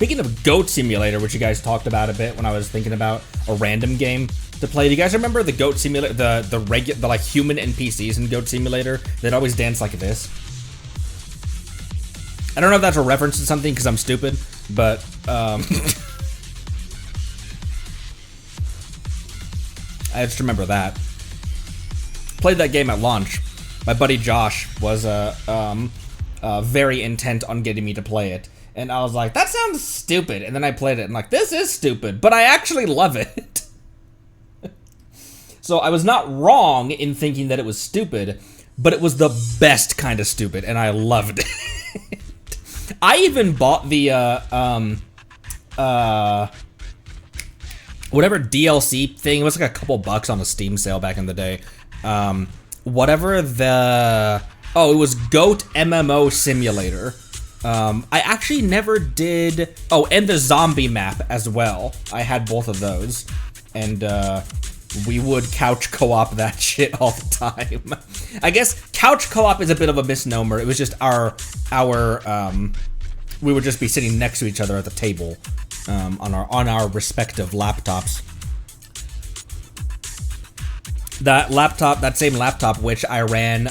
Speaking of Goat Simulator, which you guys talked about a bit when I was thinking about a random game to play, do you guys remember the Goat Simulator, the like human NPCs in Goat Simulator that always dance like this? I don't know if that's a reference to something because I'm stupid, but I just remember that. Played that game at launch. My buddy Josh was very intent on getting me to play it. And I was like, that sounds stupid. And then I played it and like, this is stupid, but I actually love it. So I was not wrong in thinking that it was stupid, but it was the best kind of stupid, and I loved it. I even bought the, whatever DLC thing. It was like a couple bucks on a Steam sale back in the day. Whatever the... Oh, it was Goat MMO Simulator. I actually never did... Oh, and the zombie map as well. I had both of those. And, we would couch co-op that shit all the time. I guess couch co-op is a bit of a misnomer. It was just our we would just be sitting next to each other at the table, on our respective laptops. That same laptop, which I ran,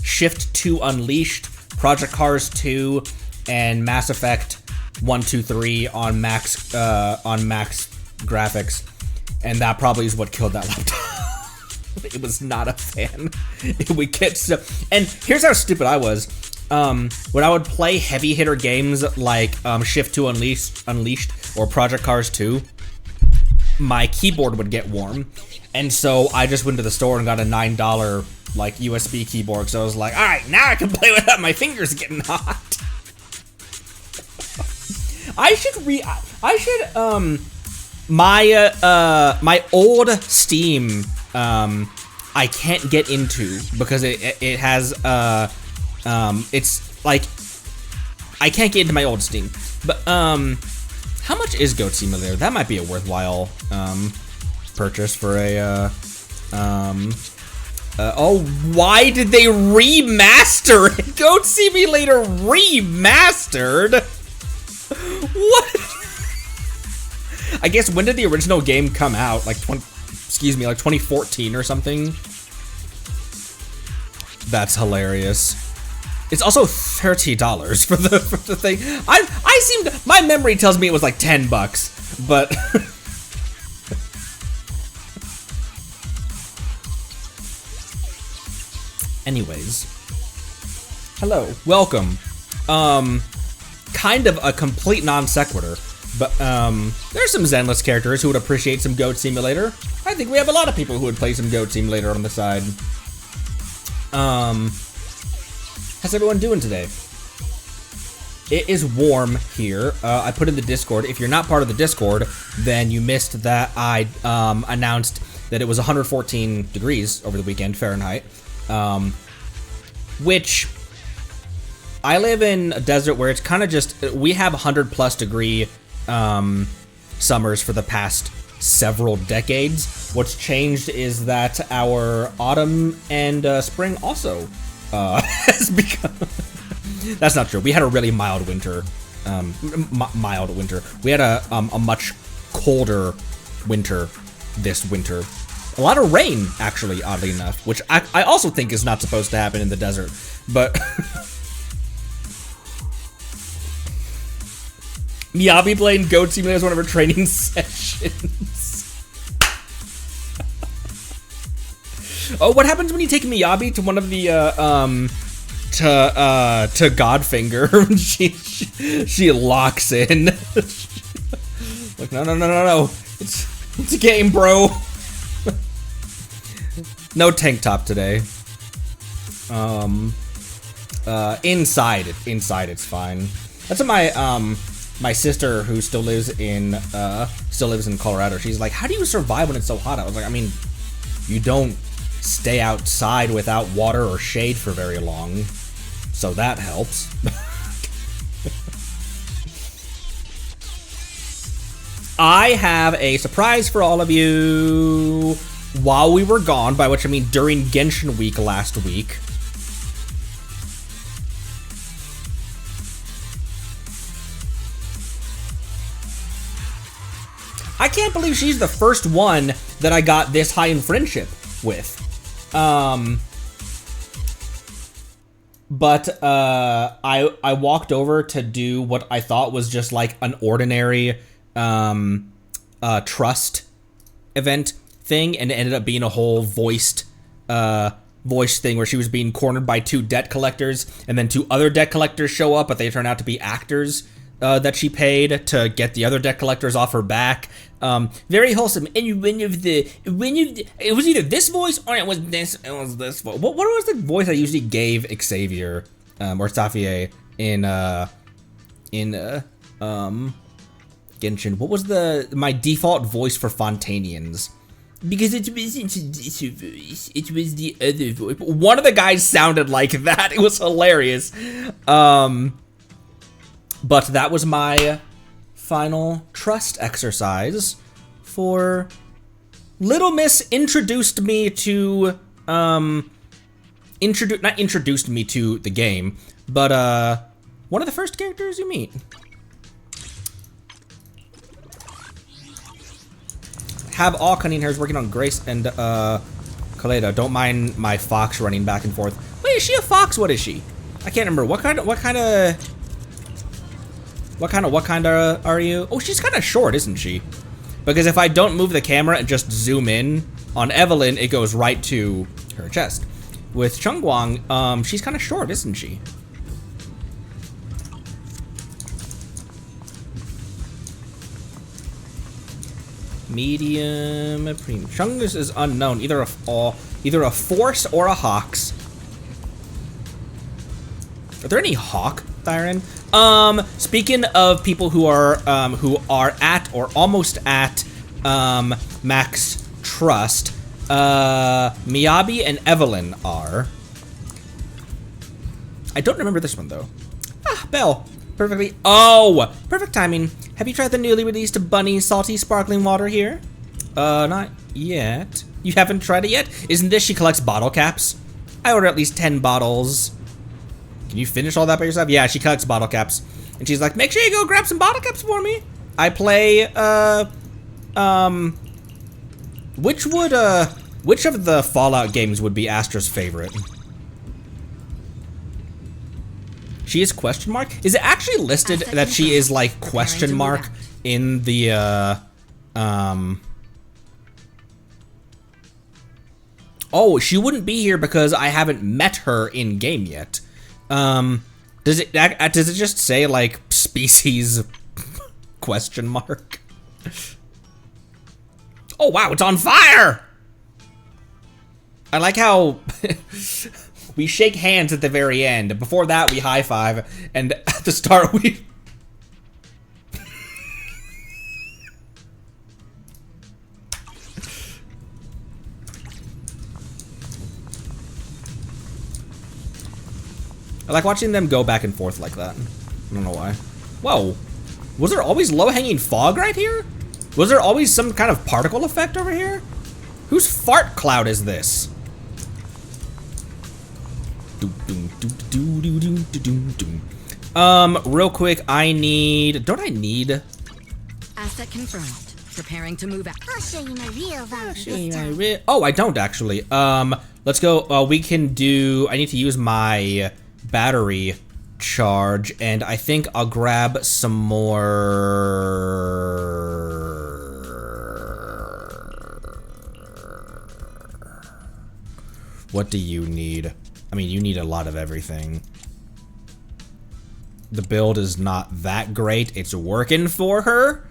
Shift 2 Unleashed, Project Cars 2, and Mass Effect 1, 2, 3 on max graphics. And that probably is what killed that laptop. It was not a fan. We get so, and here's how stupid I was. When I would play heavy hitter games like Shift 2 Unleashed or Project Cars 2, my keyboard would get warm, and so I just went to the store and got a $9 like USB keyboard. So I was like, all right, now I can play without my fingers getting hot. My old Steam, I can't get into because it has, it's like, I can't get into my old Steam. But, how much is Goat Simulator? That might be a worthwhile, purchase for a, oh, why did they remaster it? Goat Simulator remastered? What? I guess, when did the original game come out? Like, like 2014 or something? That's hilarious. It's also $30 for the thing. My memory tells me it was like $10, but anyways. Hello, welcome. Kind of a complete non sequitur. But, there's some Zenless characters who would appreciate some Goat Simulator. I think we have a lot of people who would play some Goat Simulator on the side. How's everyone doing today? It is warm here. I put in the Discord. If you're not part of the Discord, then you missed that I, announced that it was 114 degrees over the weekend, Fahrenheit. Which, I live in a desert where it's kind of just, we have 100+ degree summers for the past several decades. What's changed is that our autumn and spring also has become... That's not true. We had a really mild winter. Mild winter. We had a much colder winter this winter. A lot of rain, actually, oddly enough, which I also think is not supposed to happen in the desert. But... Miyabi playing Goat Simulator as one of her training sessions. Oh, what happens when you take Miyabi to one of the, to Godfinger? she locks in. Like, no. It's a game, bro. No tank top today. Inside it's fine. That's what my sister, who still lives in Colorado, she's like, how do you survive when it's so hot? I was like, I mean, you don't stay outside without water or shade for very long, so that helps. I have a surprise for all of you while we were gone, by which I mean during Genshin Week last week. I can't believe she's the first one that I got this high in friendship with. But I walked over to do what I thought was just like an ordinary trust event thing, and it ended up being a whole voiced thing where she was being cornered by 2 debt collectors, and then 2 other debt collectors show up, but they turn out to be actors that she paid to get the other debt collectors off her back. Very wholesome. And it was either this voice or it was this voice. What was the voice I usually gave Xavier or Safier in Genshin? What was my default voice for Fontanians? Because it wasn't this voice, it was the other voice. One of the guys sounded like that. It was hilarious. But that was my final trust exercise for Little Miss introduced me to not introduced me to the game, but one of the first characters you meet. Have all cunning hairs working on Grace and Kaleida. Don't mind my fox running back and forth. Wait, is she a fox? What is she? I can't remember. What kind of are you? Oh, she's kind of short, isn't she? Because if I don't move the camera and just zoom in on Evelyn, it goes right to her chest. With Chungguang, she's kind of short, isn't she? Medium premium. Chungus is unknown, either a force or a hawks. Are there any hawk Thyren? Speaking of people who are at or almost at max trust, Miyabi and Evelyn are. I don't remember this one though. Ah, Belle. Perfectly. Oh, perfect timing. Have you tried the newly released Bunny Salty Sparkling Water here? Not yet. You haven't tried it yet? Isn't this she collects bottle caps? I order at least 10 bottles. Can you finish all that by yourself? Yeah, she collects bottle caps. And she's like, make sure you go grab some bottle caps for me. I play, which of the Fallout games would be Astra's favorite? She is question mark? Is it actually listed that she is like question mark in the, Oh, she wouldn't be here because I haven't met her in game yet. Does it just say like species question mark? Oh wow, it's on fire! I like how we shake hands at the very end. Before that, we high five, and at the start we. I like watching them go back and forth like that. I don't know why. Whoa. Was there always low-hanging fog right here? Was there always some kind of particle effect over here? Whose fart cloud is this? Real quick, I need... Don't I need... Asset confirmed. Preparing to move out. I'll show you my real value. Oh, I don't actually. Let's go. We can do... I need to use my battery charge, and I think I'll grab some more... What do you need? I mean, you need a lot of everything. The build is not that great. It's working for her.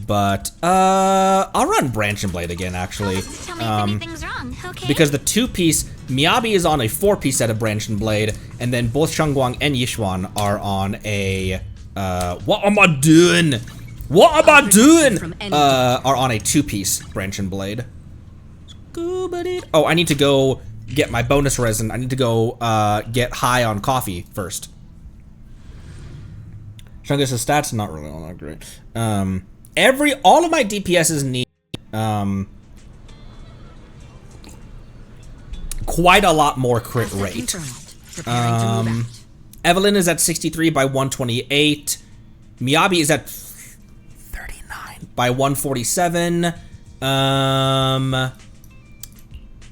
But I'll run Branch and Blade again, actually. Tell me if anything's wrong, okay? Because the 2-piece, Miyabi is on a 4-piece set of Branch and Blade, and then both Chungguang and Yishuan are on a, what am I doing? What am I doing? Are on a 2-piece Branch and Blade. Oh, I need to go get my bonus resin. I need to go get high on coffee first. Chungus' stats not really all that great. All of my DPSs need quite a lot more crit rate. Evelyn is at 63 by 128. Miyabi is at 39 109. By 147,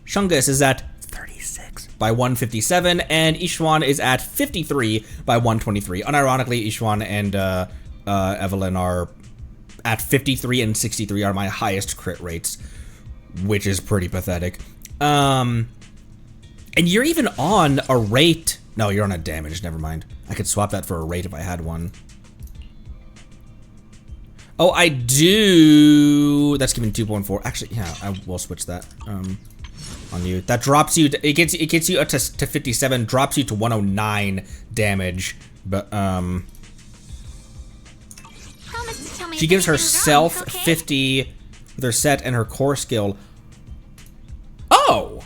Shungus is at 36 by 157, and Ishwan is at 53 by 123. Unironically, Ishwan and Evelyn are at 53 and 63 are my highest crit rates, which is pretty pathetic. And you're even on a rate. No, you're on a damage. Never mind. I could swap that for a rate if I had one. Oh, I do. That's giving 2.4. Actually, yeah, I will switch that on you. That drops you. It gets you up to 57. Drops you to 109 damage. But she gives herself 50 with her set and her core skill. Oh.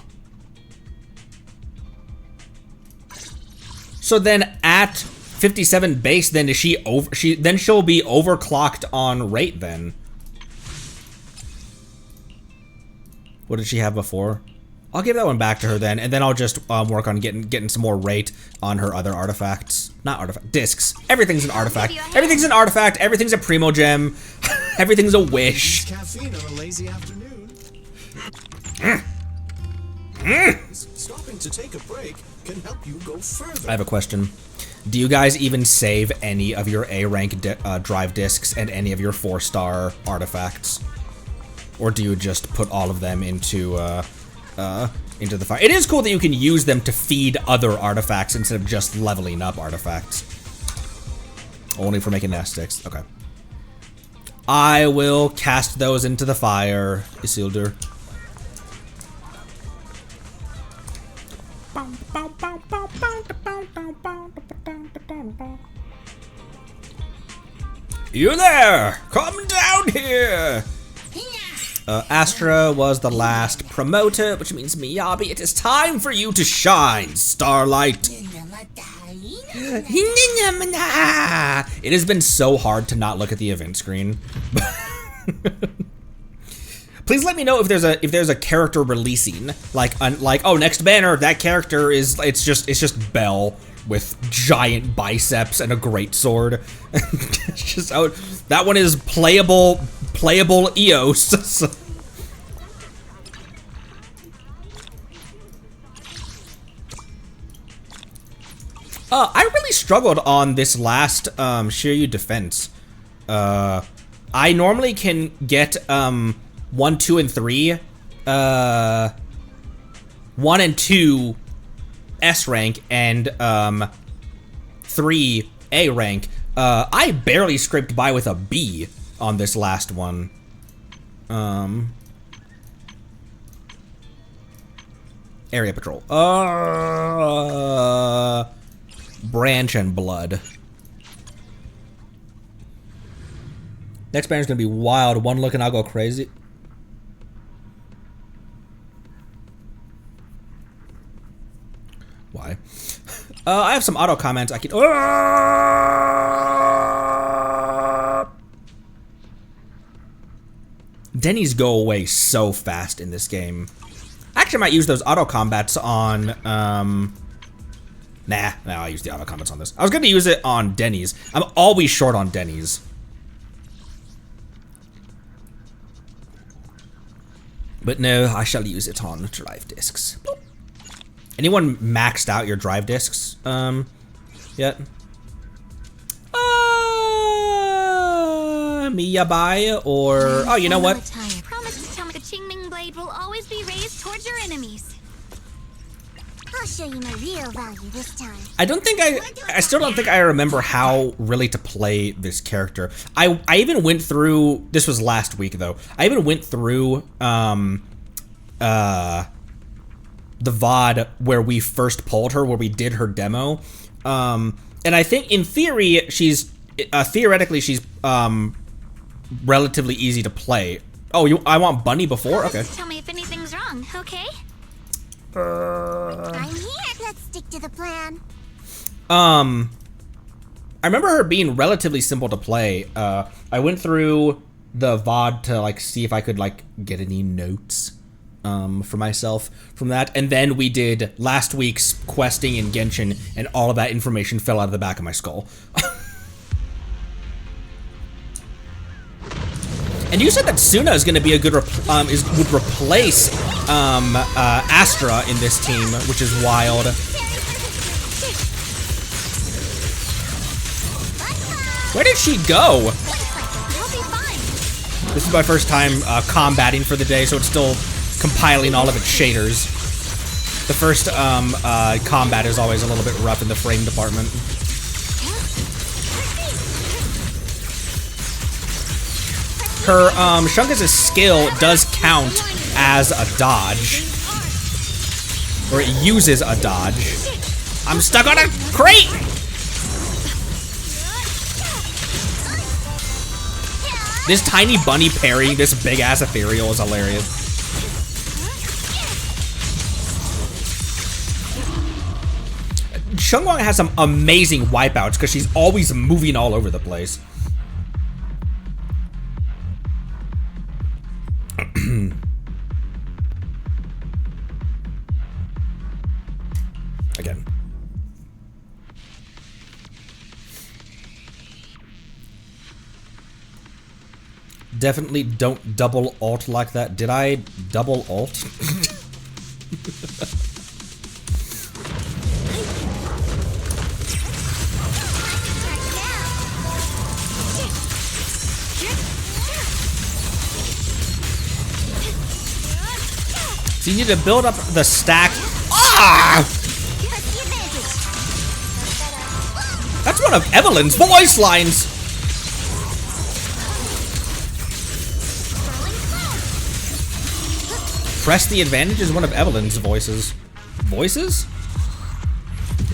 So then at 57 base, then is she over? Then she'll be overclocked on rate then. What did she have before? I'll give that one back to her then, and then I'll just work on getting some more rate on her other artifacts. Not artifact, discs. Everything's an artifact. Everything's an artifact. Everything's a primo gem. Everything's a wish. Caffeine on a lazy afternoon. Stopping to take a break can help you go further. I have a question. Do you guys even save any of your A rank drive discs and any of your 4-star artifacts, or do you just put all of them into the fire? It is cool that you can use them to feed other artifacts instead of just leveling up artifacts. Only for making nest sticks. Okay. I will cast those into the fire, Isildur. You there! Come down here! Astra was the last promoter, which means Miyabi, it is time for you to shine, Starlight! It has been so hard to not look at the event screen. Please let me know if there's a character releasing, like oh, next banner, that character is it's just Belle with giant biceps and a great sword. It's just that one is playable Eos. I really struggled on this last Shiryu defense. I normally can get 1, 2, and 3, 1 and 2 S rank and 3 A rank. I barely scraped by with a B on this last one. Area patrol. Branch and blood. Next banner's gonna be wild. One look and I'll go crazy. Why? I have some auto comments I can. Denny's go away so fast in this game. I actually might use those auto combats on. Nah, I'll use the auto combats on this. I was gonna use it on Denny's. I'm always short on Denny's. But no, I shall use it on drive discs. Boop. Anyone maxed out your drive discs yet? Miyabai or oh, you know what? Promise to tell me the Qingming blade will always be raised towards your enemies. I'll show you my real value this time. I still don't think I remember how really to play this character. I even went through, this was last week though, I even went through the VOD where we first pulled her, where we did her demo. And I think in theory, theoretically she's relatively easy to play. Oh, I want Bunny before? Okay. Tell me if anything's wrong, okay? I'm here. Let's stick to the plan. I remember her being relatively simple to play. I went through the VOD to like see if I could like get any notes for myself from that, and then we did last week's questing in Genshin, and all of that information fell out of the back of my skull. And you said that Suna is going to be a good would replace Astra in this team, which is wild. Where did she go? This is my first time combating for the day, so it's still compiling all of its shaders. The first combat is always a little bit rough in the frame department. Her Shunkus' skill does count as a dodge, or it uses a dodge. I'm stuck on a crate. This tiny bunny parrying this big ass ethereal is hilarious. Shunwang has some amazing wipeouts because she's always moving all over the place. Again. Definitely don't double alt like that. Did I double alt? So you need to build up the stack. Ah! That's one of Evelyn's voice lines. Press the advantage is one of Evelyn's voices. Voices?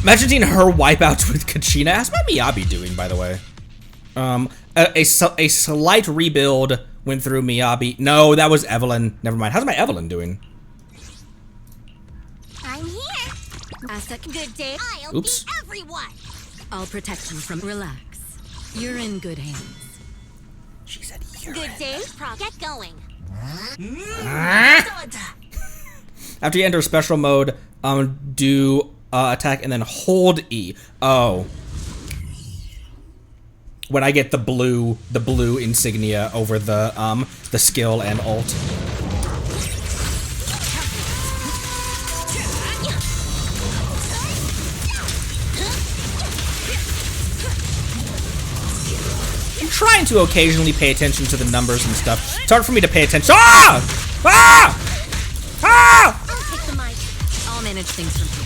Imagine seeing her wipeouts with Kachina. How's my Miyabi doing, by the way? A slight rebuild went through Miyabi. No, that was Evelyn. Never mind. How's my Evelyn doing? I'm here. Asset, Good day. I'll Oops. beat everyone. I'll protect you from. Relax. You're in good hands. She said Good day. Get going. After you enter special mode, do attack and then hold E. Oh. When I get the blue insignia over the skill and ult. I'm trying to occasionally pay attention to the numbers and stuff. It's hard for me to pay attention. Ah! Ah! Ah! I'll take the mic. I'll manage things from here.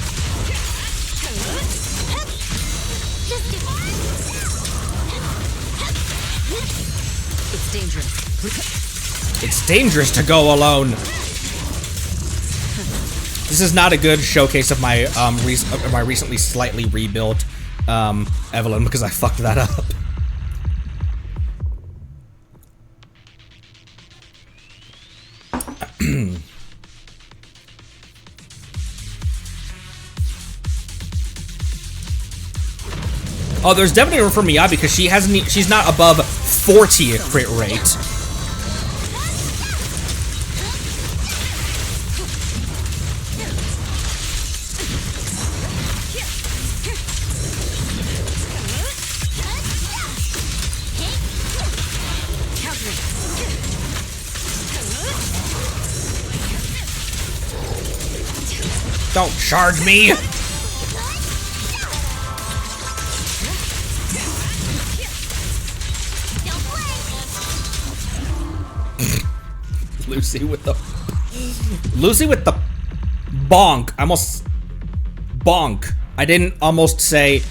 Just It's dangerous. It's dangerous to go alone. This is not a good showcase of my my recently slightly rebuilt Evelyn because I fucked that up. Oh, there's definitely room for Miyabi because she's not above 40 crit rate. Don't charge me! Lucy with the bonk. I almost bonk. I didn't almost say.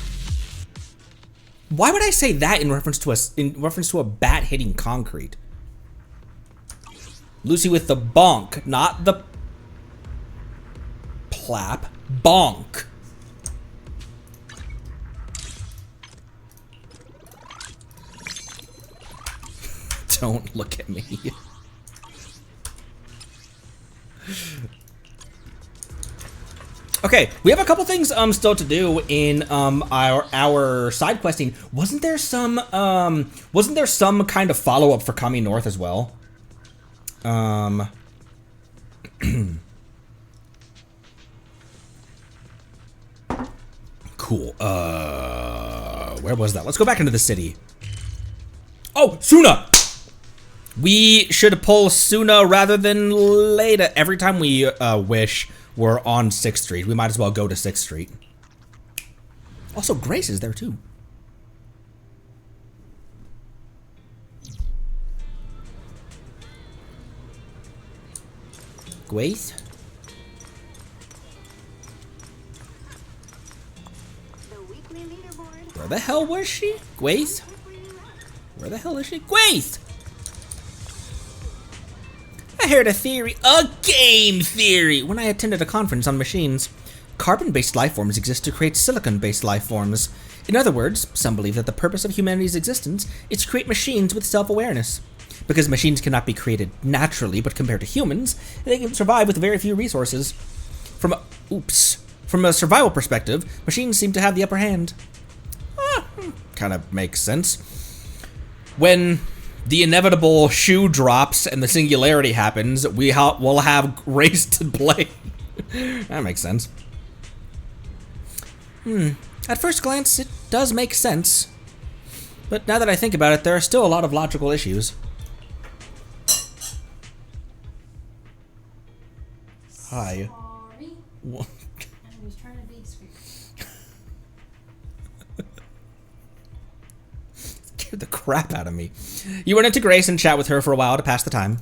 Why would I say that in reference to a bat hitting concrete? Lucy with the bonk, not the plap. Bonk. Don't look at me. Okay, we have a couple things still to do in our side questing. Wasn't there some kind of follow up for Coming North as well? Cool. Where was that? Let's go back into the city. Oh, Suna! We should pull sooner rather than later. Every time we wish we're on 6th Street, we might as well go to 6th Street. Also, Grace is there too. Grace? Where the hell was she? Grace? Where the hell is she? Grace! I heard a theory, a game theory, when I attended a conference on machines. Carbon-based life forms exist to create silicon-based life forms. In other words, some believe that the purpose of humanity's existence is to create machines with self-awareness. Because machines cannot be created naturally, but compared to humans, they can survive with very few resources. From a survival perspective, machines seem to have the upper hand. Kind of makes sense. When the inevitable shoe drops and the singularity happens, we'll have race to play. That makes sense. At first glance, it does make sense. But now that I think about it, there are still a lot of logical issues. Hi. Sorry. What? I was trying to be discreet. Scared the crap out of me. You run into Grace and chat with her for a while to pass the time.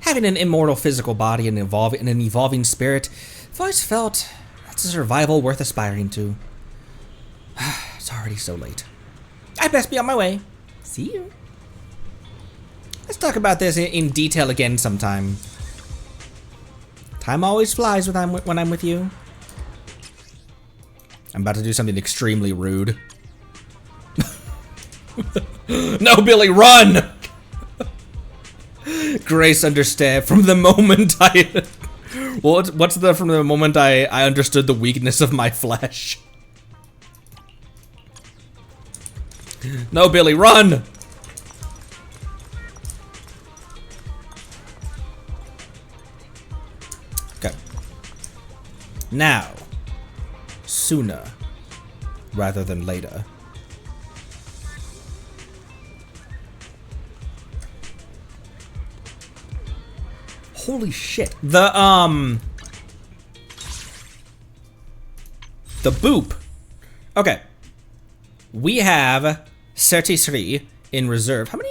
Having an immortal physical body and an evolving spirit, I've always felt that's a survival worth aspiring to. It's already so late. I best be on my way. See you. Let's talk about this in detail again sometime. Time always flies when I'm with you. I'm about to do something extremely rude. No, Billy, run! Grace understand from the moment I... Well, what's the from the moment I understood the weakness of my flesh? No, Billy, run! Okay. Now, sooner rather than later. Holy shit. The boop. Okay. We have 33 in reserve. How many,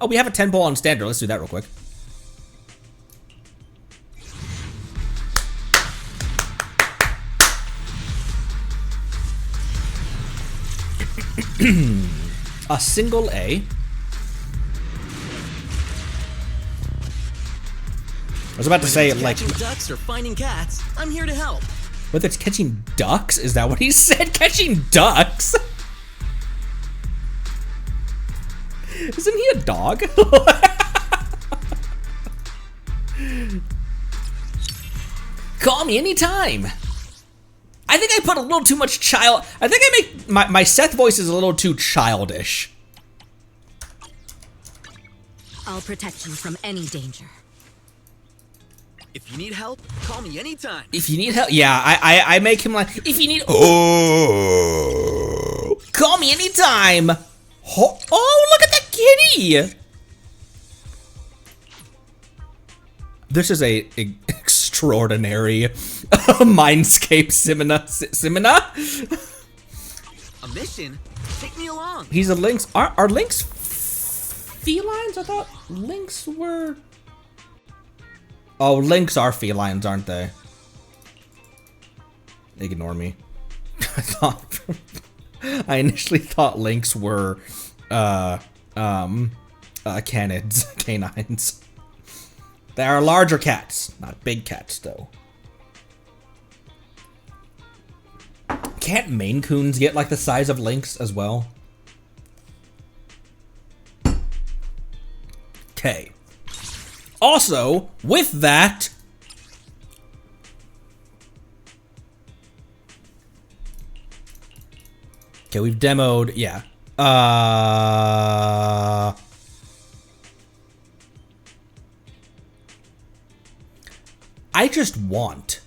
oh, we have a 10 ball on standard. Let's do that real quick. A single A. I was about to say, like, catching ducks or finding cats, I'm here to help. whether it's catching ducks? Is that what he said? Catching ducks? Isn't he a dog? Call me anytime. I think I put a little too much I think I make my Seth voice is a little too childish. I'll protect you from any danger. If you need help, call me anytime. If you need help, yeah, I make him like, if you need, oh, call me anytime. Oh, look at the kitty. This is a extraordinary Mindscape Simina. A mission? Take me along. He's a lynx. Are lynx felines? I thought lynx were... Oh, lynx are felines, aren't they? Ignore me. I initially thought lynx were canines. They are larger cats, not big cats though. Can't Maine Coons get like the size of lynx as well? Okay. Also, with that, okay, we've demoed, yeah. I just want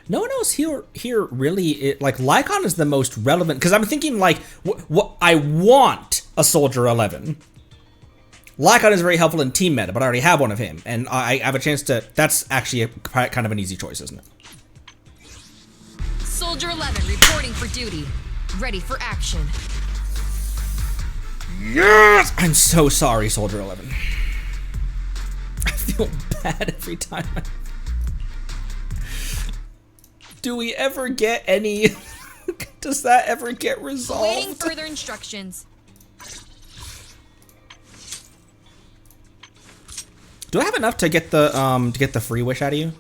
no one else here really, like, Lycon is the most relevant, because I'm thinking, like, what I want a Soldier 11. Lycon is very helpful in team meta, but I already have one of him, and I have a chance to, that's actually kind of an easy choice, isn't it? Soldier 11 reporting for duty. Ready for action. Yes! I'm so sorry, Soldier 11. I feel bad every time. Do we ever get any... Does that ever get resolved? Awaiting further instructions. Do I have enough to get the free wish out of you?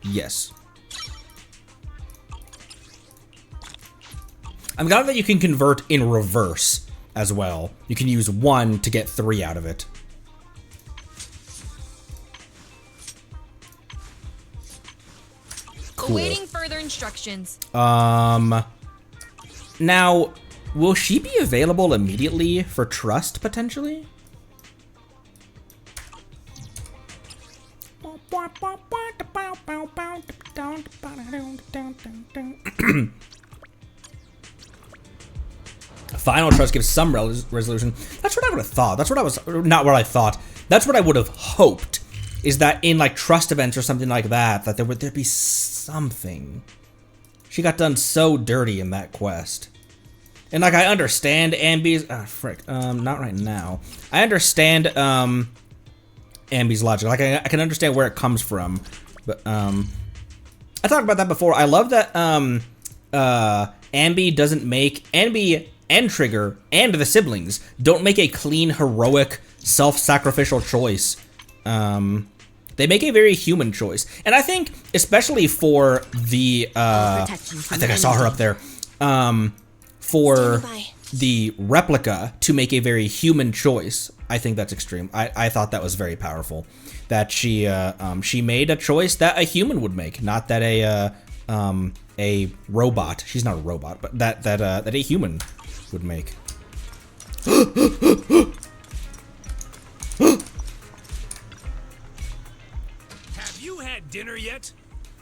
Yes. I'm glad that you can convert in reverse as well. You can use 1 to get 3 out of it. Cool. Awaiting further instructions. Now, will she be available immediately for trust, potentially? Final trust gives some resolution. That's what I would have thought. That's what I was, not what I thought. That's what I would have hoped, is that in like trust events or something like that, that there'd be something. She got done so dirty in that quest. And like, I understand Ambi's, not right now. I understand Ambi's logic. Like, I can understand where it comes from, but I talked about that before. I love that Ambi doesn't make, Ambi and Trigger and the siblings don't make a clean, heroic, self-sacrificial choice. They make a very human choice. And I think, especially for the, I think I saw her up there, for the replica to make a very human choice, I think that's extreme. I thought that was very powerful. That she made a choice that a human would make, not that a robot. She's not a robot, but that a human would make. Have you had dinner yet?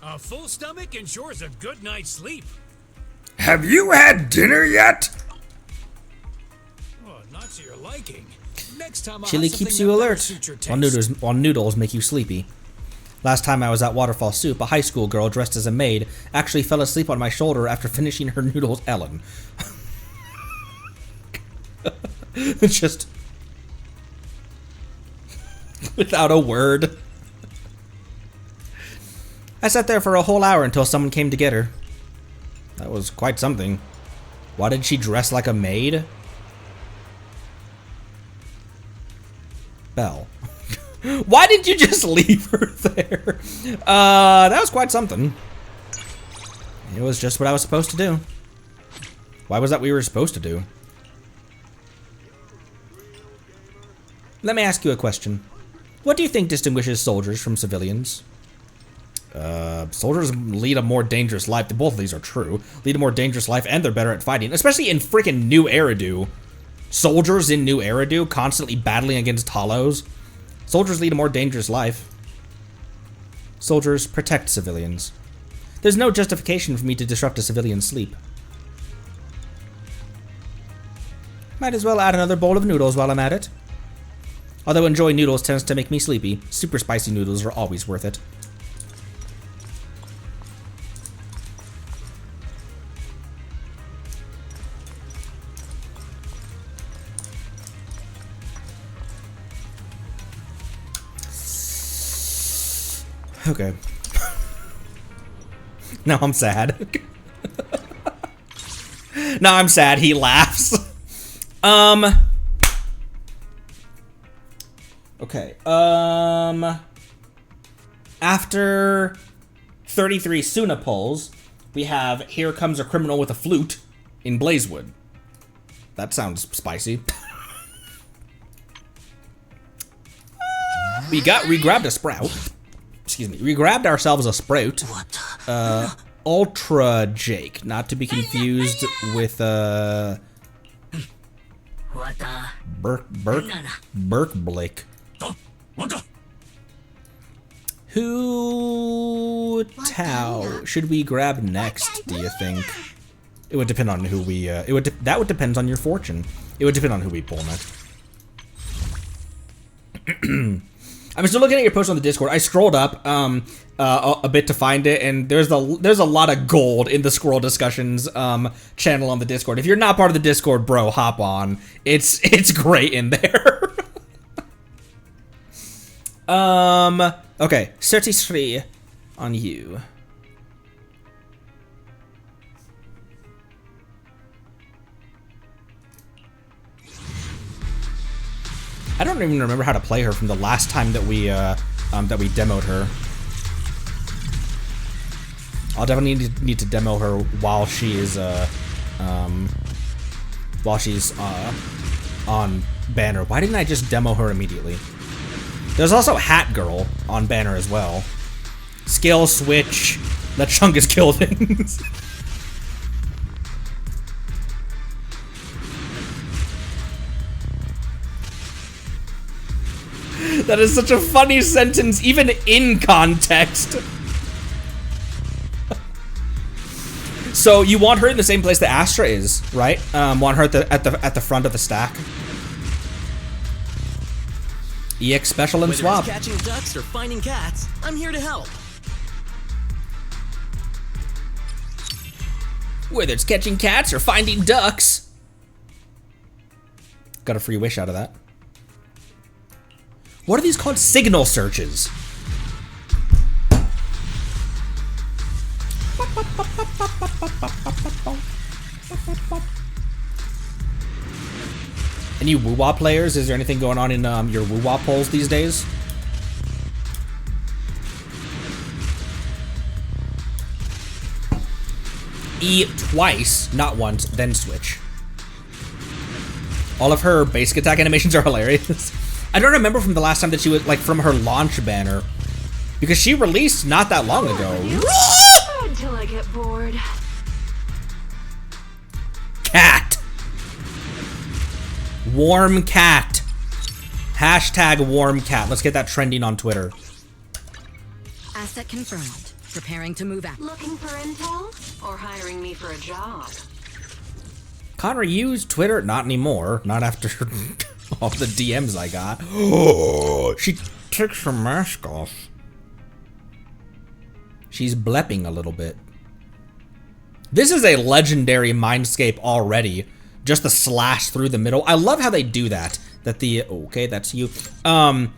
A full stomach ensures a good night's sleep. Have you had dinner yet? Oh, not to your liking. Next time I'll Chili have keeps something you that better alert, suit your while taste. noodles make you sleepy. Last time I was at Waterfall Soup, a high school girl dressed as a maid actually fell asleep on my shoulder after finishing her noodles. Ellen. It's just without a word. I sat there for a whole hour until someone came to get her. That was quite something. Why did she dress like a maid? Belle. Why did you just leave her there? That was quite something. It was just what I was supposed to do. Why was that what we were supposed to do? Let me ask you a question. What do you think distinguishes soldiers from civilians? Soldiers lead a more dangerous life. Both of these are true. Lead a more dangerous life, and they're better at fighting. Especially in freaking New Eridu. Soldiers in New Eridu constantly battling against hollows. Soldiers lead a more dangerous life. Soldiers protect civilians. There's no justification for me to disrupt a civilian's sleep. Might as well add another bowl of noodles while I'm at it. Although enjoying noodles tends to make me sleepy, super spicy noodles are always worth it. Okay. Now I'm sad. Now I'm sad. He laughs. Okay. After 33 Suna pulls, we have Here Comes a Criminal with a Flute in Blazewood. That sounds spicy. We grabbed a sprout. Excuse me. We grabbed ourselves a sprout. Ultra Jake, not to be confused with Burke Blake. Who Tao should we grab next, do you think? It would depend on who we, that would depend on your fortune. It would depend on who we pull next. I'm still looking at your post on the Discord. I scrolled up a bit to find it, and there's a lot of gold in the Squirrel Discussions channel on the Discord. If you're not part of the Discord, bro, hop on. It's great in there. Okay, 33 on you. I don't even remember how to play her from the last time that we demoed her. I'll definitely need to demo her while she is on banner. Why didn't I just demo her immediately? There's also Hat Girl on banner as well. Skill switch. Let Chungus kill things. That is such a funny sentence, even in context. So you want her in the same place that Astra is, right? Want her at the front of the stack. EX special and Whether swap. it's catching ducks or finding cats, I'm here to help. Whether it's catching cats or finding ducks. Got a free wish out of that. What are these called? Signal searches. Any woo-wah players? Is there anything going on in your woo-wah polls these days? E twice, not once, then switch. All of her basic attack animations are hilarious. I don't remember from the last time that she was, like, from her launch banner. Because she released not that long ago. Until I get bored. Cat. Warm cat. Hashtag warm cat. Let's get that trending on Twitter. Asset confirmed. Preparing to move out. Looking for intel? Or hiring me for a job? Connor used Twitter? Not anymore. Not after all the DMs I got. She takes her mask off. She's blepping a little bit. This is a legendary mindscape already. Just the slash through the middle. I love how they do that. That the okay, that's you. The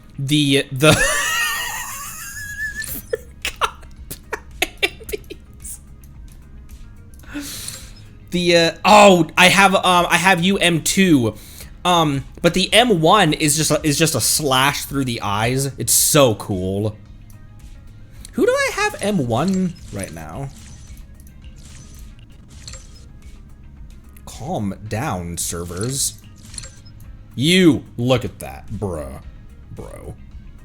oh, I have you M2. But the M1 is just a slash through the eyes. It's so cool. Who do I have M1 right now? Calm down, servers. You look at that, bro.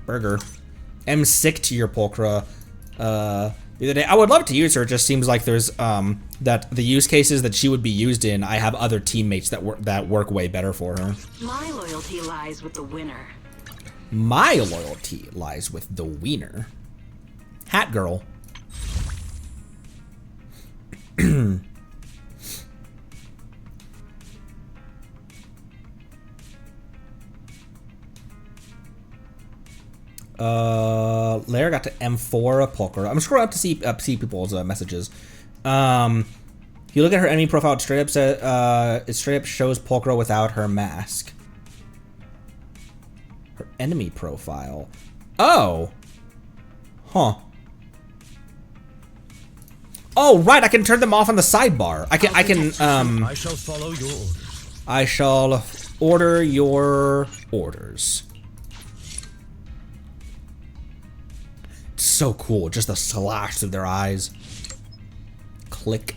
Burger. M6 to your Pulchra. The other day, I would love to use her. It just seems like there's that the use cases that she would be used in, I have other teammates that work way better for her. My loyalty lies with the winner. My loyalty lies with the wiener. Hat Girl. Lair got to M4 Pulchra. I'm scrolling up to see people's messages. If you look at her enemy profile, it straight up shows Pulchra without her mask. Her enemy profile. Oh. Huh. Oh, right, I can turn them off on the sidebar. I can I shall follow your orders. I shall order your orders. It's so cool, just the slash through their eyes. Click.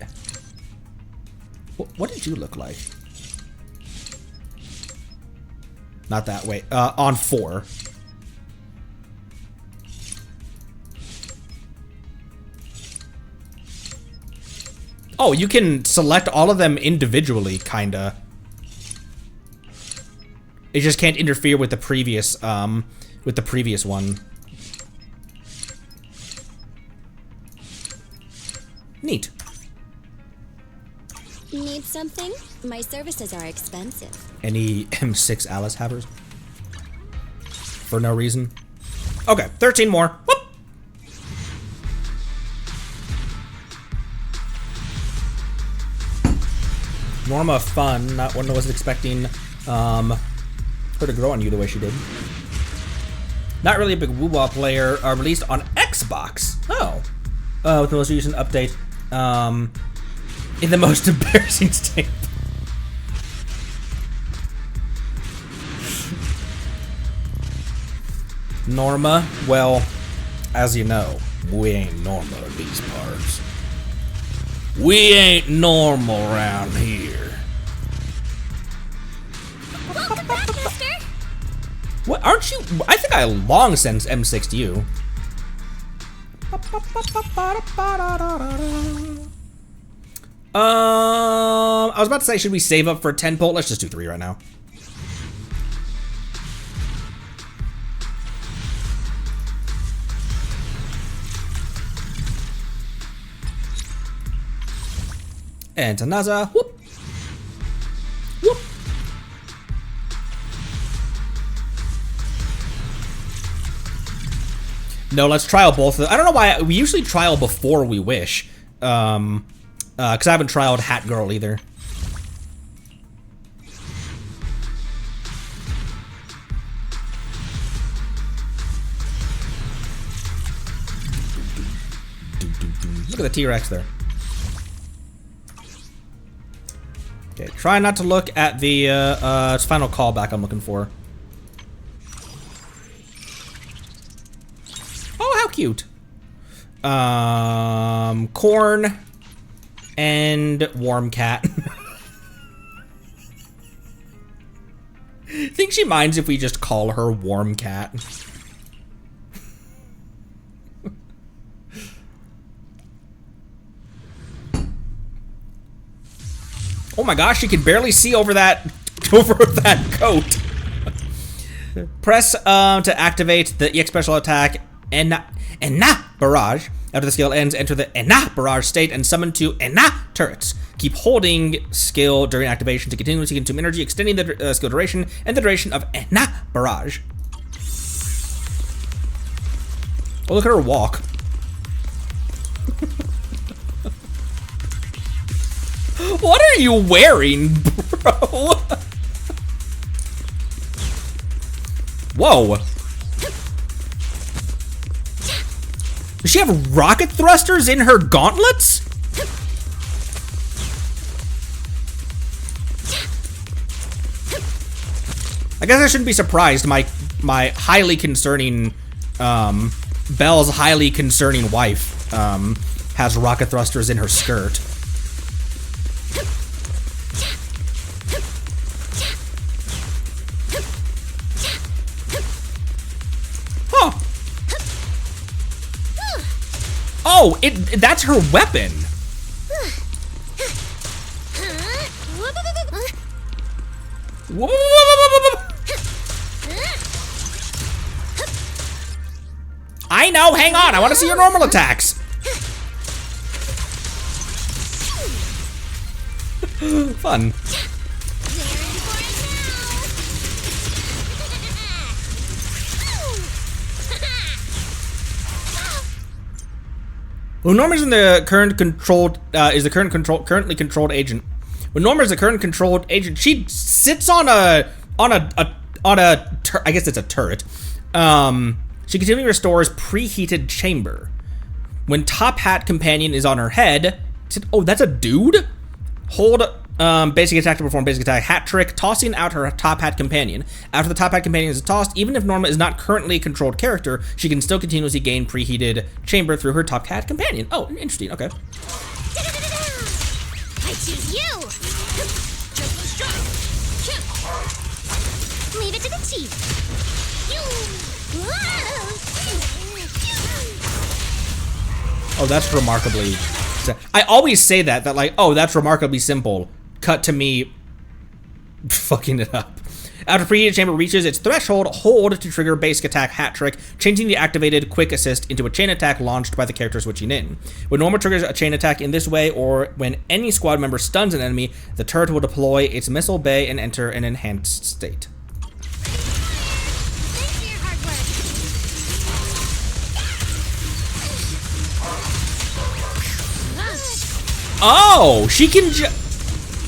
What did you look like? Not that way. On 4. Oh, you can select all of them individually, kinda. It just can't interfere with the previous one. Neat. Need something? My services are expensive. Any M6 Alice havers? For no reason? Okay, 13 more. Whoop! Norma fun, not one I wasn't expecting her to grow on you the way she did. Not really a big woo-wah player, released on Xbox. Oh. With the most recent update. In the most embarrassing state. Norma, well, as you know, we ain't normal in these parts. We ain't normal around here. Welcome back, mister! What, aren't you? I think I long since M6'd you. I was about to say, should we save up for a 10 pull? Let's just do 3 right now. And Tanaza, whoop. Whoop. No, let's trial both of them. I don't know why, we usually trial before we wish. Because I haven't trialed Hat Girl either. Look at the T-Rex there. Okay, try not to look at the final callback I'm looking for. Oh, how cute. Corn and Warm Cat. Think she minds if we just call her Warm Cat? Oh my gosh, she can barely see over that coat. Press to activate the EX special attack Enna Barrage. After the skill ends, enter the Enna Barrage state and summon 2 Enna turrets. Keep holding skill during activation to continuously consume energy, extending the skill duration and the duration of Enna Barrage. Oh, look at her walk. What are you wearing, bro? Whoa. Does she have rocket thrusters in her gauntlets? I guess I shouldn't be surprised. My highly concerning, Belle's highly concerning wife, has rocket thrusters in her skirt. Huh. Oh, that's her weapon. I know, hang on, I want to see your normal attacks. Fun. When Norma's in the current controlled, currently controlled agent. When Norma is the current controlled agent, she sits on I guess it's a turret. She continually restores preheated chamber. When top hat companion is on her head, oh, that's a dude? Hold basic attack to perform basic attack hat trick, tossing out her top hat companion. After the top hat companion is tossed, even if Norma is not currently a controlled character, she can still continuously gain preheated chamber through her top hat companion. Oh, interesting, okay. I choose you! Just strike! Leave it to the chief! Oh, that's remarkably... I always say that like, oh, that's remarkably simple. Cut to me fucking it up. After preheated chamber reaches its threshold, hold to trigger basic attack hat trick, changing the activated quick assist into a chain attack launched by the character switching in. When normal triggers a chain attack in this way, or when any squad member stuns an enemy, the turret will deploy its missile bay and enter an enhanced state. Thanks for your hard work. Oh, she can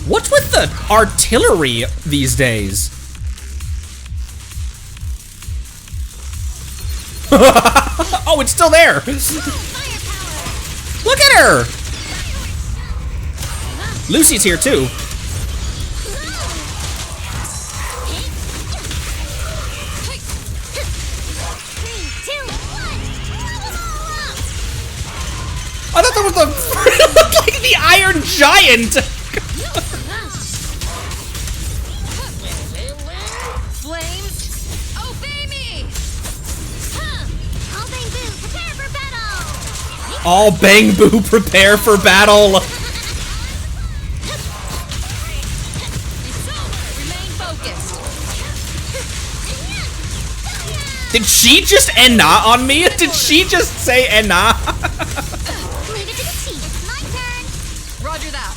what's with the artillery these days? Oh, it's still there. Look at her. Lucy's here too. 3, 2, 1. I thought that was the it looked like the Iron Giant. Flames, obey me! All bang boo, prepare for battle. All bang boo, prepare for battle. Remain focused. Did she just enna on me? Did she just say enna? Leave it to the chief. It's my turn. Roger that.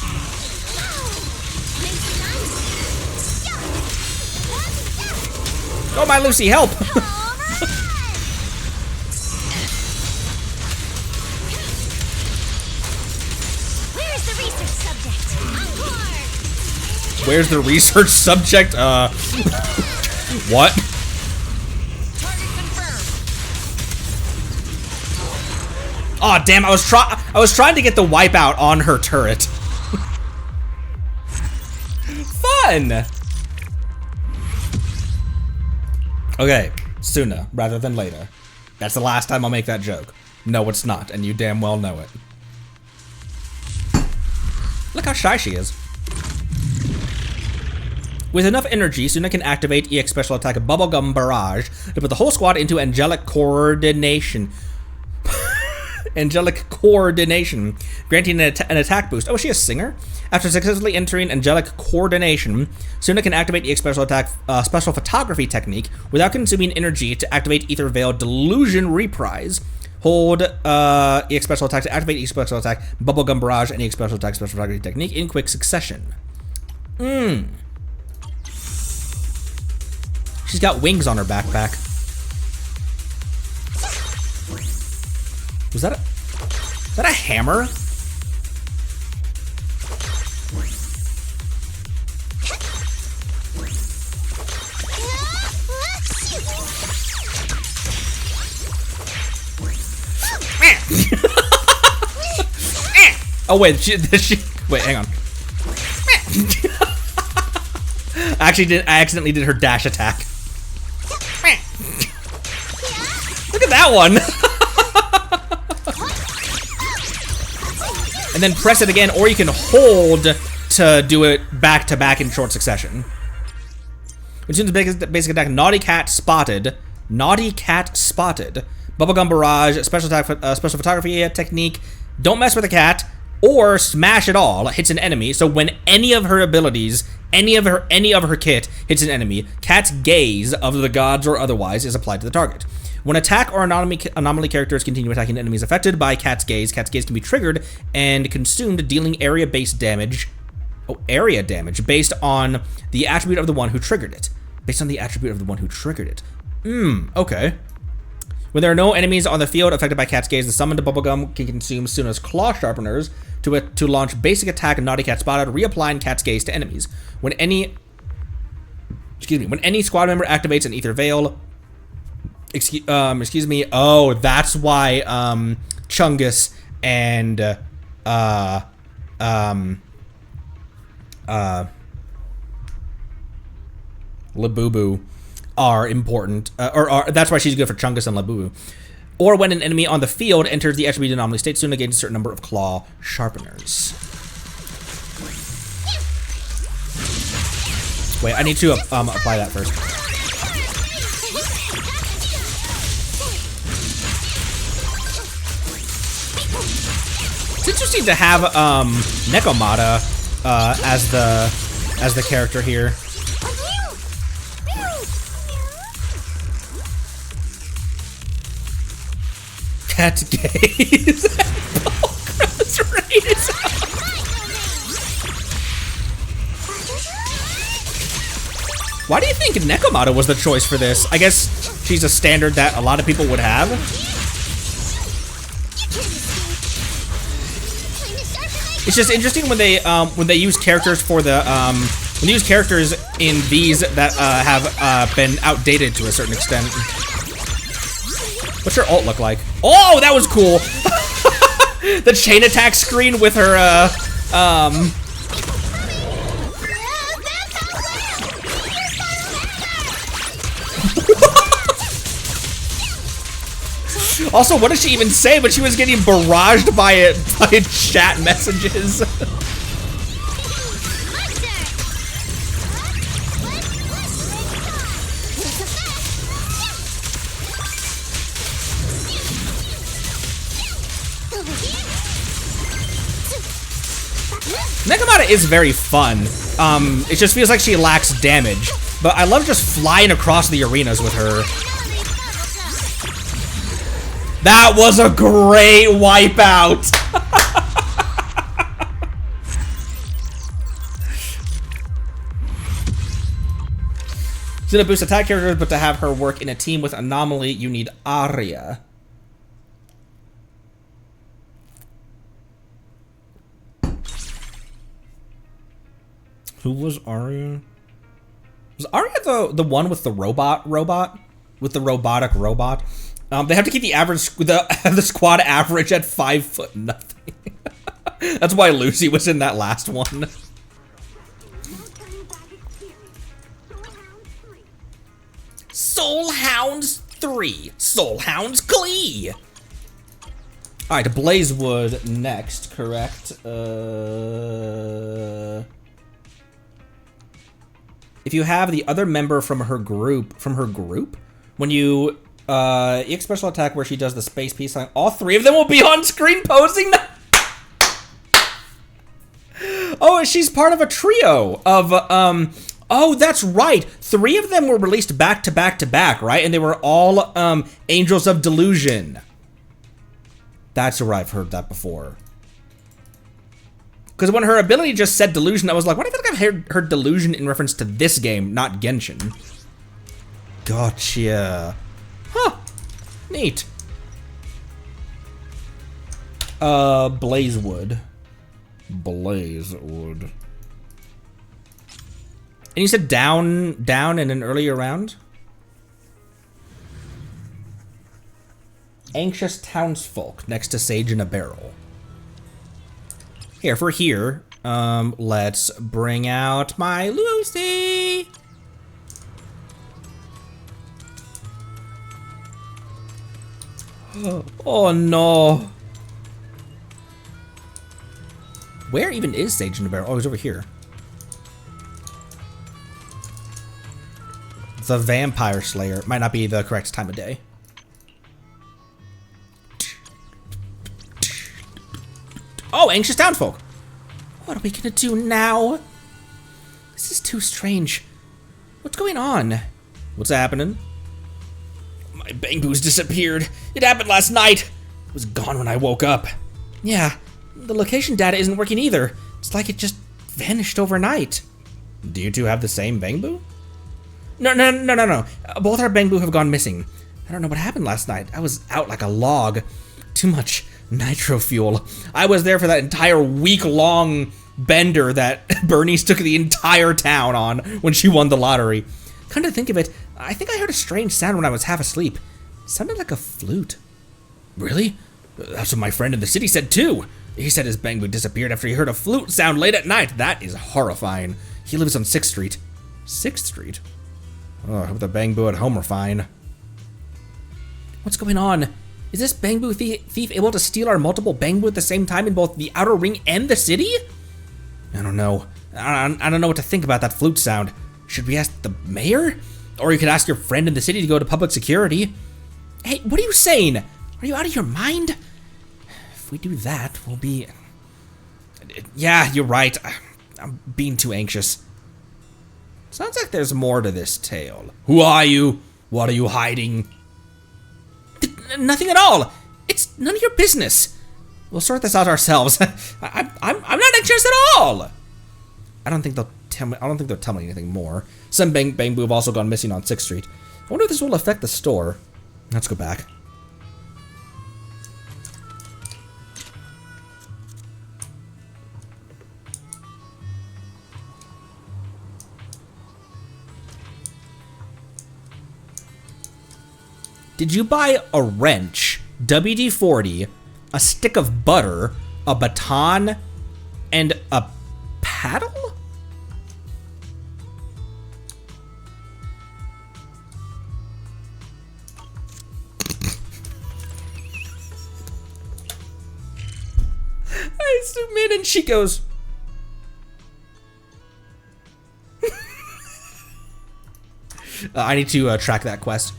Oh, my Lucy, help. Where's the research subject? Encore! Where's the research subject? What? Target confirmed. Oh, damn, I was trying to get the wipeout on her turret. Fun. Okay, sooner rather than later. That's the last time I'll make that joke. No, it's not, and you damn well know it. Look how shy she is. With enough energy, Suna can activate EX special attack Bubblegum Barrage to put the whole squad into angelic coordination. Angelic coordination, granting an attack boost. Oh, is she a singer? After successfully entering angelic coordination, Suna can activate EX special attack special photography technique without consuming energy to activate Ether Veil Delusion Reprise. Hold EX special attack to activate EX special attack Bubblegum Barrage and EX special attack special photography technique in quick succession. She's got wings on her backpack. Was that a hammer? Oh wait, wait, hang on. I accidentally did her dash attack. Look at that one. And then press it again, or you can hold to do it back to back in short succession. Which is basic attack, Naughty Cat Spotted. Naughty Cat Spotted. Bubblegum Barrage, special attack, special photography technique. Don't mess with the cat, or smash it all. Hits an enemy. So when any of her abilities, any of her kit hits an enemy, Cat's Gaze of the gods or otherwise is applied to the target. When attack or anomaly characters continue attacking enemies affected by Cat's Gaze can be triggered and consumed, dealing area-based damage. Oh, area damage based on the attribute of the one who triggered it. Based on the attribute of the one who triggered it. Okay. When there are no enemies on the field affected by Cat's Gaze, the summoned Bubblegum can consume Suna's Claw Sharpeners to launch basic attack Naughty Cat Spotted, reapplying Cat's Gaze to enemies. When any squad member activates an Ether Veil, excuse me. Oh, that's why Chungus and Labubu are important, or that's why she's good for Chungus and Labubu. Or when an enemy on the field enters the attribute anomaly state, Suna gains a certain number of Claw Sharpeners. Wait, I need to apply that first. It's interesting to have Nekomata as the character here. Tet gaze. Why do you think Nekomata was the choice for this? I guess she's a standard that a lot of people would have. It's just interesting when they use characters for the when they use characters in these that have been outdated to a certain extent. What's her ult look like? Oh, that was cool. The chain attack screen with her Also, what did she even say? But she was getting barraged by chat messages. Nekomata is very fun. It just feels like she lacks damage. But I love just flying across the arenas with her. That was a great wipeout! She's gonna boost attack characters, but to have her work in a team with Anomaly, you need Arya. Who was Arya? Was Arya the one with the robot? With the robotic robot? They have to keep the average, the squad average at 5'0". That's why Lucy was in that last one. Soul Hounds 3. Soul Hounds Glee. All right, Blazewood next, correct? If you have the other member from her group, when you EX special attack where she does the space peace sign, all three of them will be on screen posing. Oh, she's part of a trio of oh, that's right. 3 of them were released back to back to back, right? And they were all Angels of Delusion. That's where I've heard that before. Because when her ability just said Delusion, I was like, why do I think I've heard Delusion in reference to this game, not Genshin? Gotcha. Huh. Neat. Blazewood. Blazewood. And you said down in an earlier round? Anxious townsfolk next to Sage in a Barrel. Here, if we're here, let's bring out my Lucy. Oh no. Where even is Sage in the Barrel? Oh, he's over here. The Vampire Slayer might not be the correct time of day. Oh, Anxious Townsfolk. What are we gonna do now? This is too strange. What's going on? What's happening? My Bangboos disappeared. It happened last night. It was gone when I woke up. Yeah, the location data isn't working either. It's like it just vanished overnight. Do you two have the same Bangbu? No. Both our Bangbu have gone missing. I don't know what happened last night. I was out like a log. Too much nitro fuel. I was there for that entire week-long bender that Bernice took the entire town on when she won the lottery. Come to think of it, I think I heard a strange sound when I was half asleep. It sounded like a flute. Really? That's what my friend in the city said too. He said his Bangbu disappeared after he heard a flute sound late at night. That is horrifying. He lives on 6th Street. 6th Street? Oh, I hope the Bangbu at home are fine. What's going on? Is this Bangbu thief able to steal our multiple Bangbu at the same time in both the Outer Ring and the city? I don't know. I don't know what to think about that flute sound. Should we ask the mayor? Or you could ask your friend in the city to go to public security. Hey, what are you saying? Are you out of your mind? If we do that, we'll be... Yeah, you're right. I'm being too anxious. Sounds like there's more to this tale. Who are you? What are you hiding? Nothing at all. It's none of your business. We'll sort this out ourselves. I'm not anxious at all. I don't think they'll tell me anything more. Some Bang Boo have also gone missing on 6th Street. I wonder if this will affect the store. Let's go back. Did you buy a wrench, WD-40, a stick of butter, a baton, and a paddle? I zoom in and she goes, I need to track that quest.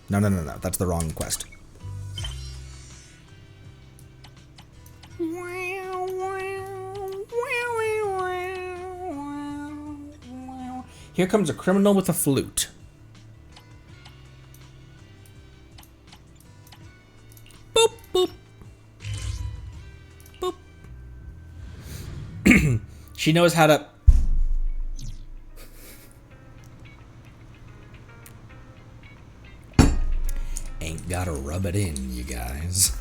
No, that's the wrong quest. Here comes a criminal with a flute. Boop, boop. Boop. She knows how to... Ain't gotta rub it in, you guys.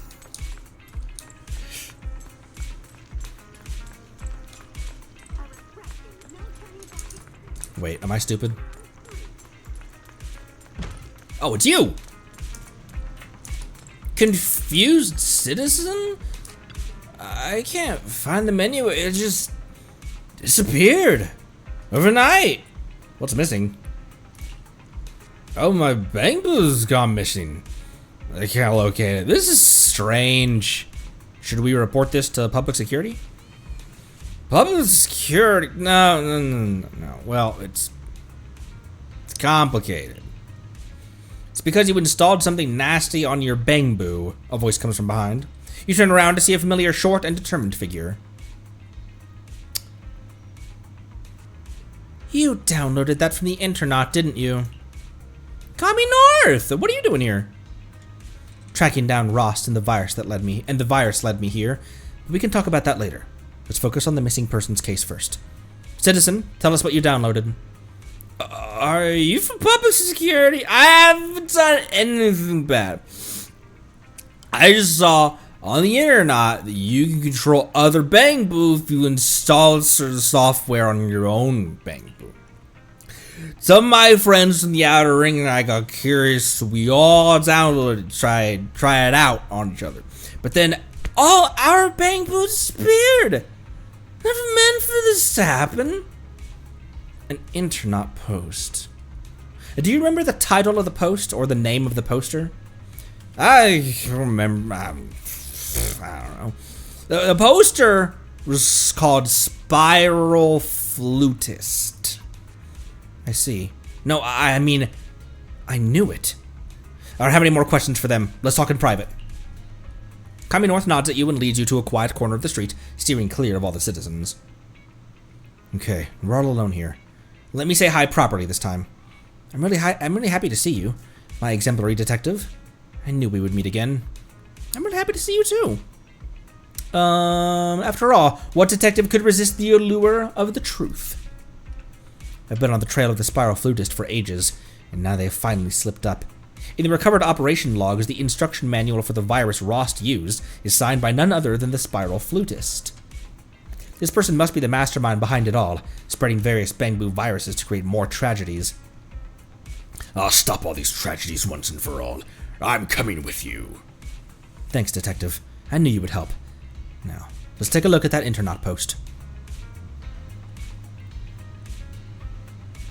Wait, am I stupid? Oh, it's you! Confused citizen? I can't find the menu. It just disappeared overnight. What's missing? Oh, my Bang Boo's gone missing. I can't locate it. This is strange. Should we report this to public security? Public security? No. Well, it's complicated. It's because you installed something nasty on your Bang Boo. A voice comes from behind. You turn around to see a familiar short and determined figure. You downloaded that from the internet, didn't you? Kami North! What are you doing here? Tracking down Rost and the virus led me here. But we can talk about that later. Let's focus on the missing persons case first. Citizen, tell us what you downloaded. Are you from public security? I haven't done anything bad. I just saw on the internet that you can control other Bang Boo if you install certain software on your own Bang Boo. Some of my friends from the outer ring and I got curious, so we all downloaded it, try it out on each other. But then all our Bang Boo disappeared. Never meant for this to happen. An internet post. Do you remember the title of the post or the name of the poster? I remember. I don't know. The poster was called Spiral Flutist. I see. No, I mean, I knew it. I don't have any more questions for them. Let's talk in private. Kami North nods at you and leads you to a quiet corner of the street, steering clear of all the citizens. Okay, we're all alone here. Let me say hi properly this time. I'm really happy to see you, my exemplary detective. I knew we would meet again. I'm really happy to see you too. After all, what detective could resist the allure of the truth? I've been on the trail of the Spiral Flutist for ages, and now they've finally slipped up. In the recovered operation logs, the instruction manual for the virus Rost used is signed by none other than the Spiral Flutist. This person must be the mastermind behind it all, spreading various Bang Boo viruses to create more tragedies. I'll stop all these tragedies once and for all. I'm coming with you. Thanks, Detective. I knew you would help. Now, let's take a look at that internet post.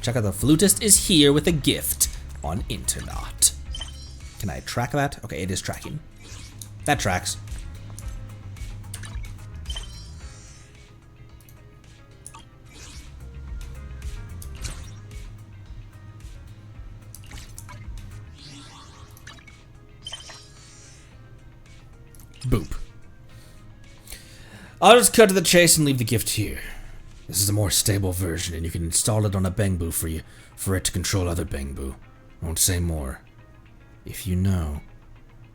Check out the flutist is here with a gift on internet. Can I track that? Okay, it is tracking. That tracks. Boop. I'll just cut to the chase and leave the gift here. This is a more stable version, and you can install it on a Bangbu for it to control other Bangbu. I won't say more. If you know,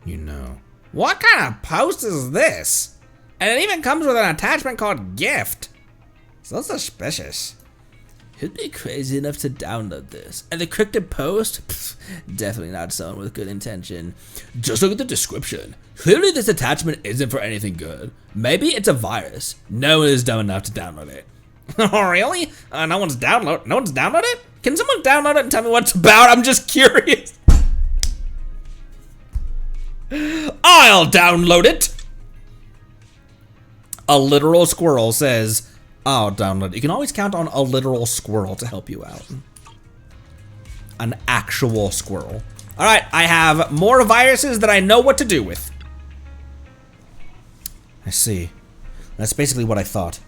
you know. What kind of post is this? And it even comes with an attachment called gift. So suspicious. Who'd be crazy enough to download this? An encrypted post? Pfft, definitely not someone with good intention. Just look at the description. Clearly this attachment isn't for anything good. Maybe it's a virus. No one is dumb enough to download it. Oh really? No one's downloaded it? Can someone download it and tell me what it's about? I'm just curious. I'll download it. A literal squirrel says, I'll download it. You can always count on a literal squirrel to help you out. An actual squirrel. All right, I have more viruses that I know what to do with. I see. That's basically what I thought.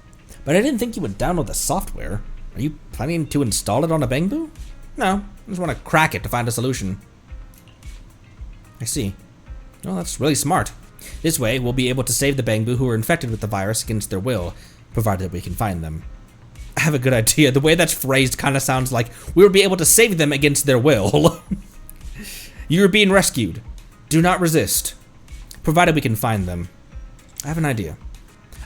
But I didn't think you would download the software. Are you planning to install it on a Bangbu? No, I just want to crack it to find a solution. I see. Well, that's really smart. This way, we'll be able to save the Bangbu who are infected with the virus against their will, provided we can find them. I have a good idea. The way that's phrased kind of sounds like we will be able to save them against their will. You're being rescued. Do not resist, provided we can find them. I have an idea.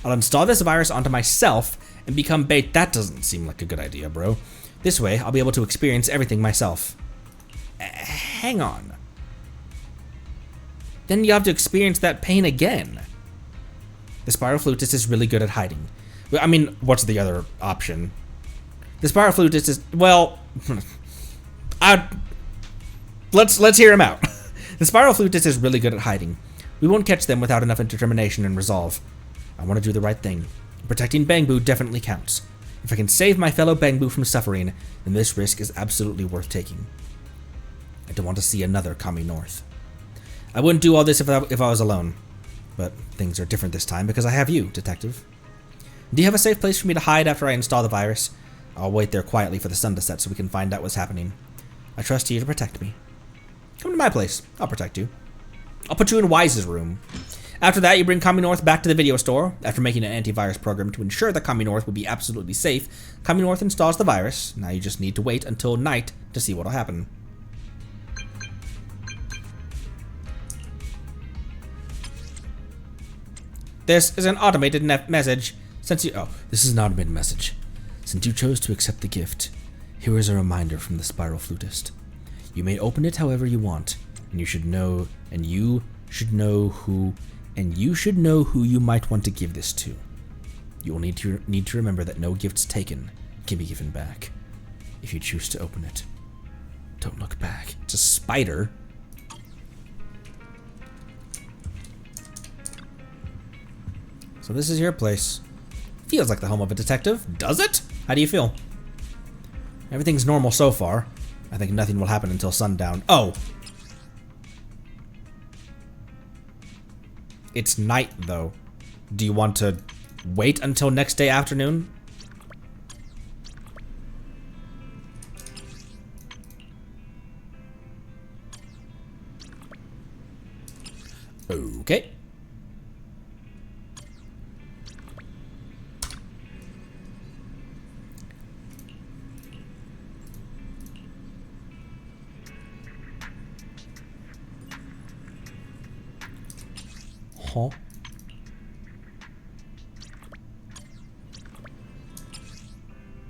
I'll install this virus onto myself and become bait. That doesn't seem like a good idea, bro. This way, I'll be able to experience everything myself. Hang on. Then you have to experience that pain again. The spiral flutist is really good at hiding. I mean, what's the other option? The spiral flutist is, well, let's hear him out. The spiral flutist is really good at hiding. We won't catch them without enough determination and resolve. I want to do the right thing. Protecting Bangbu definitely counts. If I can save my fellow Bangbu from suffering, then this risk is absolutely worth taking. I don't want to see another Kami North. I wouldn't do all this if I was alone. But things are different this time because I have you, Detective. Do you have a safe place for me to hide after I install the virus? I'll wait there quietly for the sun to set so we can find out what's happening. I trust you to protect me. Come to my place. I'll protect you. I'll put you in Wise's room. After that, you bring Kami North back to the video store. After making an antivirus program to ensure that Kami North will be absolutely safe, Kami North installs the virus. Now you just need to wait until night to see what'll happen. This is an automated message. This is an automated message. Since you chose to accept the gift, here is a reminder from the spiral flutist. You may open it however you want, and you should know who you might want to give this to. You will need to remember that no gifts taken can be given back. If you choose to open it, don't look back. It's a spider. So this is your place. Feels like the home of a detective, does it? How do you feel? Everything's normal so far. I think nothing will happen until sundown. Oh! It's night, though. Do you want to wait until next day afternoon? Okay. Huh?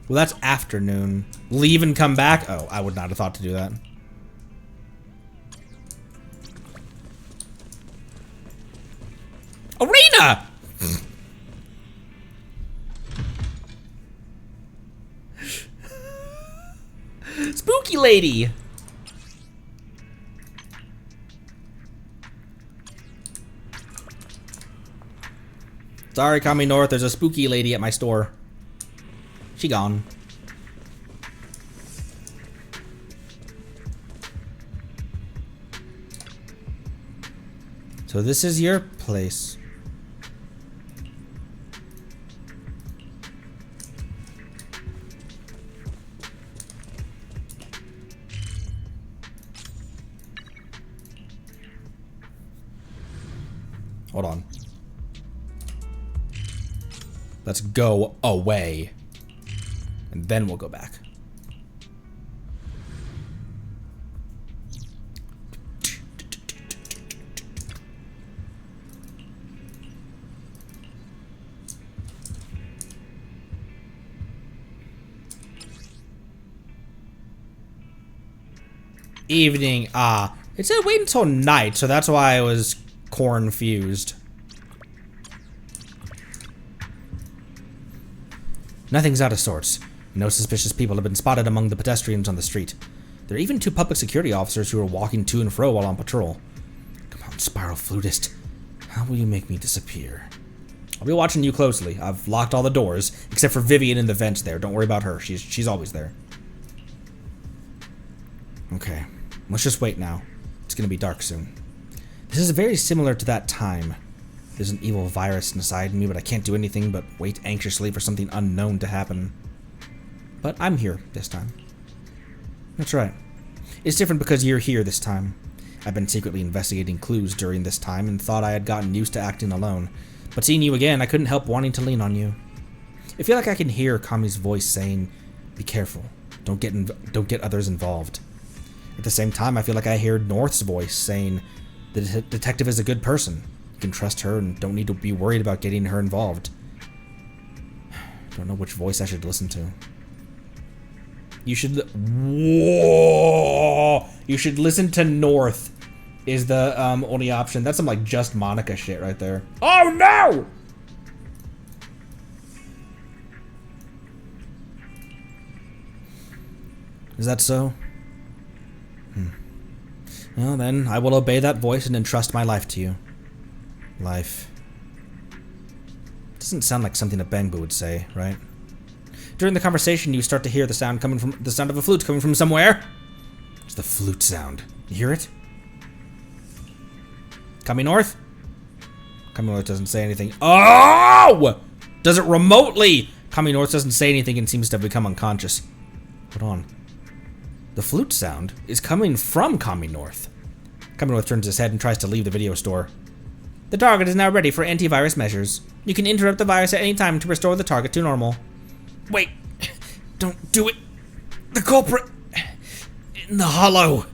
Well, that's afternoon. Leave and come back? Oh, I would not have thought to do that. Arena! Spooky lady! Sorry, Kami North, there's a spooky lady at my store. She gone. So this is your place. Hold on. Let's go away. and then we'll go back. Evening. Ah, it said wait until night, so that's why I was confused. Nothing's out of sorts. No suspicious people have been spotted among the pedestrians on the street. There are even 2 public security officers who are walking to and fro while on patrol. Come on, Spiral Flutist. How will you make me disappear? I'll be watching you closely. I've locked all the doors, except for Vivian in the vents there. Don't worry about her. She's always there. Okay. Let's just wait now. It's gonna be dark soon. This is very similar to that time. There's an evil virus inside me, but I can't do anything but wait anxiously for something unknown to happen. But I'm here this time. That's right. It's different because you're here this time. I've been secretly investigating clues during this time and thought I had gotten used to acting alone. But seeing you again, I couldn't help wanting to lean on you. I feel like I can hear Kami's voice saying, "Be careful. Don't get others involved." At the same time, I feel like I hear North's voice saying, "The detective is a good person. You can trust her and don't need to be worried about getting her involved." Don't know which voice I should listen to. You should... Whoa! You should listen to North is the only option. That's some like Just Monica shit right there. Oh no! Is that so? Well then, I will obey that voice and entrust my life to you. Life. Doesn't sound like something a Bangbu would say, right? During the conversation, you start to hear the sound of a flute coming from somewhere. It's the flute sound. You hear it? Coming north? Coming north doesn't say anything. Oh! Does it remotely? Coming north doesn't say anything and seems to have become unconscious. Hold on. The flute sound is coming from Coming North. Coming North turns his head and tries to leave the video store. The target is now ready for antivirus measures. You can interrupt the virus at any time to restore the target to normal. Wait, don't do it. The culprit in the hollow.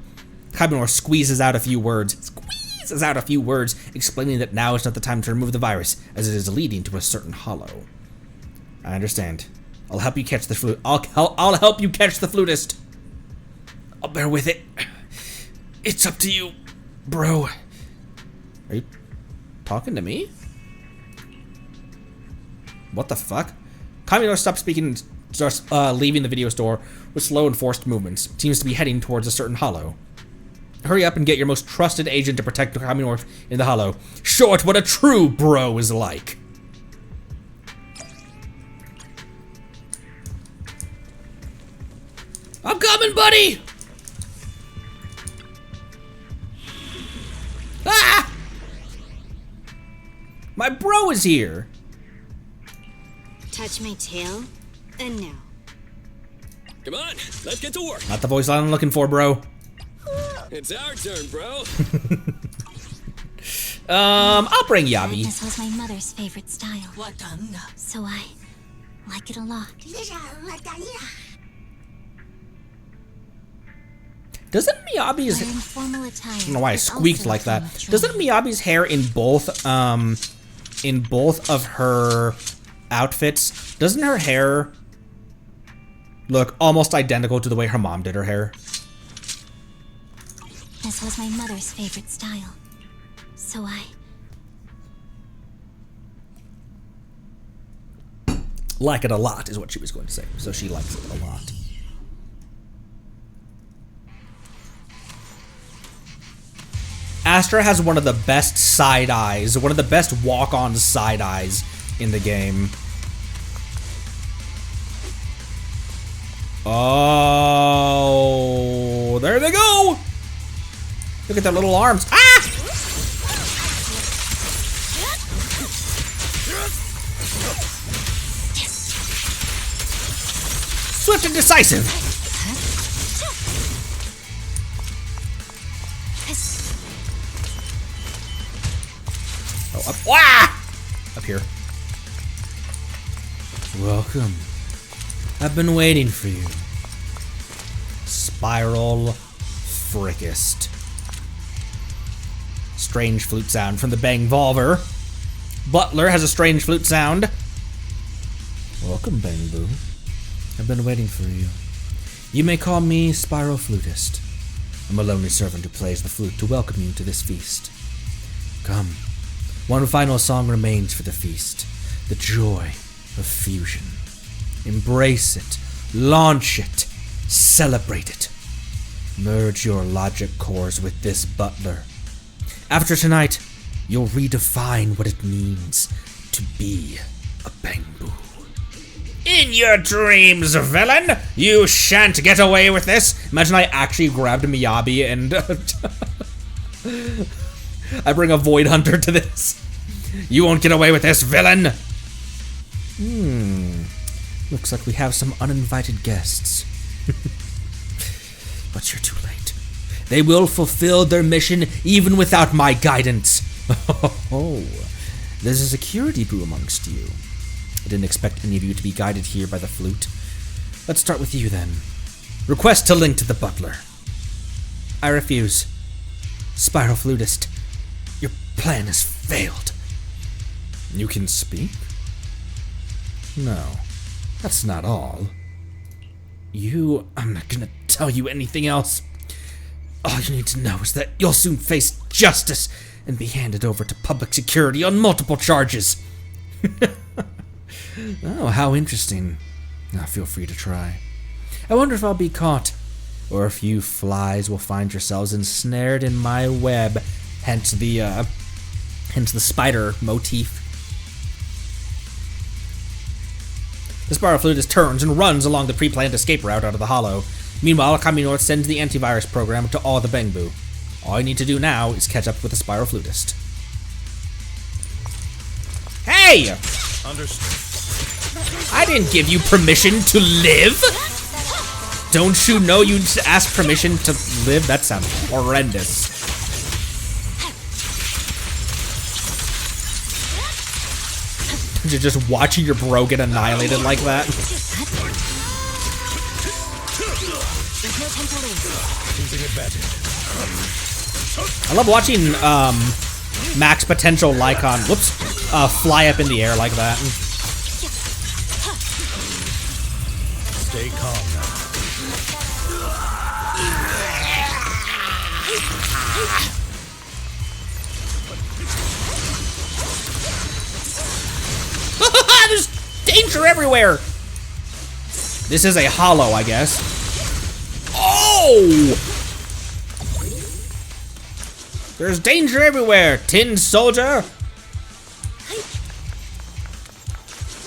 Coming North squeezes out a few words. Explaining that now is not the time to remove the virus, as it is leading to a certain hollow. I understand. I'll help you catch the flute. I'll help you catch the flutist. I'll bear with it. It's up to you, bro. Are you talking to me? What the fuck? Kamino stops speaking and starts leaving the video store with slow and forced movements. Seems to be heading towards a certain hollow. Hurry up and get your most trusted agent to protect Kamino in the hollow. Show it what a true bro is like. I'm coming, buddy! Ah! My bro is here! Touch my tail, and no. Come on, let's get to work. Not the voice line I'm looking for, bro. It's our turn, bro. I'll bring Yavi. This was my mother's favorite style. So I like it a lot. Doesn't Miyabi's... Wearing formal attire I don't know why I is squeaked also like that. training. Doesn't Miyabi's hair in both of her outfits, doesn't her hair look almost identical to the way her mom did her hair? This was my mother's favorite style. So I Like it a lot is what she was going to say. So she likes it a lot. Astra has one of the best side eyes, one of the best walk-on side eyes in the game. Oh, there they go! Look at their little arms. Ah! Swift and decisive. Oh, up, wah! Up here. Welcome. I've been waiting for you. Spiral Frickest. Strange flute sound from the Bang Volver. Butler has a strange flute sound. Welcome, Bang Boo. I've been waiting for you. You may call me Spiral Flutist. I'm a lonely servant who plays the flute to welcome you to this feast. Come, one final song remains for the feast. The joy of fusion. Embrace it, launch it, celebrate it. Merge your logic cores with this butler. After tonight, you'll redefine what it means to be a Bangbu. In your dreams, villain! You shan't get away with this! Imagine I actually grabbed Miyabi and I bring a Void Hunter to this. You won't get away with this, villain! Looks like we have some uninvited guests. But you're too late. They will fulfill their mission even without my guidance. Oh, there's a security brew amongst you. I didn't expect any of you to be guided here by the flute. Let's start with you then. Request to link to the butler. I refuse. Spiral Flutist, your plan has failed. You can speak? No, that's not all. I'm not gonna tell you anything else. All you need to know is that you'll soon face justice and be handed over to public security on multiple charges. Oh, how interesting. Now feel free to try. I wonder if I'll be caught, or if you flies will find yourselves ensnared in my web, hence the spider motif. The Spiral Flutist turns and runs along the pre-planned escape route out of the hollow. Meanwhile, Kami North sends the antivirus program to all the Bangbu. All you need to do now is catch up with the Spiral Flutist. Hey! Understood. I didn't give you permission to live! Don't you know you asked permission to live? That sounds horrendous. You're just watching your bro get annihilated like that. I love watching Max Potential Lycon, fly up in the air like that. Stay calm now. There's danger everywhere! This is a hollow, I guess. Oh! There's danger everywhere, tin soldier!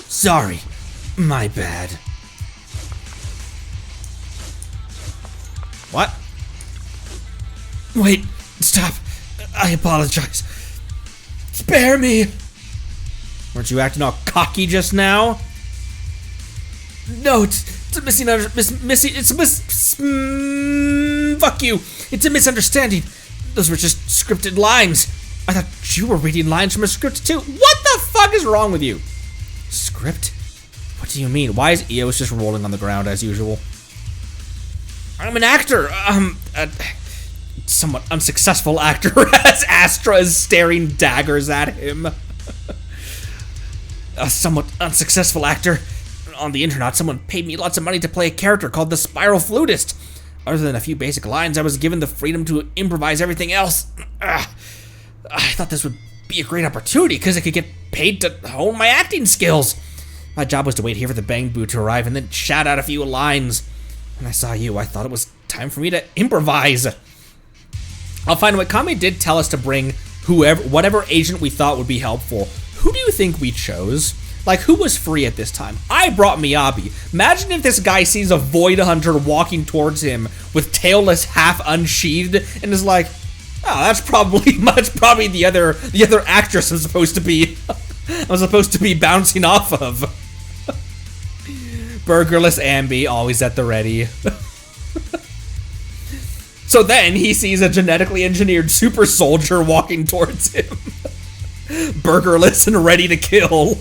Sorry, my bad. What? Wait, stop. I apologize. Spare me! Weren't you acting all cocky just now? No, it's a fuck you. It's a misunderstanding. Those were just scripted lines. I thought you were reading lines from a script too. What the fuck is wrong with you? Script? What do you mean? Why is Eos just rolling on the ground as usual? I'm an actor. A somewhat unsuccessful actor as Astra is staring daggers at him. A somewhat unsuccessful actor. On the internet, someone paid me lots of money to play a character called the Spiral Flutist. Other than a few basic lines, I was given the freedom to improvise everything else. I thought this would be a great opportunity because I could get paid to hone my acting skills. My job was to wait here for the Bangbu to arrive and then shout out a few lines. When I saw you, I thought it was time for me to improvise. I'll find what Kami did tell us to bring whatever agent we thought would be helpful. Who do you think we chose? Like, who was free at this time? I brought Miyabi. Imagine if this guy sees a Void Hunter walking towards him with tailless, half unsheathed, and is like, "Oh, that's probably the other actress I'm supposed to be bouncing off of." Burgerless Ambi, always at the ready. So then he sees a genetically engineered super soldier walking towards him. Burgerless and ready to kill.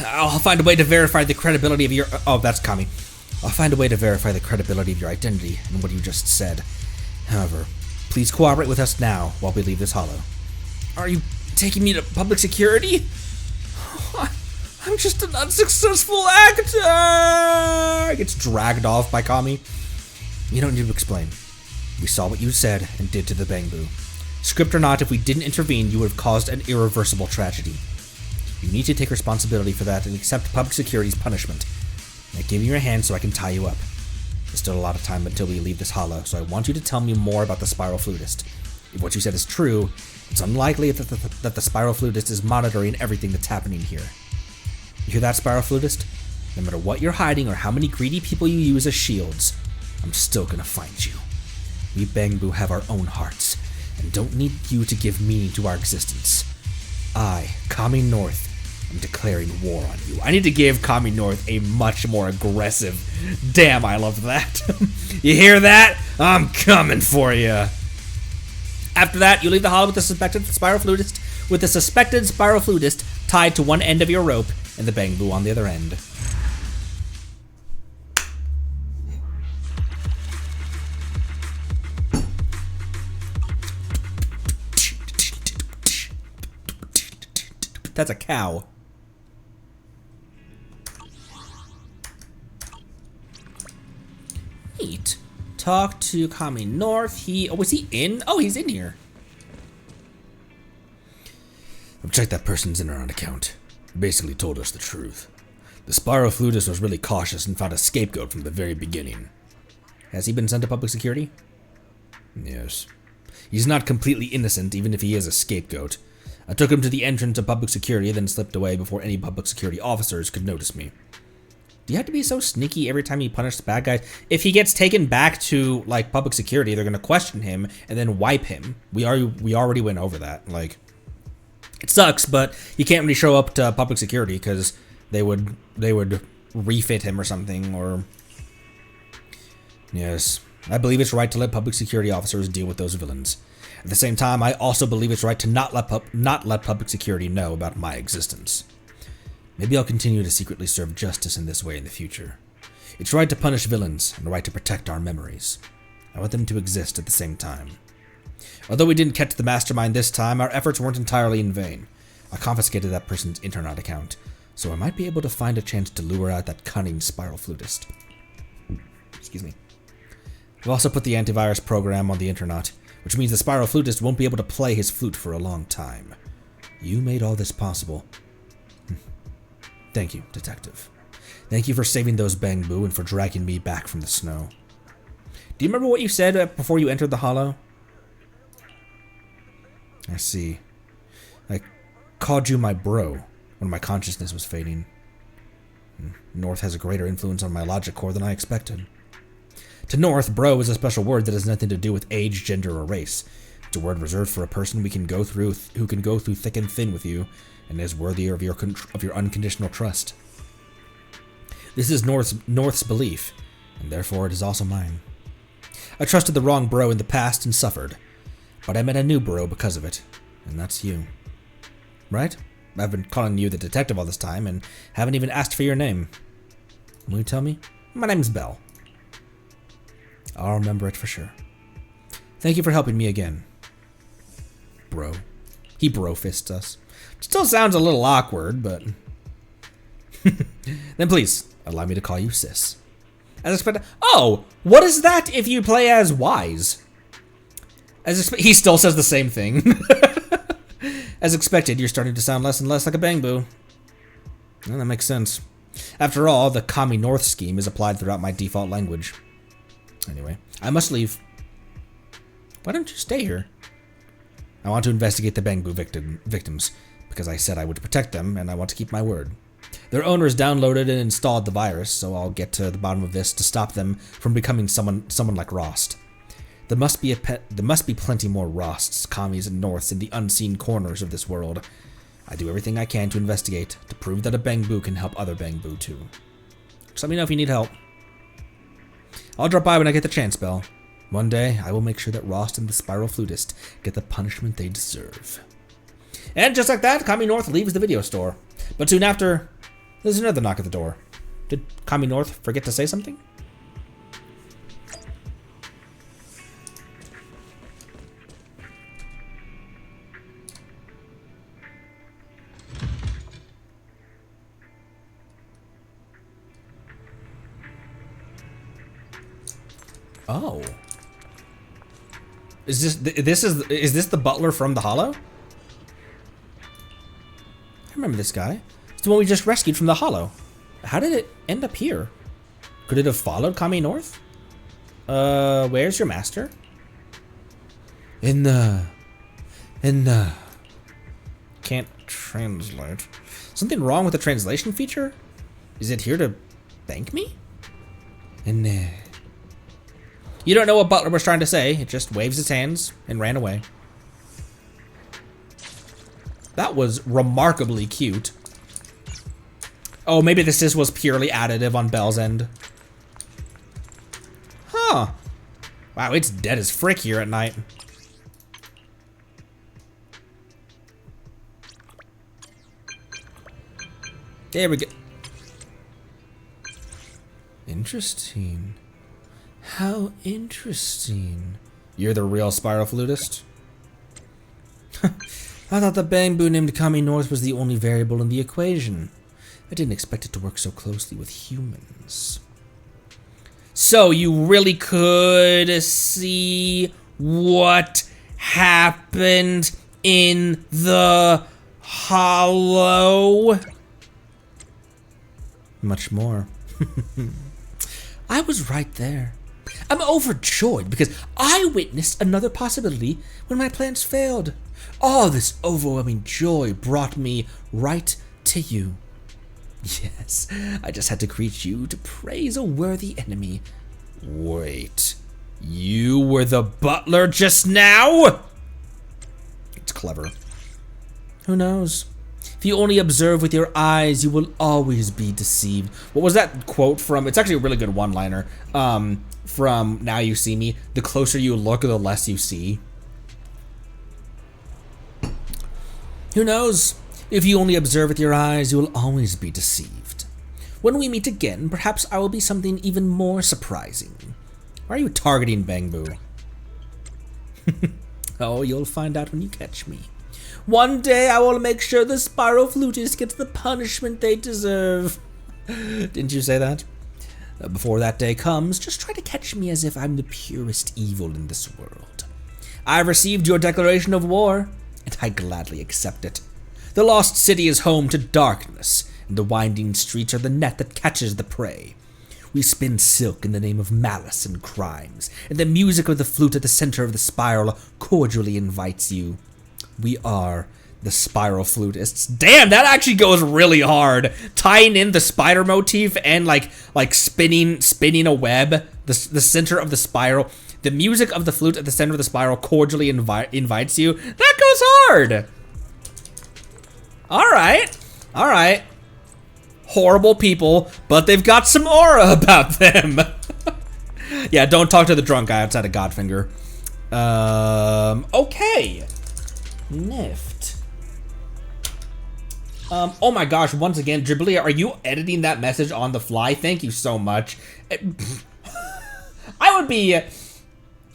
I'll find a way to verify the credibility of your... Oh, that's Kami. I'll find a way to verify the credibility of your identity and what you just said. However, please cooperate with us now while we leave this hollow. Are you taking me to public security? I'm just an unsuccessful actor! Gets dragged off by Kami. You don't need to explain. We saw what you said and did to the Bangbu. Script or not, if we didn't intervene, you would have caused an irreversible tragedy. You need to take responsibility for that and accept public security's punishment. Now give me your hand so I can tie you up. There's still a lot of time until we leave this hollow, so I want you to tell me more about the Spiral Flutist. If what you said is true, it's unlikely that the Spiral Flutist is monitoring everything that's happening here. You hear that, Spiral Flutist? No matter what you're hiding or how many greedy people you use as shields, I'm still gonna find you. We Bangbu have our own hearts, and don't need you to give meaning to our existence. I, Kami North, am declaring war on you. I need to give Kami North a much more aggressive... Damn, I love that. You hear that? I'm coming for you. After that, you leave the hollow with the suspected Spiral Flutist, tied to one end of your rope, and the Bangbu on the other end. That's a cow. Neat. Talk to Kami North. Was he in? Oh, he's in here. I've checked that person's internet account. He basically told us the truth. The Spiral Flutist was really cautious and found a scapegoat from the very beginning. Has he been sent to public security? Yes. He's not completely innocent, even if he is a scapegoat. I took him to the entrance of public security, then slipped away before any public security officers could notice me. Do you have to be so sneaky every time you punish the bad guys? If he gets taken back to, like, public security, they're gonna question him and then wipe him. We already went over that. Like, it sucks, but you can't really show up to public security because they would refit him or something, or... Yes, I believe it's right to let public security officers deal with those villains. At the same time, I also believe it's right to not let public security know about my existence. Maybe I'll continue to secretly serve justice in this way in the future. It's right to punish villains and right to protect our memories. I want them to exist at the same time. Although we didn't catch the mastermind this time, our efforts weren't entirely in vain. I confiscated that person's internet account, so I might be able to find a chance to lure out that cunning Spiral Flutist. Excuse me. I've also put the antivirus program on the internet, which means the Spiral Flutist won't be able to play his flute for a long time. You made all this possible. Thank you, Detective. Thank you for saving those Bangbu and for dragging me back from the snow. Do you remember what you said before you entered the hollow? I see. I called you my bro when my consciousness was fading. North has a greater influence on my logic core than I expected. To North, bro is a special word that has nothing to do with age, gender, or race. It's a word reserved for a person who can go through thick and thin with you and is worthy of your unconditional trust. This is North's belief, and therefore it is also mine. I trusted the wrong bro in the past and suffered, but I met a new bro because of it, and that's you. Right? I've been calling you the detective all this time and haven't even asked for your name. Will you tell me? My name's Bell. I'll remember it for sure. Thank you for helping me again. Bro. He bro-fists us. Still sounds a little awkward, but... Then please, allow me to call you Sis. As expected... Oh! What is that if you play as Wise? He still says the same thing. As expected, you're starting to sound less and less like a Bangbu. Well, that makes sense. After all, the Kami North scheme is applied throughout my default language. Anyway, I must leave. Why don't you stay here? I want to investigate the Bangbu victims, because I said I would protect them, and I want to keep my word. Their owners downloaded and installed the virus, so I'll get to the bottom of this to stop them from becoming someone like Rost. There must be plenty more Rosts, Kamis, and Norths in the unseen corners of this world. I do everything I can to investigate, to prove that a Bangbu can help other Bangbu too. Just let me know if you need help. I'll drop by when I get the chance, Belle. One day, I will make sure that Rost and the Spiral Flutist get the punishment they deserve. And just like that, Kami North leaves the video store. But soon after, There's another knock at the door. Did Kami North forget to say something? Oh. Is this the butler from the Hollow? I remember this guy. It's the one we just rescued from the Hollow. How did it end up here? Could it have followed Kami North? Where's your master? In the... Can't translate. Something wrong with the translation feature? Is it here to thank me? You don't know what Butler was trying to say. It just waves its hands and ran away. That was remarkably cute. Oh, maybe this was purely additive on Belle's end. Huh. Wow, it's dead as frick here at night. There we go. Interesting. How interesting. You're the real spiral flutist? I thought the bamboo named Kami North was the only variable in the equation. I didn't expect it to work so closely with humans. So you really could see what happened in the Hollow? Much more. I was right there. I'm overjoyed because I witnessed another possibility when my plans failed. All this overwhelming joy brought me right to you. Yes, I just had to greet you to praise a worthy enemy. Wait, you were the butler just now? It's clever. Who knows? If you only observe with your eyes, you will always be deceived. What was that quote from? It's actually a really good one-liner. From Now You See Me. The closer you look, the less you see. Who knows? If you only observe with your eyes, you will always be deceived. When we meet again, perhaps I will be something even more surprising. Why are you targeting Bangbu? Oh, you'll find out when you catch me. One day I will make sure the spiral flutists get the punishment they deserve. Didn't you say that? Before that day comes, just try to catch me as if I'm the purest evil in this world. I've received your declaration of war, and I gladly accept it. The lost city is home to darkness, and the winding streets are the net that catches the prey. We spin silk in the name of malice and crimes, and the music of the flute at the center of the spiral cordially invites you. We are the spiral flutists. Damn, that actually goes really hard. Tying in the spider motif and like spinning a web, the center of the spiral. The music of the flute at the center of the spiral cordially invites you. That goes hard. All right. Horrible people, but they've got some aura about them. Yeah, don't talk to the drunk guy outside of Godfinger. Okay. Nift. Oh my gosh, once again, Driblia, are you editing that message on the fly? Thank you so much. I would be...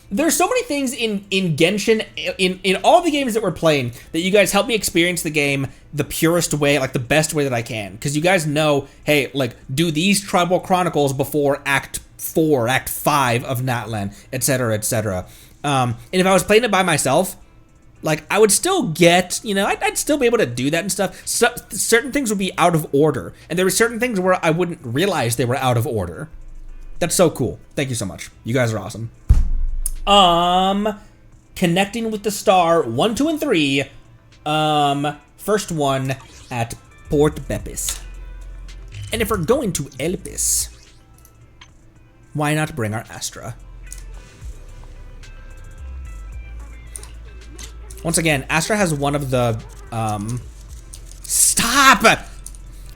There's so many things in Genshin, in all the games that we're playing, that you guys help me experience the game the purest way, like the best way that I can. Because you guys know, hey, like, do these Tribal Chronicles before Act 4, Act 5 of Natlan, etc., etc. And if I was playing it by myself, like, I would still get, you know, I'd still be able to do that and stuff. Certain things would be out of order. And there were certain things where I wouldn't realize they were out of order. That's so cool. Thank you so much. You guys are awesome. Connecting with the star 1, 2, and 3. First one at Port Bepis. And if we're going to Elpis, why not bring our Astra? Once again, Astra has one of the, Stop!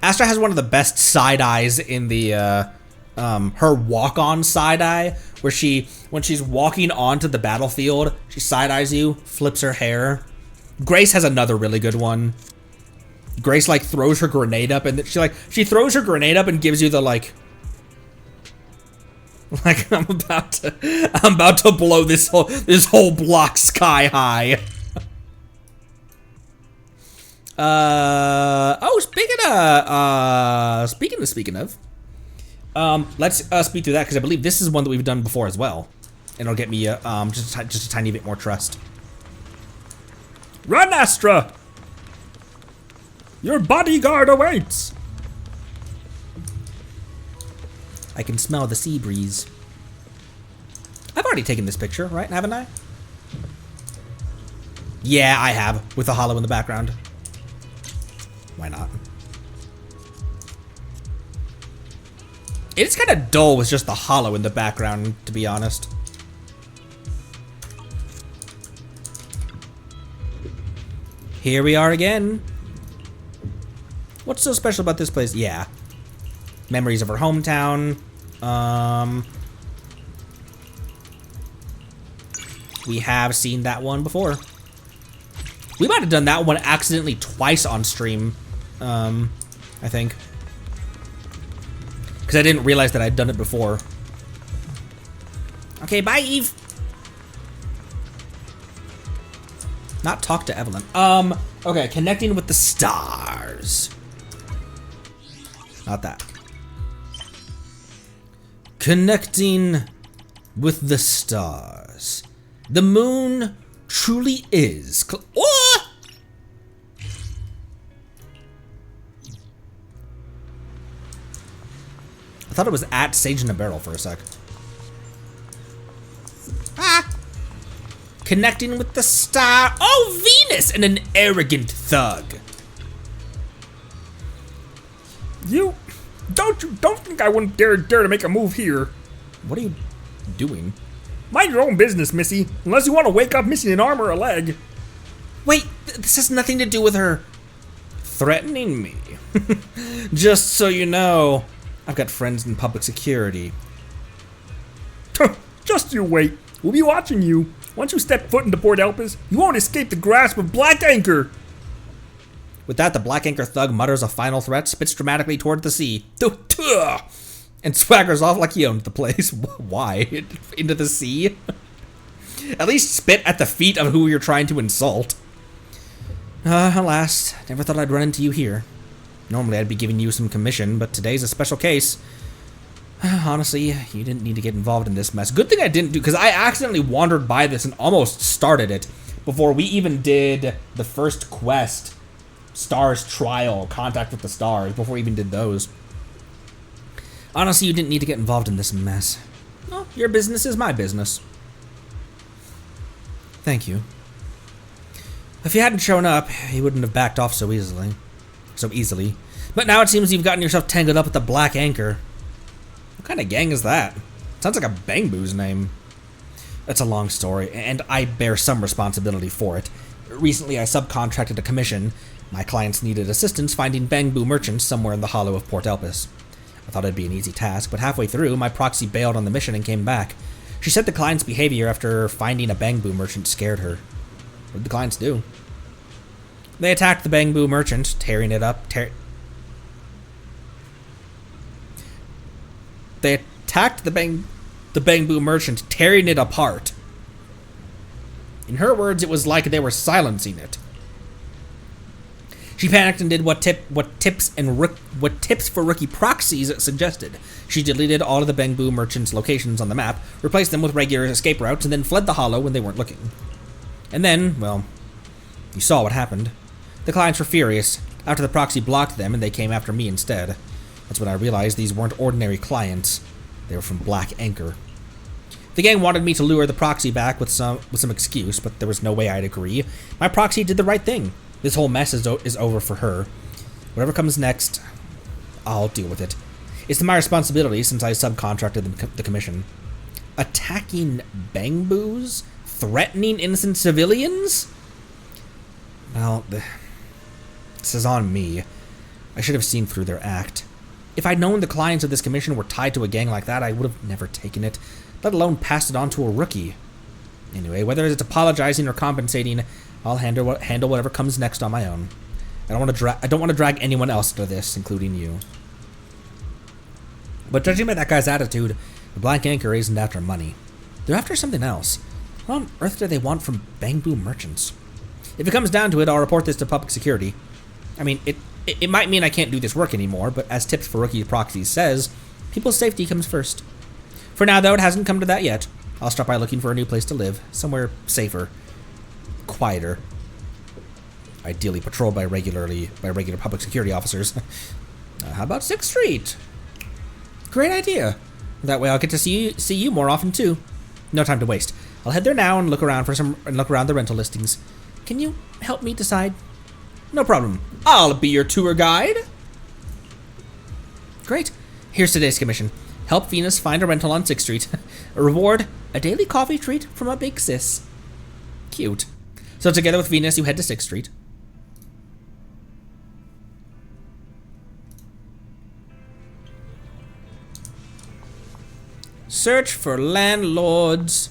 Astra has one of the best side eyes in the, her walk-on side eye, where when she's walking onto the battlefield, she side eyes you, flips her hair. Grace has another really good one. Grace like throws her grenade up, and she throws her grenade up and gives you the like I'm about to blow this whole block sky high. Speaking of, let's speed through that because I believe this is one that we've done before as well, and it'll get me just a tiny bit more trust. Run, Astra! Your bodyguard awaits! I can smell the sea breeze. I've already taken this picture, right? Haven't I? Yeah, I have, with a hollow in the background. Why not? It's kind of dull with just the hollow in the background, to be honest. Here we are again. What's so special about this place? Yeah. Memories of her hometown. We have seen that one before. We might have done that one accidentally twice on stream. I think. Because I didn't realize that I'd done it before. Okay, bye, Eve. Not talk to Evelyn. Okay, connecting with the stars. Not that. Connecting with the stars. The moon truly is. Oh! I thought it was at Sage in a Barrel for a sec. Ah! Connecting with the star. Oh, Venus and an arrogant thug. You don't think I wouldn't dare to make a move here. What are you doing? Mind your own business, Missy. Unless you want to wake up missing an arm or a leg. Wait, this has nothing to do with her threatening me. Just so you know, I've got friends in public security. Just you wait. We'll be watching you. Once you step foot into Port Elpis, you won't escape the grasp of Black Anchor. With that, the Black Anchor thug mutters a final threat, spits dramatically toward the sea, and swaggers off like he owned the place. Why? Into the sea? At least spit at the feet of who you're trying to insult. Alas, never thought I'd run into you here. Normally I'd be giving you some commission, but today's a special case. Honestly, you didn't need to get involved in this mess. Good thing I didn't do, because I accidentally wandered by this and almost started it before we even did the first quest, Stars Trial, Contact with the Stars, before we even did those. Honestly, you didn't need to get involved in this mess. Well, your business is my business. Thank you. If you hadn't shown up, you wouldn't have backed off so easily. But now it seems you've gotten yourself tangled up with the Black Anchor. What kind of gang is that? Sounds like a Bangboo's name. That's a long story, and I bear some responsibility for it. Recently, I subcontracted a commission. My clients needed assistance finding Bangboo merchants somewhere in the hollow of Port Elpis. I thought it'd be an easy task, but halfway through, my proxy bailed on the mission and came back. She said the client's behavior after finding a Bangboo merchant scared her. What did the clients do? They attacked the Bangboo merchant, tearing it up. They attacked the Bangboo merchant, tearing it apart. In her words, it was like they were silencing it. She panicked and did what tips for rookie proxies suggested. She deleted all of the Bangboo merchants' locations on the map, replaced them with regular escape routes, and then fled the hollow when they weren't looking. And then, well, you saw what happened. The clients were furious. After the proxy blocked them, and they came after me instead. That's when I realized these weren't ordinary clients. They were from Black Anchor. The gang wanted me to lure the proxy back with some excuse, but there was no way I'd agree. My proxy did the right thing. This whole mess is over for her. Whatever comes next, I'll deal with it. It's my responsibility since I subcontracted the commission. Attacking Bangboos? Threatening innocent civilians? Well, this is on me. I should have seen through their act. If I'd known the clients of this commission were tied to a gang like that, I would have never taken it, let alone passed it on to a rookie. Anyway, whether it's apologizing or compensating, I'll handle whatever comes next on my own. I don't want to drag anyone else into this, including you. But judging by that guy's attitude, the Black Anchor isn't after money. They're after something else. What on earth do they want from Bamboo merchants? If it comes down to it, I'll report this to public security. I mean, it might mean I can't do this work anymore, but as Tips for Rookie Proxies says, people's safety comes first. For now, though, it hasn't come to that yet. I'll start by looking for a new place to live, somewhere safer, quieter, ideally patrolled by regular public security officers. How about 6th Street? Great idea. That way I'll get to see you more often too. No time to waste. I'll head there now and look around the rental listings. Can you help me decide? No problem. I'll be your tour guide. Great. Here's today's commission. Help Venus find a rental on 6th Street. A reward, a daily coffee treat from a big sis. Cute. So together with Venus, you head to 6th Street. Search for landlords.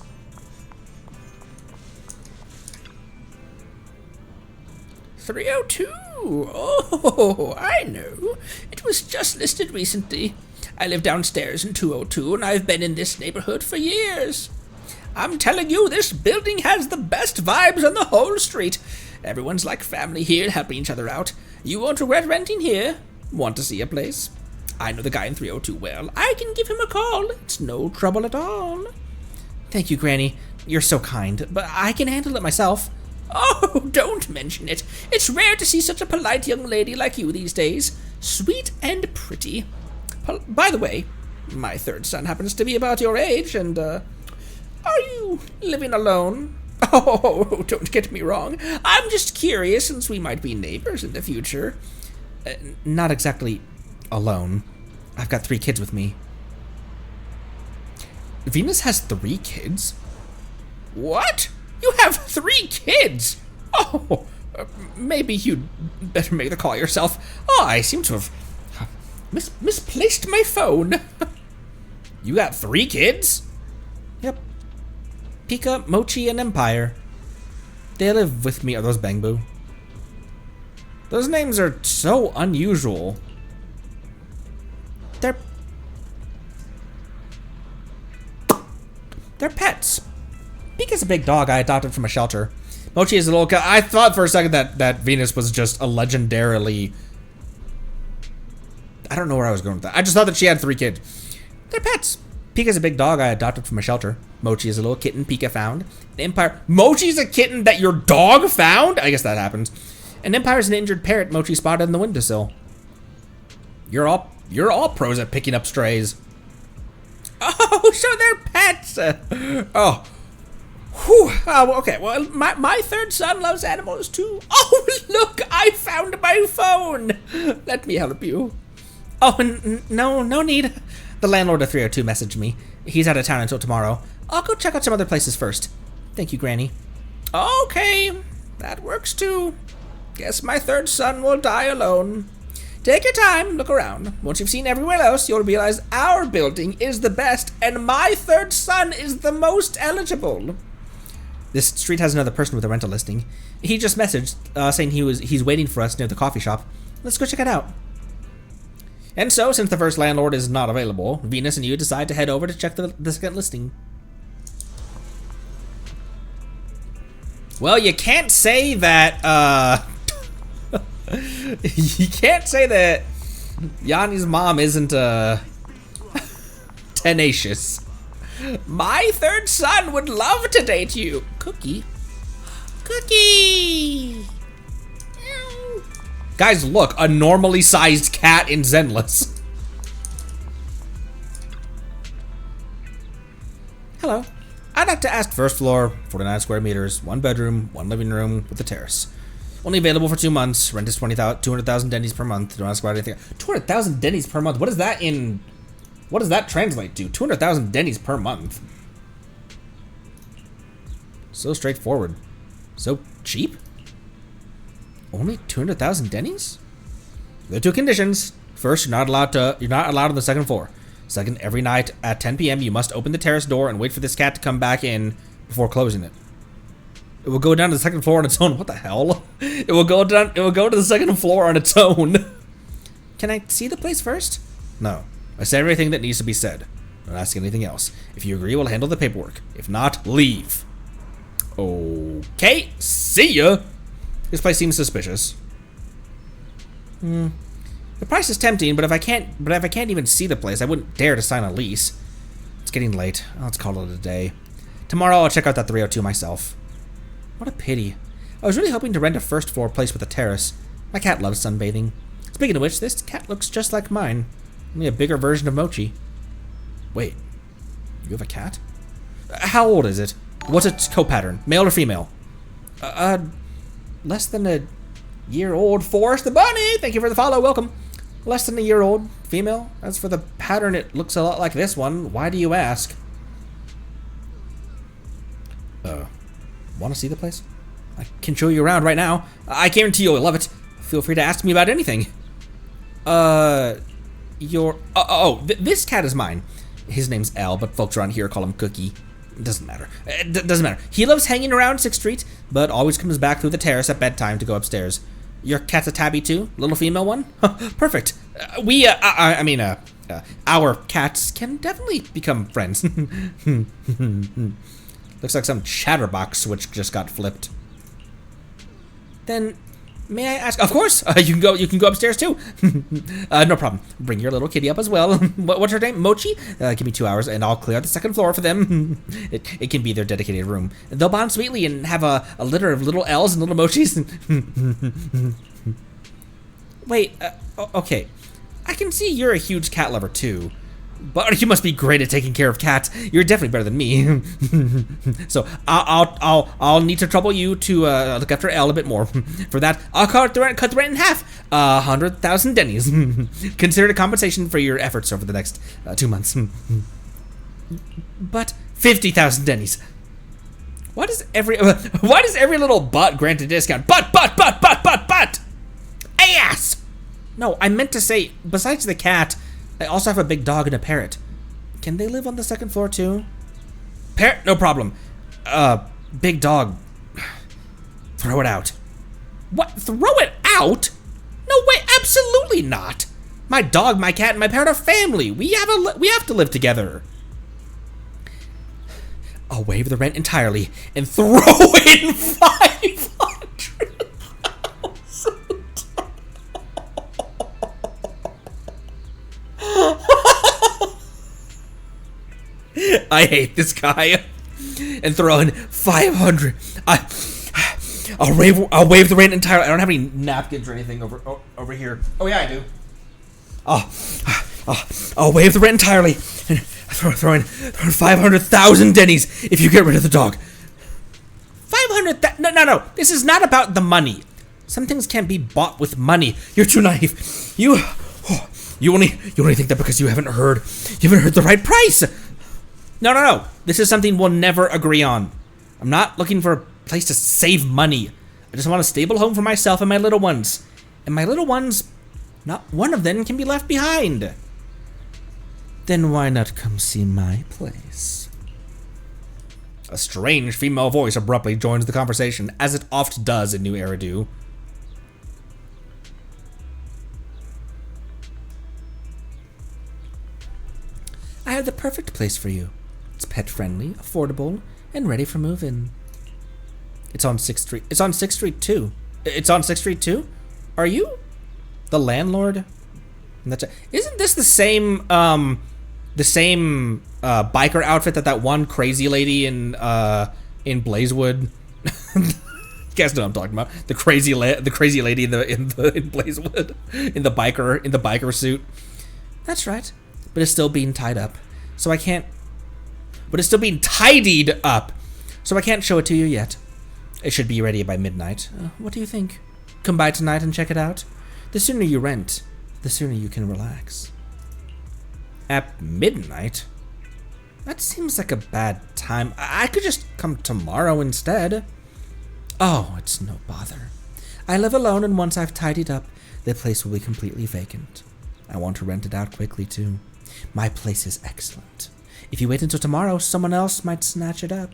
$302. Oh, I know. It was just listed recently. I live downstairs in 202, and I've been in this neighborhood for years. I'm telling you, this building has the best vibes on the whole street. Everyone's like family here, helping each other out. You won't regret renting here. Want to see a place? I know the guy in 302 well. I can give him a call. It's no trouble at all. Thank you, Granny. You're so kind, but I can handle it myself. Oh, don't mention it. It's rare to see such a polite young lady like you these days. Sweet and pretty. By the way, my 3rd son happens to be about your age, and, are you living alone? Oh, don't get me wrong. I'm just curious, since we might be neighbors in the future. Not exactly alone. I've got 3 kids with me. Venus has 3 kids? What? You have 3 kids? Oh, maybe you'd better make the call yourself. Oh, I seem to have misplaced my phone. You got 3 kids? Yep. Pika, Mochi, and Empire. They live with me. Are those Bamboo? Those names are so unusual. They're pets. Pika's a big dog I adopted from a shelter. Mochi is a little cat. I thought for a second that Venus was just a legendarily... I don't know where I was going with that. I just thought that she had 3 kids. They're pets. Pika's a big dog I adopted from a shelter. Mochi is a little kitten Pika found. The Empire... Mochi's a kitten that your dog found? I guess that happens. And Empire's an injured parrot Mochi spotted on the windowsill. You're all pros at picking up strays. Oh, so they're pets. Oh. Whew. Oh, okay. Well, my 3rd son loves animals too. Oh, look, I found my phone. Let me help you. Oh, no need. The landlord of 302 messaged me. He's out of town until tomorrow. I'll go check out some other places first. Thank you, Granny. Okay, that works too. Guess my 3rd son will die alone. Take your time, look around. Once you've seen everywhere else, you'll realize our building is the best, and my 3rd son is the most eligible. This street has another person with a rental listing. He just messaged, saying he's waiting for us near the coffee shop. Let's go check it out. And so, since the first landlord is not available, Venus and you decide to head over to check the second listing. Well, you can't say that, you can't say that Yanni's mom isn't, tenacious. My 3rd son would love to date you. Cookie. Cookie! Meow. Guys, look, a normally sized cat in Zenless. Hello. I'd like to ask 1st floor, 49 square meters, 1 bedroom, 1 living room with a terrace. Only available for 2 months. Rent is 200,000 dennies per month. Don't ask about anything. 200,000 dennies per month. What is that in? What does that translate to? 200,000 dennies per month. So straightforward. So cheap. Only 200,000 dennies. There are 2 conditions. First, you're not allowed on the 2nd floor. Second, every night at 10 p.m. you must open the terrace door and wait for this cat to come back in before closing it. It will go down to the 2nd floor on its own. What the hell? It will go down. It will go to the second floor on its own. Can I see the place first? No. I said everything that needs to be said. Don't ask anything else. If you agree, we'll handle the paperwork. If not, leave. Okay. See ya. This place seems suspicious. The price is tempting, but if I can't even see the place, I wouldn't dare to sign a lease. It's getting late. Let's call it a day. Tomorrow I'll check out that 302 myself. What a pity. I was really hoping to rent a first floor place with a terrace. My cat loves sunbathing. Speaking of which, this cat looks just like mine. Only a bigger version of Mochi. Wait. You have a cat? How old is it? What's its co-pattern? Male or female? Less than a year old. Forrest the Bunny! Thank you for the follow. Welcome. Less than a year old. Female. As for the pattern, it looks a lot like this one. Why do you ask? Want to see the place? I can show you around right now. I guarantee you'll love it. Feel free to ask me about anything. This cat is mine. His name's Al, but folks around here call him Cookie. Doesn't matter. Doesn't matter. He loves hanging around 6th Street, but always comes back through the terrace at bedtime to go upstairs. Your cat's a tabby too? Little female one? Perfect. Our cats can definitely become friends. Looks like some chatterbox switch just got flipped. Then, may I ask? Of course, you can go upstairs too. No problem. Bring your little kitty up as well. What's her name? Mochi? Give me 2 hours and I'll clear out the 2nd floor for them. It can be their dedicated room. They'll bond sweetly and have a litter of little L's and little Mochis. Wait, okay. I can see you're a huge cat lover too. But you must be great at taking care of cats. You're definitely better than me. So I'll need to trouble you to look after Elle a bit more. For that, I'll cut the rent in half. 100,000 dennies. Consider it a compensation for your efforts over the next 2 months. But 50,000 dennies. Why does every little butt grant a discount? But ass. No, I meant to say besides the cat, I also have a big dog and a parrot. Can they live on the 2nd floor too? Parrot, no problem. Big dog. Throw it out. What? Throw it out? No way, absolutely not. My dog, my cat, and my parrot are family. We have to live together. I'll waive the rent entirely and throw in 500,000. I hate this guy. And throw in 500. I'll waive the rent entirely. I don't have any napkins or anything over here. Oh yeah, I do. I'll waive the rent entirely and throw in 500,000 dennies if you get rid of the dog. 500,000? No. This is not about the money. Some things can't be bought with money. You're too naive. You only think that because you haven't heard the right price. No. This is something we'll never agree on. I'm not looking for a place to save money. I just want a stable home for myself and my little ones. And my little ones, not one of them can be left behind. Then why not come see my place? A strange female voice abruptly joins the conversation, as it oft does in New Eridu. I have the perfect place for you. It's pet-friendly, affordable, and ready for move-in. It's on 6th Street. It's on 6th Street too. It's on 6th Street too? Are you the landlord? Isn't this the same biker outfit that one crazy lady in Blazewood? You guys know what I'm talking about. The crazy lady in Blazewood in the biker suit. That's right. But it's still being tied up. So I can't. But it's still being tidied up. So I can't show it to you yet. It should be ready by midnight. What do you think? Come by tonight and check it out. The sooner you rent, the sooner you can relax. At midnight? That seems like a bad time. I could just come tomorrow instead. Oh, it's no bother. I live alone, and once I've tidied up, the place will be completely vacant. I want to rent it out quickly, too. My place is excellent. If you wait until tomorrow, someone else might snatch it up.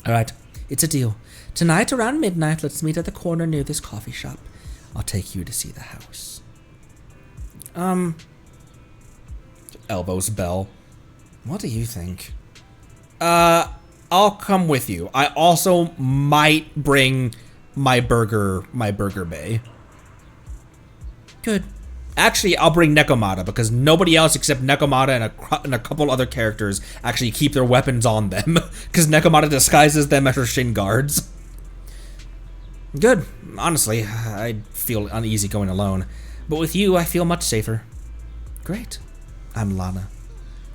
All right, It's a deal. Tonight around midnight, let's meet at the corner near this coffee shop. I'll take you to see the house. Elbows Bell. What do you think? I'll come with you. I also might bring my burger bay. Good. Actually, I'll bring Nekomata because nobody else except Nekomata and a couple other characters actually keep their weapons on them because Nekomata disguises them as her shin guards. Good. Honestly, I feel uneasy going alone, but with you, I feel much safer. Great. I'm Lana.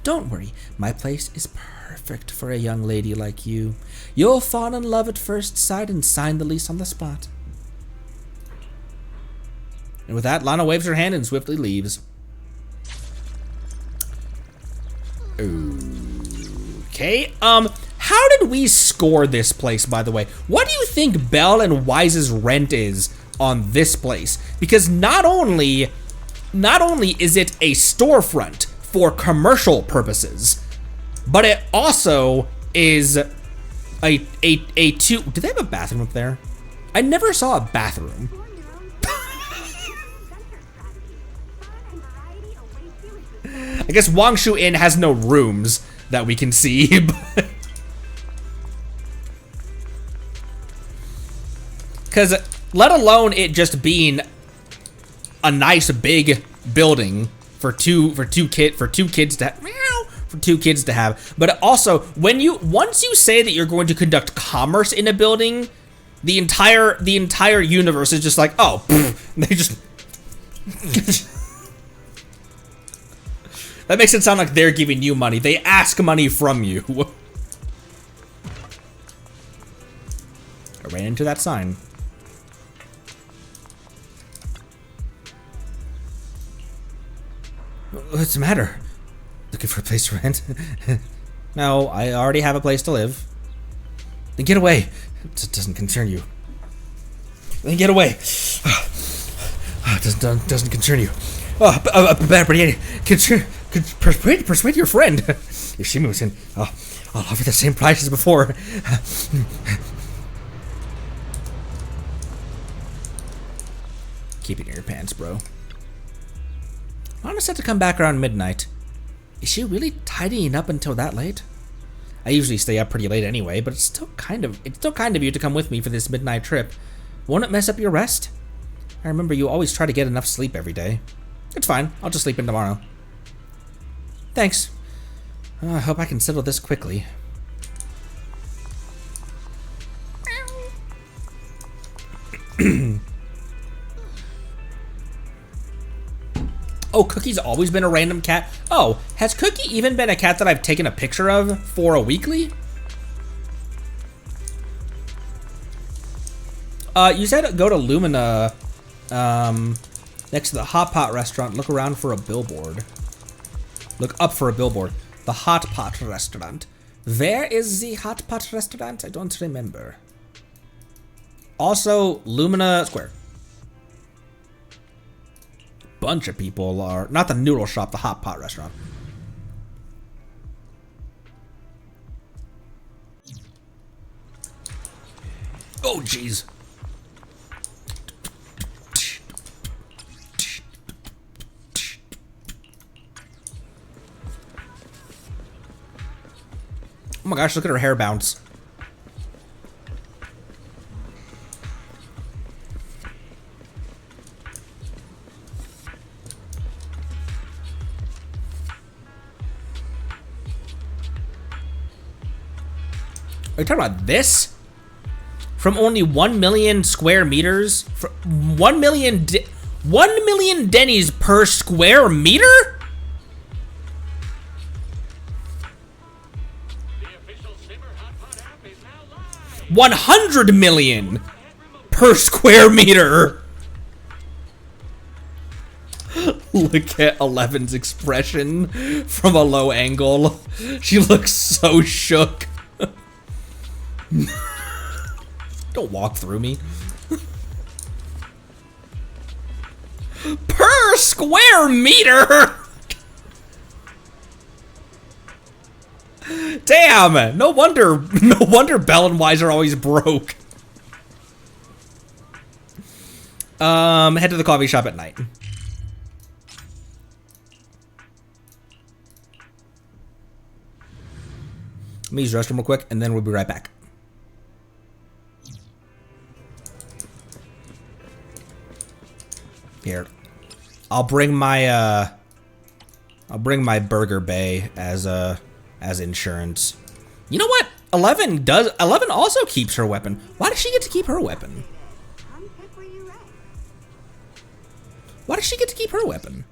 Don't worry, my place is perfect for a young lady like you. You'll fall in love at first sight and sign the lease on the spot. And with that, Lana waves her hand and swiftly leaves. Okay, how did we score this place, by the way? What do you think Belle and Wise's rent is on this place? Because not only is it a storefront for commercial purposes, but it also is a two. Do they have a bathroom up there? I never saw a bathroom. I guess Wangshu Inn has no rooms that we can see, but because let alone it just being a nice big building for two kids to have. But also, once you say that you're going to conduct commerce in a building, the entire universe is just like, oh, they just that makes it sound like they're giving you money. They ask money from you. I ran into that sign. What's the matter? Looking for a place to rent? No, I already have a place to live. Then get away. It doesn't concern you. Then get away. Doesn't concern you. Persuade your friend. If she moves in, I'll offer the same price as before. Keep it in your pants, bro. Lana said to come back around midnight. Is she really tidying up until that late? I usually stay up pretty late anyway, but it's still kind of you to come with me for this midnight trip. Won't it mess up your rest? I remember you always try to get enough sleep every day. It's fine. I'll just sleep in tomorrow. Thanks. I hope I can settle this quickly. Oh, Cookie's always been a random cat. Oh, has Cookie even been a cat that I've taken a picture of for a weekly? You said go to Lumina, next to the Hot Pot restaurant. Look around for a billboard. Look up for a billboard. The Hot Pot restaurant. Where is the Hot Pot restaurant? I don't remember. Also, Lumina Square. Bunch of people are, not the noodle shop, the Hot Pot restaurant. Oh, jeez. Oh my gosh, look at her hair bounce. Are you talking about this? From only 1 million square meters? 1 million Denny's per square meter? 100 million per square meter. Look at Eleven's expression from a low angle. She looks so shook. Don't walk through me. Per square meter. Damn! No wonder Bell and Wise are always broke. Head to the coffee shop at night. Let me use the restroom real quick, and then we'll be right back. Here, I'll bring my Burger Bay as insurance. You know what? 11 also keeps her weapon. Why does she get to keep her weapon? Why does she get to keep her weapon?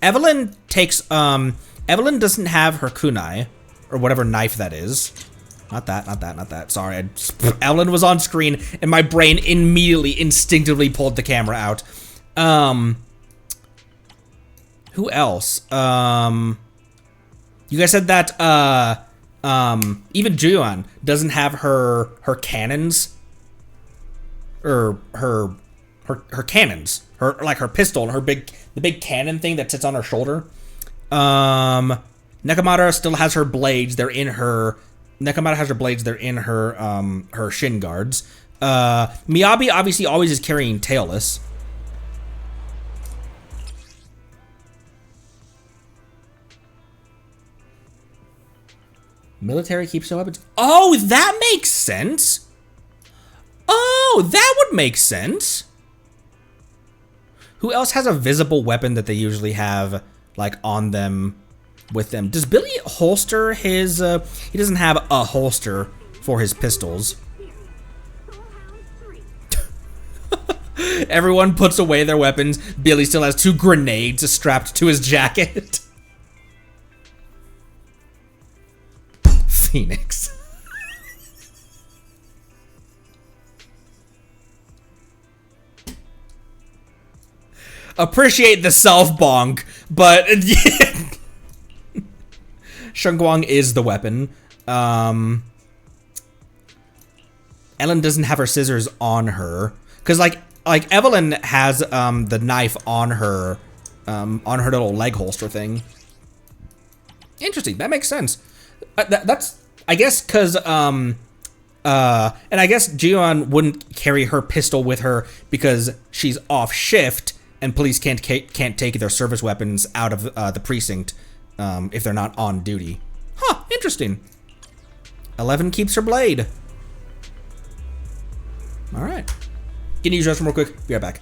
Evelyn takes Evelyn doesn't have her kunai or whatever knife that is. Not that. Sorry, Evelyn was on screen and my brain immediately, instinctively pulled the camera out. Who else? You guys said that even Juan doesn't have her cannons, or her cannons, her pistol, the big cannon thing that sits on her shoulder. Nekomata still has her blades. Nekomata has her blades. They're in her shin guards. Miyabi obviously always is carrying tailless. Military keeps their weapons. Oh, that makes sense. Oh, that would make sense. Who else has a visible weapon that they usually have, like, on them, with them? Does Billy holster his, he doesn't have a holster for his pistols. Everyone puts away their weapons. Billy still has 2 grenades strapped to his jacket. Phoenix. Appreciate the self-bonk, but Shengguang is the weapon. Ellen doesn't have her scissors on her, because like Evelyn has the knife on her little leg holster thing. Interesting. That makes sense. That's, I guess, because and I guess Jiyeon wouldn't carry her pistol with her because she's off shift and police can't take their service weapons out of the precinct if they're not on duty. Huh, interesting. 11 keeps her blade. All right. Can you use the restroom real quick? Be right back.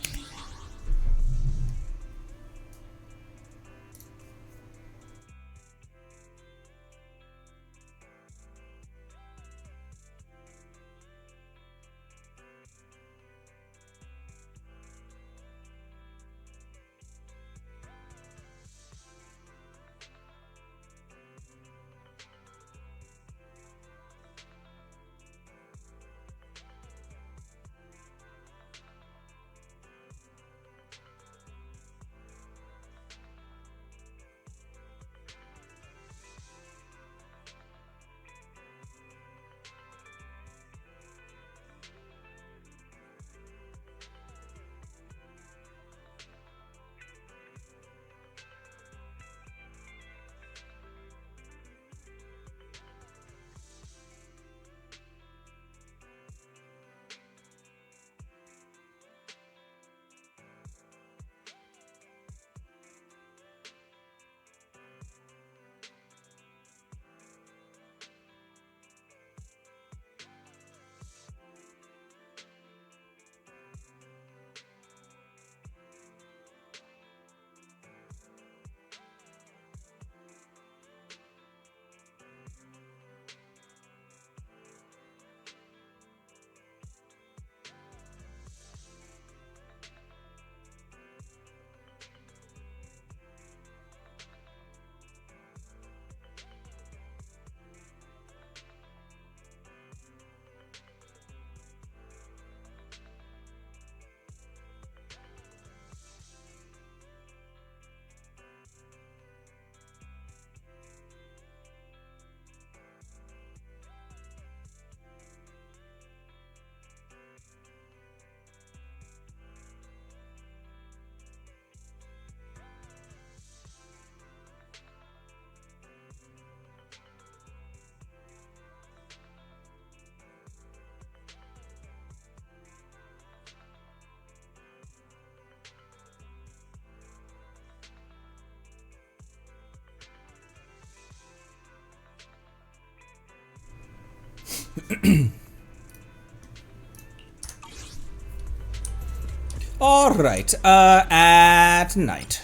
Alright, at night.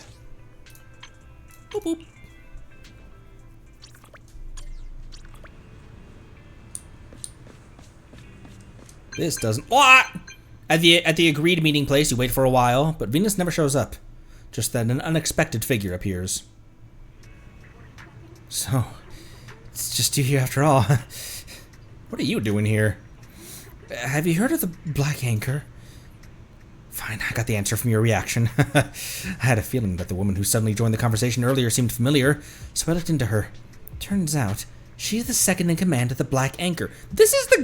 Boop, boop. This doesn't. What? At the agreed meeting place, you wait for a while, but Venus never shows up. Just then, an unexpected figure appears. So, it's just you here after all. What are you doing here? Have you heard of the Black Anchor? Fine, I got the answer from your reaction. I had a feeling that the woman who suddenly joined the conversation earlier seemed familiar, so I looked into her. Turns out, she's the second in command of the Black Anchor. This is the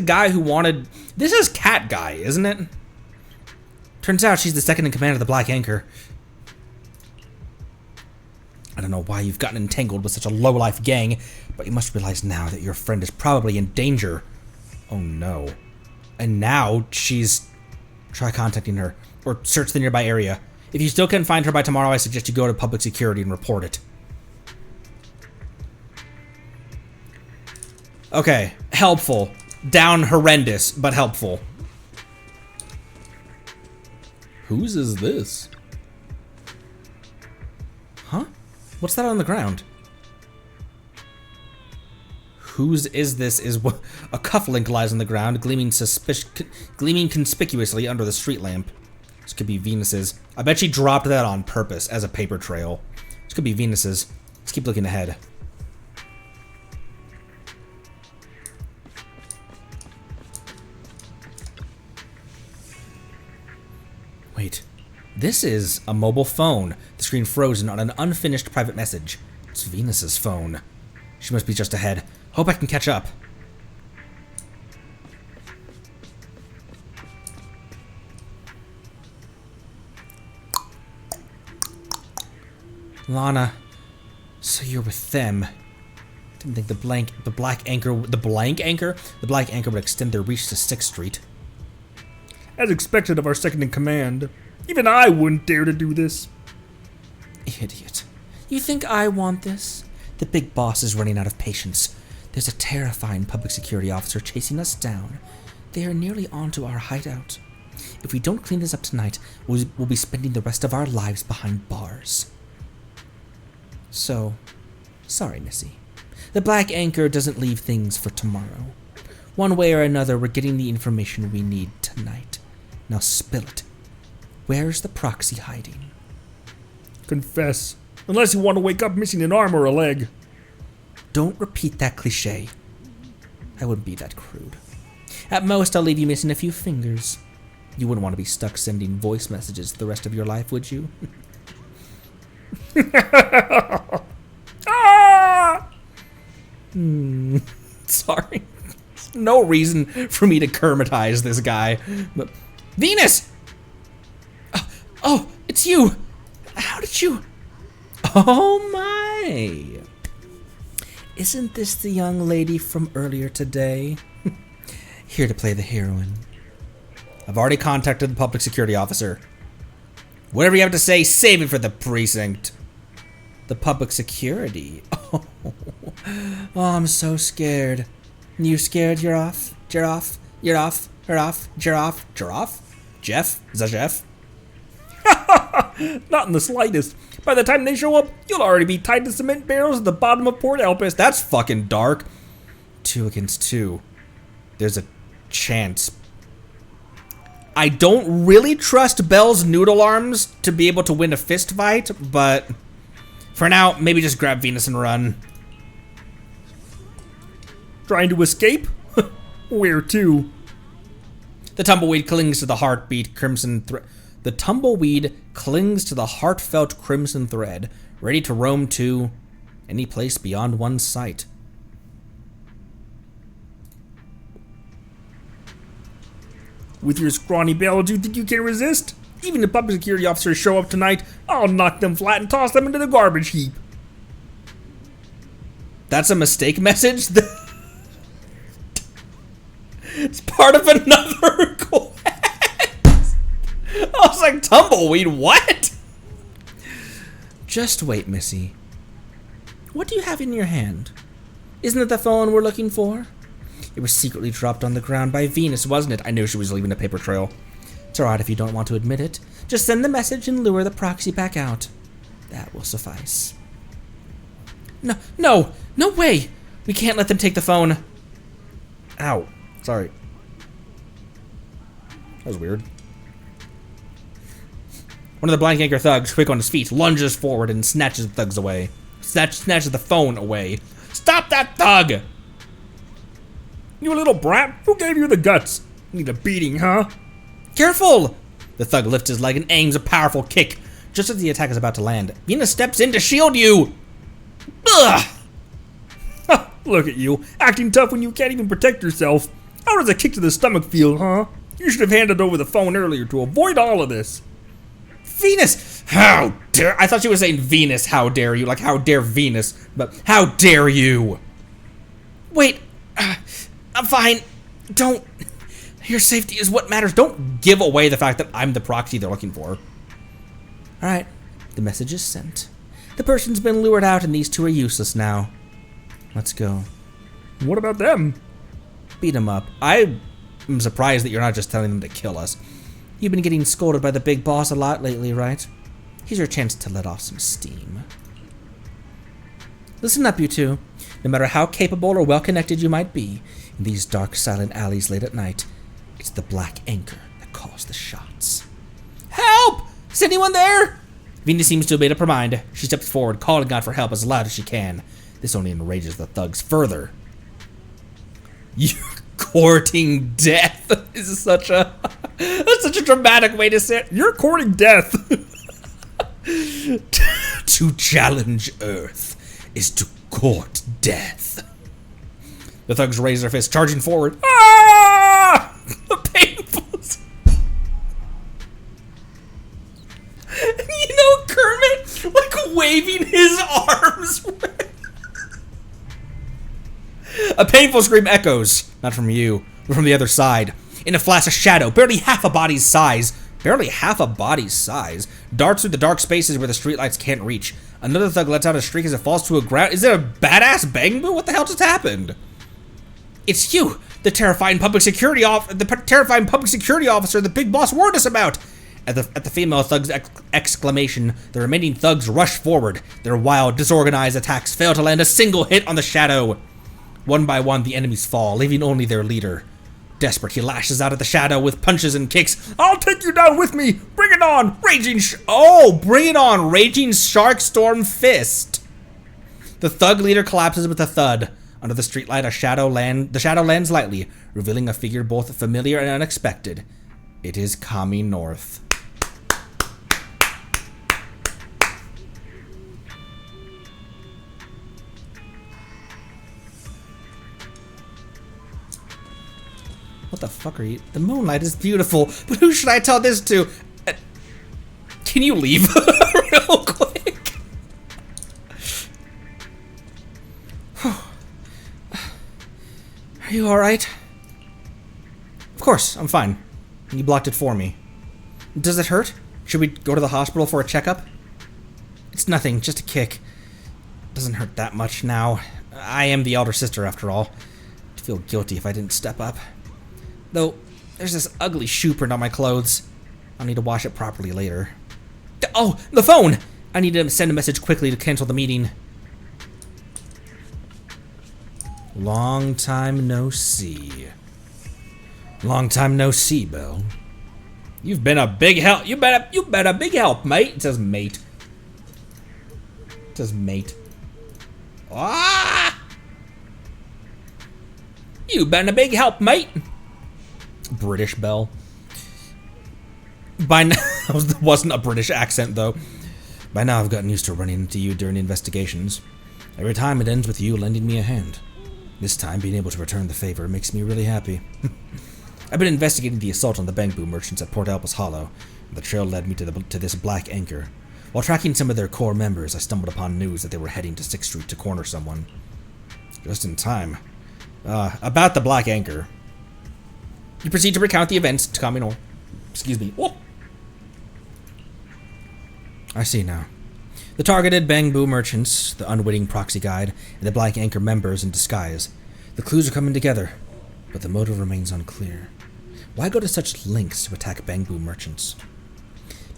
guy who wanted... This is Cat Guy, isn't it? Turns out she's the second in command of the Black Anchor. I don't know why you've gotten entangled with such a low-life gang, but you must realize now that your friend is probably in danger. Oh no. And now she's... Try contacting her, or search the nearby area. If you still can't find her by tomorrow, I suggest you go to public security and report it. Okay, helpful. Down horrendous, but helpful. Whose is this? Huh? What's that on the ground? Whose is this is what a cufflink lies on the ground, gleaming conspicuously under the street lamp. This could be Venus's. I bet she dropped that on purpose as a paper trail. This could be Venus's. Let's keep looking ahead. Wait, this is a mobile phone. The screen frozen on an unfinished private message. It's Venus's phone. She must be just ahead. Hope I can catch up. Lana, so you're with them. Didn't think the Black Anchor would extend their reach to 6th Street. As expected of our second in command. Even I wouldn't dare to do this. Idiot. You think I want this? The big boss is running out of patience. There's a terrifying public security officer chasing us down. They are nearly onto our hideout. If we don't clean this up tonight, we'll be spending the rest of our lives behind bars. So, sorry, Missy. The Black Anchor doesn't leave things for tomorrow. One way or another, we're getting the information we need tonight. Now spill it. Where's the proxy hiding? Confess. Unless you want to wake up missing an arm or a leg. Don't repeat that cliche. I wouldn't be that crude. At most, I'll leave you missing a few fingers. You wouldn't want to be stuck sending voice messages the rest of your life, would you? Ah! Sorry. No reason for me to Kermitize this guy. But Venus! Oh, it's you! How did you... Oh my! Isn't this the young lady from earlier today? Here to play the heroine. I've already contacted the public security officer. Whatever you have to say, save it for the precinct. The public security? Oh, I'm so scared. You scared, Giraffe? Giraffe? You're off? You're off? Giraffe? Giraffe? Jeff? Is that Jeff? Not in the slightest. By the time they show up, you'll already be tied to cement barrels at the bottom of Port Elpis. That's fucking dark. 2 against 2. There's a chance. I don't really trust Belle's noodle arms to be able to win a fist fight, but for now, maybe just grab Venus and run. Trying to escape? Where to? The tumbleweed clings to the heartbeat crimson thread. The tumbleweed clings to the heartfelt crimson thread, ready to roam to any place beyond one's sight. With your scrawny Belle, do you think you can resist? Even if public security officers show up tonight, I'll knock them flat and toss them into the garbage heap. That's a mistake message? It's part of another quest. I was like, tumbleweed, what? Just wait, Missy. What do you have in your hand? Isn't it the phone we're looking for? It was secretly dropped on the ground by Venus, wasn't it? I knew she was leaving a paper trail. It's alright if you don't want to admit it. Just send the message and lure the proxy back out. That will suffice. No way! We can't let them take the phone. Ow. Sorry. That was weird. One of the Black Anchor thugs, quick on his feet, lunges forward and snatches the thugs away. Snatches the phone away. Stop that thug! You little brat, who gave you the guts? Need a beating, huh? Careful! The thug lifts his leg and aims a powerful kick. Just as the attack is about to land, Venus steps in to shield you! Ugh! Look at you, acting tough when you can't even protect yourself. How does a kick to the stomach feel, huh? You should have handed over the phone earlier to avoid all of this. Venus! How dare... I thought she was saying Venus, how dare you? Like, how dare Venus? But, how dare you? Wait. I'm fine. Don't... Your safety is what matters. Don't give away the fact that I'm the proxy they're looking for. Alright. The message is sent. The person's been lured out and these two are useless now. Let's go. What about them? Beat them up. I'm surprised that you're not just telling them to kill us. You've been getting scolded by the big boss a lot lately, right? Here's your chance to let off some steam. Listen up, you two. No matter how capable or well-connected you might be, in these dark, silent alleys late at night, it's the Black Anchor that calls the shots. Help! Is anyone there? Venus seems to have made up her mind. She steps forward, calling out for help as loud as she can. This only enrages the thugs further. You're courting death is such a dramatic way to say it. You're courting death. To challenge Earth is to court death. The thugs raise their fists, charging forward. Ah! Painful. You know, Kermit, like waving his arms. A painful scream echoes, not from you, but from the other side. In a flash, a shadow, barely half a body's size, darts through the dark spaces where the streetlights can't reach. Another thug lets out a shriek as it falls to a ground. Is it a badass bang boo? What the hell just happened? It's you, the terrifying public security officer the big boss warned us about. At the female thug's exclamation, the remaining thugs rush forward. Their wild, disorganized attacks fail to land a single hit on the shadow. One by one, the enemies fall, leaving only their leader. Desperate, he lashes out at the shadow with punches and kicks. I'll take you down with me! Bring it on! Bring it on! Raging Shark Storm Fist! The thug leader collapses with a thud. Under the streetlight, the shadow lands lightly, revealing a figure both familiar and unexpected. It is Kami North. What the fuck are you? The moonlight is beautiful, but who should I tell this to? Can you leave real quick? Are you alright? Of course, I'm fine. You blocked it for me. Does it hurt? Should we go to the hospital for a checkup? It's nothing, just a kick. Doesn't hurt that much now. I am the elder sister after all. I'd feel guilty if I didn't step up. Though, there's this ugly shoe print on my clothes. I'll need to wash it properly later. Oh, the phone! I need to send a message quickly to cancel the meeting. Long time no see. Long time no see, Belle. You've been a big help. You've been a big help, mate. It says mate. It says mate. Ah! You've been a big help, mate. British Belle. By now, that wasn't a British accent though. By now I've gotten used to running into you during investigations. Every time it ends with you lending me a hand. This time being able to return the favor makes me really happy. I've been investigating the assault on the bamboo merchants at Port Albus Hollow. The trail led me to this Black Anchor. While tracking some of their core members, I stumbled upon news that they were heading to 6th Street to corner someone. Just in time. About the Black Anchor. You proceed to recount the events to Kami North. Excuse me. Oh. I see now. The targeted bamboo merchants, the unwitting proxy guide, and the Black Anchor members in disguise. The clues are coming together. but the motive remains unclear. Why go to such lengths to attack Bangbu merchants?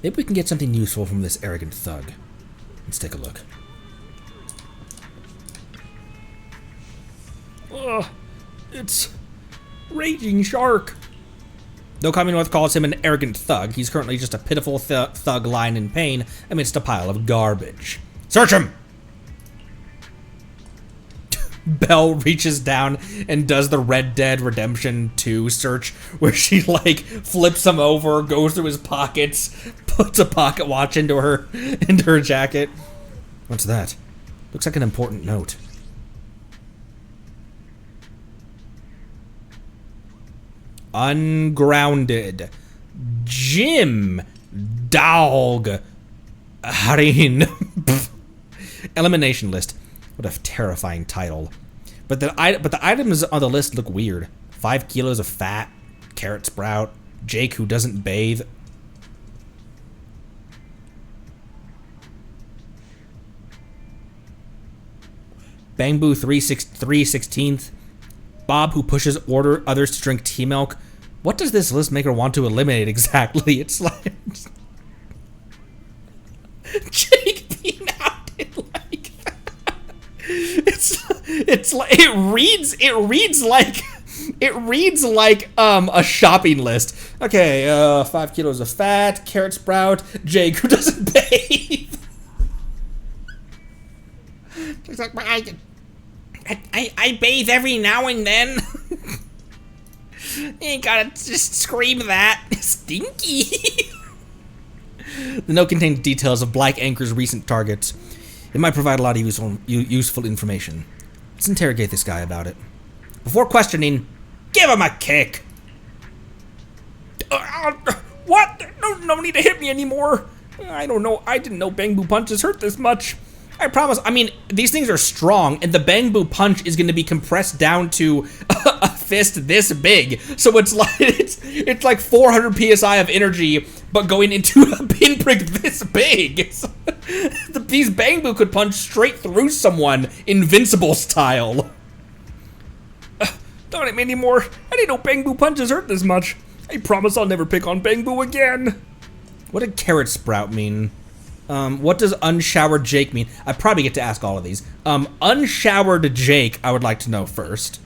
Maybe we can get something useful from this arrogant thug. Let's take a look. It's Raging Shark. Though Commonwealth calls him an arrogant thug, he's currently just a pitiful thug lying in pain amidst a pile of garbage. Search him! Belle reaches down and does the Red Dead Redemption 2 search, where she, like, flips him over, goes through his pockets, puts a pocket watch into her jacket. What's that? Looks like an important note. Ungrounded. Jim. Dog. Harin. Elimination list. What a terrifying title. But the items on the list look weird. 5 kilos of fat. Carrot sprout. Jake who doesn't bathe. Bangbu 3/16. Bob who pushes others to drink tea milk. What does this list maker want to eliminate exactly? It's like Jake being outed like that. It's like it reads like a shopping list. Okay, 5 kilos of fat, carrot sprout, Jake who doesn't bathe. It's like I bathe every now and then. You ain't gotta just scream that. Stinky. The note contains details of Black Anchor's recent targets. It might provide a lot of useful information. Let's interrogate this guy about it. Before questioning, give him a kick. What? No need to hit me anymore. I don't know. I didn't know Bangbu punches hurt this much. I promise. I mean, these things are strong, and the Bangbu punch is going to be compressed down to a fist this big. So it's like 400 psi of energy, but going into a pinprick this big. So, these Bangbu could punch straight through someone, Invincible style. Don't hit me anymore. I didn't know Bangbu punches hurt this much. I promise I'll never pick on Bangbu again. What did carrot sprout mean? What does unshowered Jake mean? I probably get to ask all of these. Unshowered Jake, I would like to know first.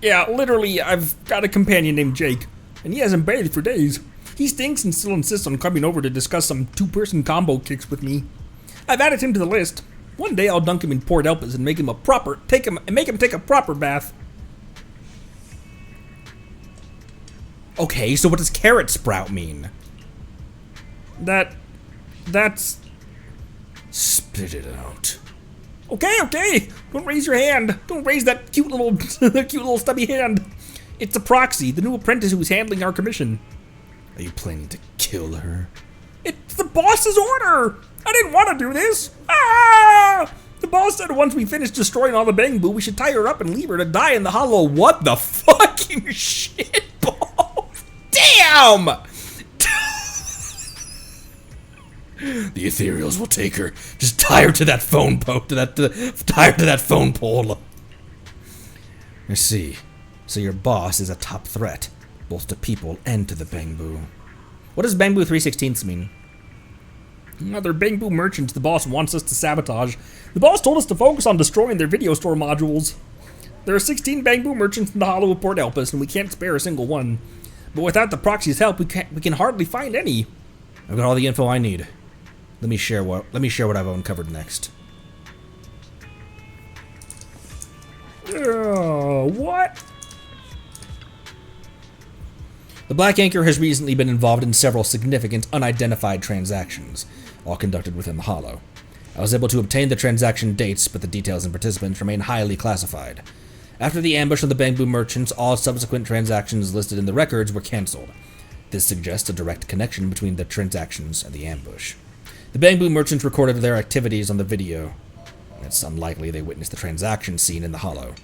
Yeah, literally, I've got a companion named Jake, and he hasn't bathed for days. He stinks and still insists on coming over to discuss some two-person combo kicks with me. I've added him to the list. One day I'll dunk him in Port Elpis and make him take a proper bath. Okay, so what does carrot sprout mean? That's... Spit it out. Okay. Don't raise your hand. Don't raise that cute little stubby hand. It's a proxy, the new apprentice who's handling our commission. Are you planning to kill her? It's the boss's order. I didn't want to do this. Ah! The boss said once we finish destroying all the Bangbu, we should tie her up and leave her to die in the hollow. What the fucking shit ball? Damn! The ethereals will take her. Just tie her to that phone pole. Tie her to that phone pole. I see. So your boss is a top threat, both to people and to the Bangbu. What does Bangbu 3/16 mean? They're Bangbu merchants the boss wants us to sabotage. The boss told us to focus on destroying their video store modules. There are 16 Bangbu merchants in the hollow of Port Elpis, and we can't spare a single one. But without the proxy's help, we can hardly find any. I've got all the info I need. Let me share what I've uncovered next. What? The Black Anchor has recently been involved in several significant unidentified transactions, all conducted within the Hollow. I was able to obtain the transaction dates, but the details and participants remain highly classified. After the ambush of the Bangbu merchants, all subsequent transactions listed in the records were cancelled. This suggests a direct connection between the transactions and the ambush. The Bangbu merchants recorded their activities on the video. It's unlikely they witnessed the transaction scene in the Hollow.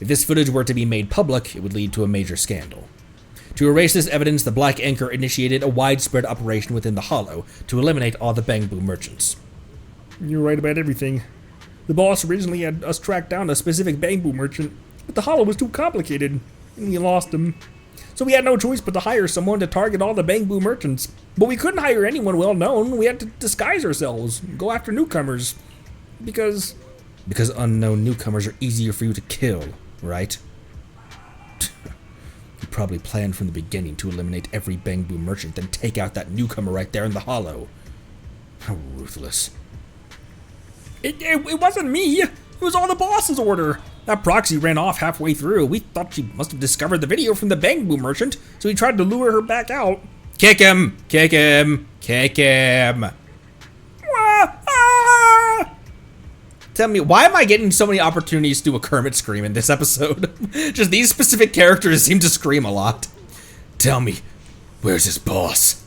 If this footage were to be made public, it would lead to a major scandal. To erase this evidence, the Black Anchor initiated a widespread operation within the Hollow to eliminate all the Bangbu merchants. You're right about everything. The boss originally had us track down a specific Bangbu merchant. But the hollow was too complicated, and we lost him. So we had no choice but to hire someone to target all the Bamboo merchants. But we couldn't hire anyone well known. We had to disguise ourselves, go after newcomers. Because unknown newcomers are easier for you to kill, right? You probably planned from the beginning to eliminate every Bamboo merchant, then take out that newcomer right there in the hollow. How ruthless. It wasn't me. It was all the boss's order. That proxy ran off halfway through. We thought she must have discovered the video from the Bamboo merchant, so we tried to lure her back out. Kick him! Kick him! Kick him! Tell me, why am I getting so many opportunities to do a Kermit scream in this episode? Just these specific characters seem to scream a lot. Tell me, where's his boss?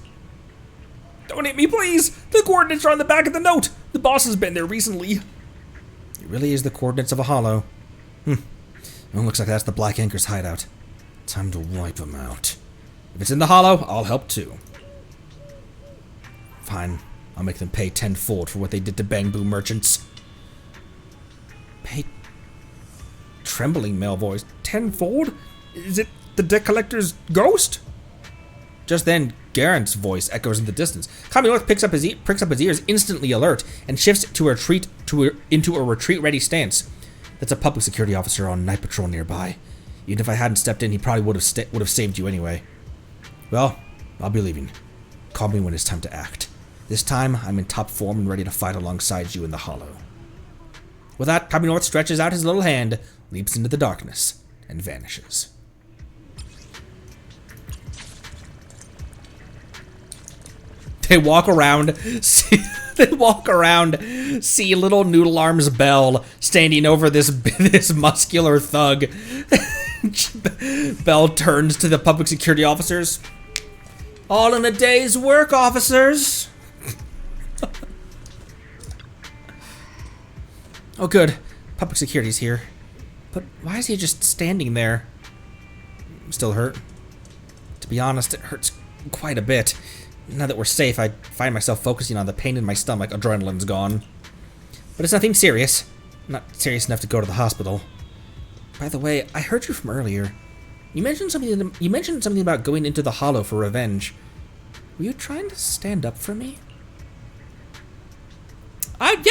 Don't hit me, please! The coordinates are on the back of the note. The boss has been there recently. It really is the coordinates of a hollow. Well, looks like that's the Black Anchor's hideout. Time to wipe him out. If it's in the hollow, I'll help too. Fine. I'll make them pay tenfold for what they did to Bamboo merchants. Pay... Trembling male voice. Tenfold? Is it the debt collector's ghost? Just then, Garant's voice echoes in the distance. Kami North pricks up his ears, instantly alert, and shifts into a retreat-ready stance. That's a public security officer on night patrol nearby. Even if I hadn't stepped in, he probably would have saved you anyway. Well, I'll be leaving. Call me when it's time to act. This time, I'm in top form and ready to fight alongside you in the hollow. With that, Kami North stretches out his little hand, leaps into the darkness, and vanishes. They walk around, see little Noodle Arms Bell standing over this muscular thug. Bell turns to the public security officers. All in a day's work, officers. Oh, good. Public security's here. But why is he just standing there? I'm still hurt. To be honest, it hurts quite a bit. Now that we're safe, I find myself focusing on the pain in my stomach. Adrenaline's gone. But it's nothing serious. Not serious enough to go to the hospital. By the way, I heard you from earlier. You mentioned something about going into the hollow for revenge. Were you trying to stand up for me?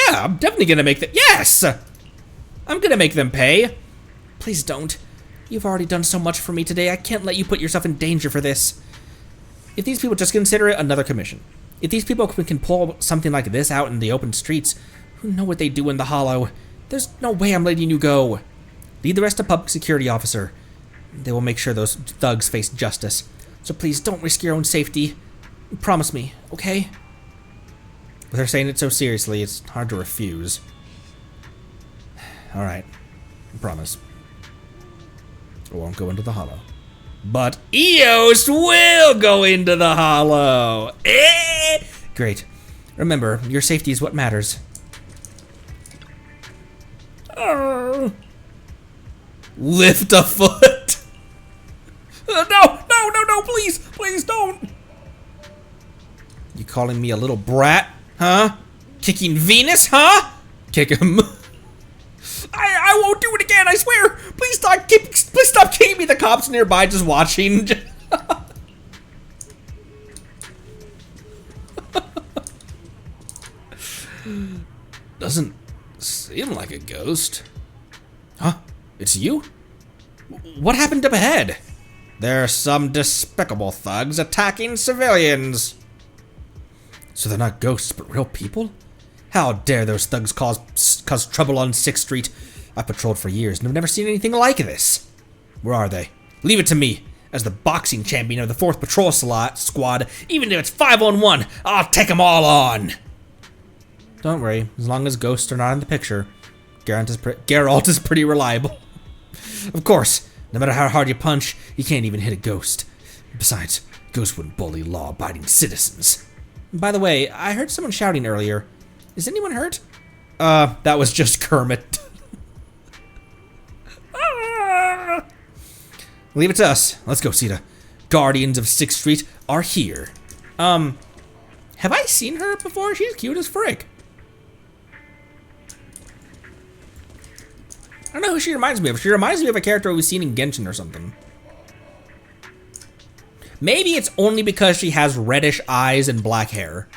Yeah, I'm definitely gonna make them. Yes! I'm gonna make them pay. Please don't. You've already done so much for me today. I can't let you put yourself in danger for this. If these people just consider it another commission. If these people can pull something like this out in the open streets, who know what they do in the hollow? There's no way I'm letting you go. Lead the rest to public security, officer. They will make sure those thugs face justice. So please don't risk your own safety. Promise me, okay? With her saying it so seriously, it's hard to refuse. Alright, I promise. I won't go into the hollow. But Eos will go into the hollow. Great. Remember, your safety is what matters. Lift a foot. No, please don't. You calling me a little brat, huh? Kicking Venus, huh? Kick him. I won't do it again, I swear. Please stop kicking me. The cops nearby just watching. Doesn't seem like a ghost. Huh? It's you? What happened up ahead? There are some despicable thugs attacking civilians. So they're not ghosts, but real people? How dare those thugs cause trouble on 6th Street? I've patrolled for years and have never seen anything like this. Where are they? Leave it to me. As the boxing champion of the 4th Patrol Squad, even if it's 5-on-1, I'll take them all on. Don't worry, as long as ghosts are not in the picture, Geralt is pretty reliable. Of course, no matter how hard you punch, you can't even hit a ghost. Besides, ghosts wouldn't bully law-abiding citizens. By the way, I heard someone shouting earlier. Is anyone hurt? That was just Kermit. Leave it to us. Let's go, Sita. Guardians of 6th Street are here. Have I seen her before? She's cute as frick. don't know who she reminds me of. She reminds me of a character we've seen in Genshin or something. Maybe it's only because she has reddish eyes and black hair.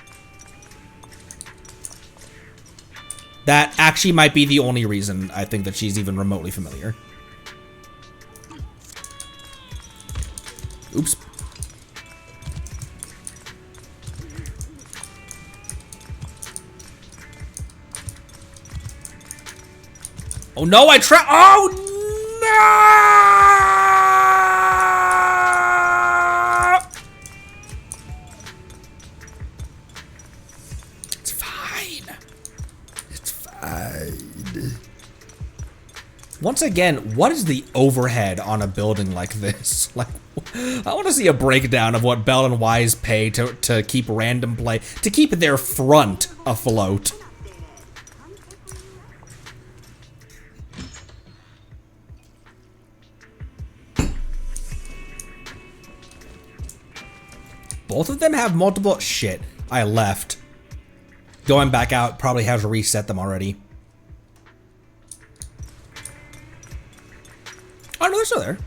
That actually might be the only reason I think that she's even remotely familiar. Oops. Oh no, I tried. Oh no! It's fine. It's fine. Once again, what is the overhead on a building like this? Like, I want to see a breakdown of what Bell and Wise pay to keep random play, to keep their front afloat. Both of them have multiple... Shit, I left. Going back out probably has reset them already. Oh no, they're still there.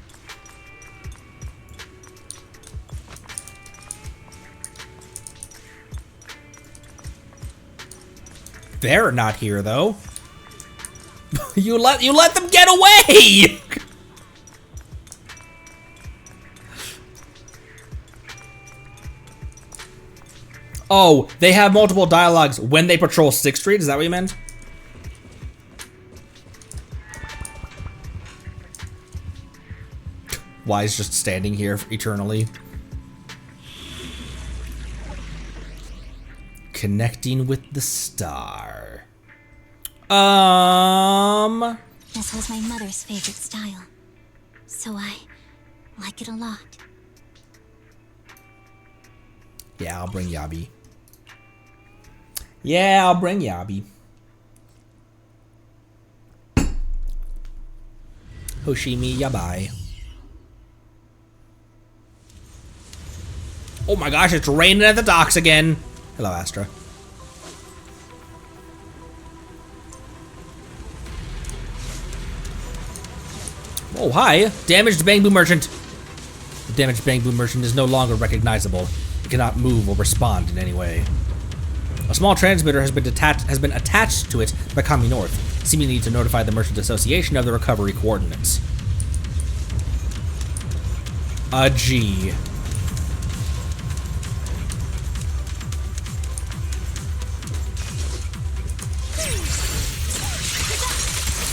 They're not here though. you let them get away. Oh, they have multiple dialogues when they patrol 6th Street? Is that what you meant? Wise just standing here eternally. Connecting with the star. This was my mother's favorite style, so I like it a lot. Yeah, I'll bring Yabi. Yeah, I'll bring Yabi. Hoshimi Yabai. Oh my gosh, it's raining at the docks again. Hello, Astra. Oh, hi. Damaged Bamboo Merchant. The damaged Bamboo Merchant is no longer recognizable. It cannot move or respond in any way. A small transmitter has been attached to it by Kami North, seemingly to notify the Merchant Association of the recovery coordinates. A G.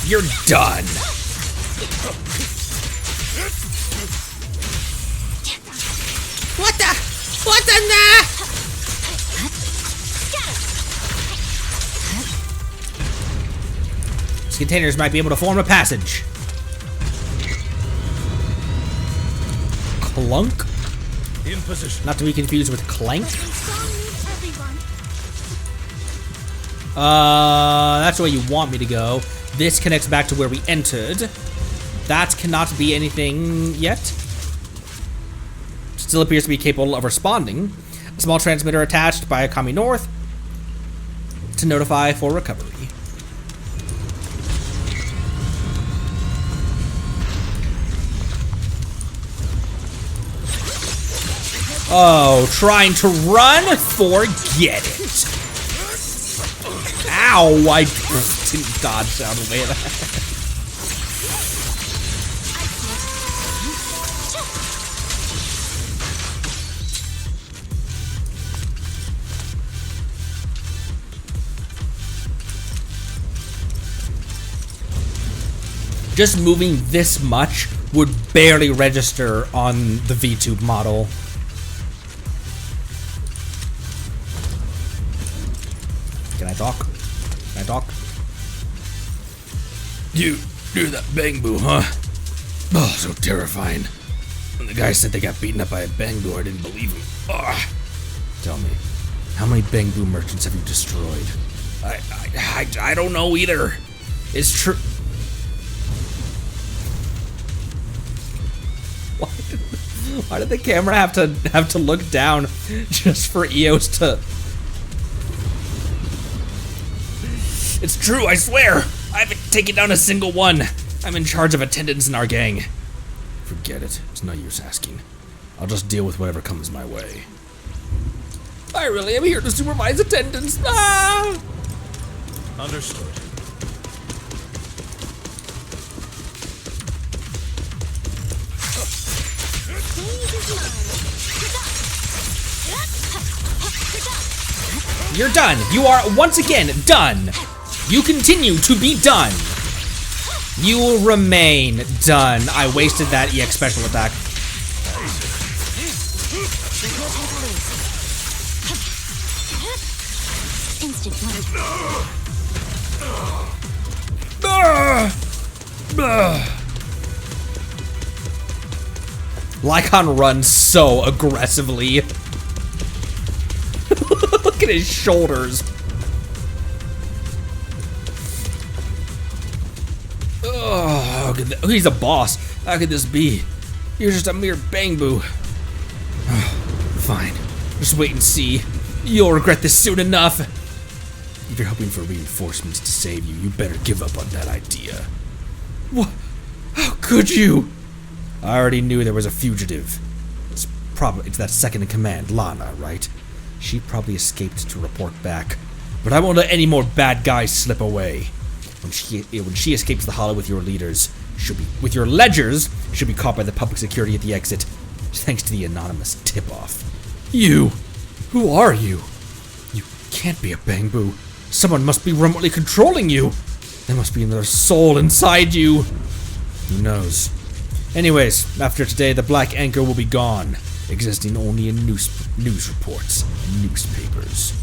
You're done. What the? These containers might be able to form a passage. Clunk? In position. Not to be confused with clank. That's the way you want me to go. This connects back to where we entered. That cannot be anything yet. Still appears to be capable of responding. A small transmitter attached by Kami North to notify for recovery. Oh, trying to run? Forget it. Ow, I didn't dodge out of the way of that. Just moving this much would barely register on the VTube model. Can I talk? Can I talk? You're that Bangbu, huh? Oh, so terrifying. When the guy said they got beaten up by a Bangbu, I didn't believe him. Oh. Tell me, how many Bangbu merchants have you destroyed? I don't know either. It's true. Why did the camera have to look down just for Eos to? It's true, I swear. I haven't taken down a single one. I'm in charge of attendance in our gang. Forget it. It's no use asking. I'll just deal with whatever comes my way. I really am here to supervise attendance. Ah! Understood. You're done. You are once again done. You continue to be done. You will remain done. I wasted that EX special attack. Lycon runs so aggressively. Look at his shoulders. Oh, he's a boss. How could this be? You're just a mere bangbu. Fine. Just wait and see. You'll regret this soon enough. If you're hoping for reinforcements to save you, you better give up on that idea. What? How could you? I already knew there was a fugitive. It's that second in command, Lana, right? She probably escaped to report back. But I won't let any more bad guys slip away. When she escapes the hollow with your leaders, with your ledgers, she'll be caught by the public security at the exit, thanks to the anonymous tip-off. You! Who are you? You can't be a bangbu. Someone must be remotely controlling you. There must be another soul inside you. Who knows? Anyways, after today, the Black Anchor will be gone, existing only in news reports, newspapers.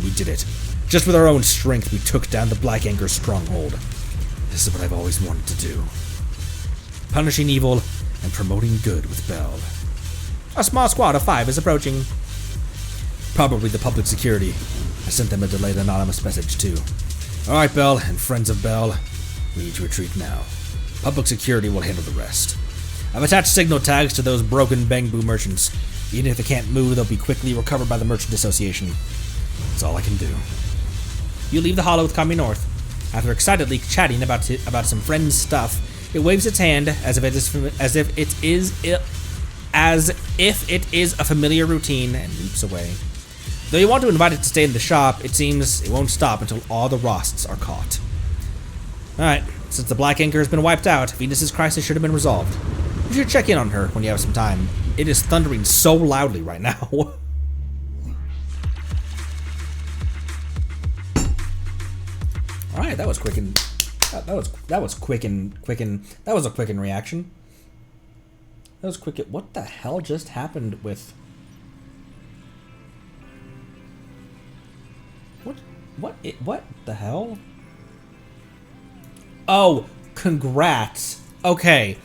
We did it. Just with our own strength, we took down the Black Anchor stronghold. This is what I've always wanted to do. Punishing evil and promoting good with Bell. A small squad of 5 is approaching. Probably the public security. I sent them a delayed anonymous message too. Alright, Bell and friends of Bell, we need to retreat now. Public security will handle the rest. I've attached signal tags to those broken bangbu merchants. Even if they can't move, they'll be quickly recovered by the Merchant Association. That's all I can do. You leave the hollow with Kami North. After excitedly chatting about some friends' stuff, it waves its hand as if it is a familiar routine and leaps away. Though you want to invite it to stay in the shop, it seems it won't stop until all the Rosts are caught. Alright, since the Black Anchor has been wiped out, Venus's crisis should have been resolved. You should check in on her when you have some time. It is thundering so loudly right now. Alright, that was quick and that was a quick and reaction. That was quick. What the hell just happened with what the hell? Oh, congrats. Okay.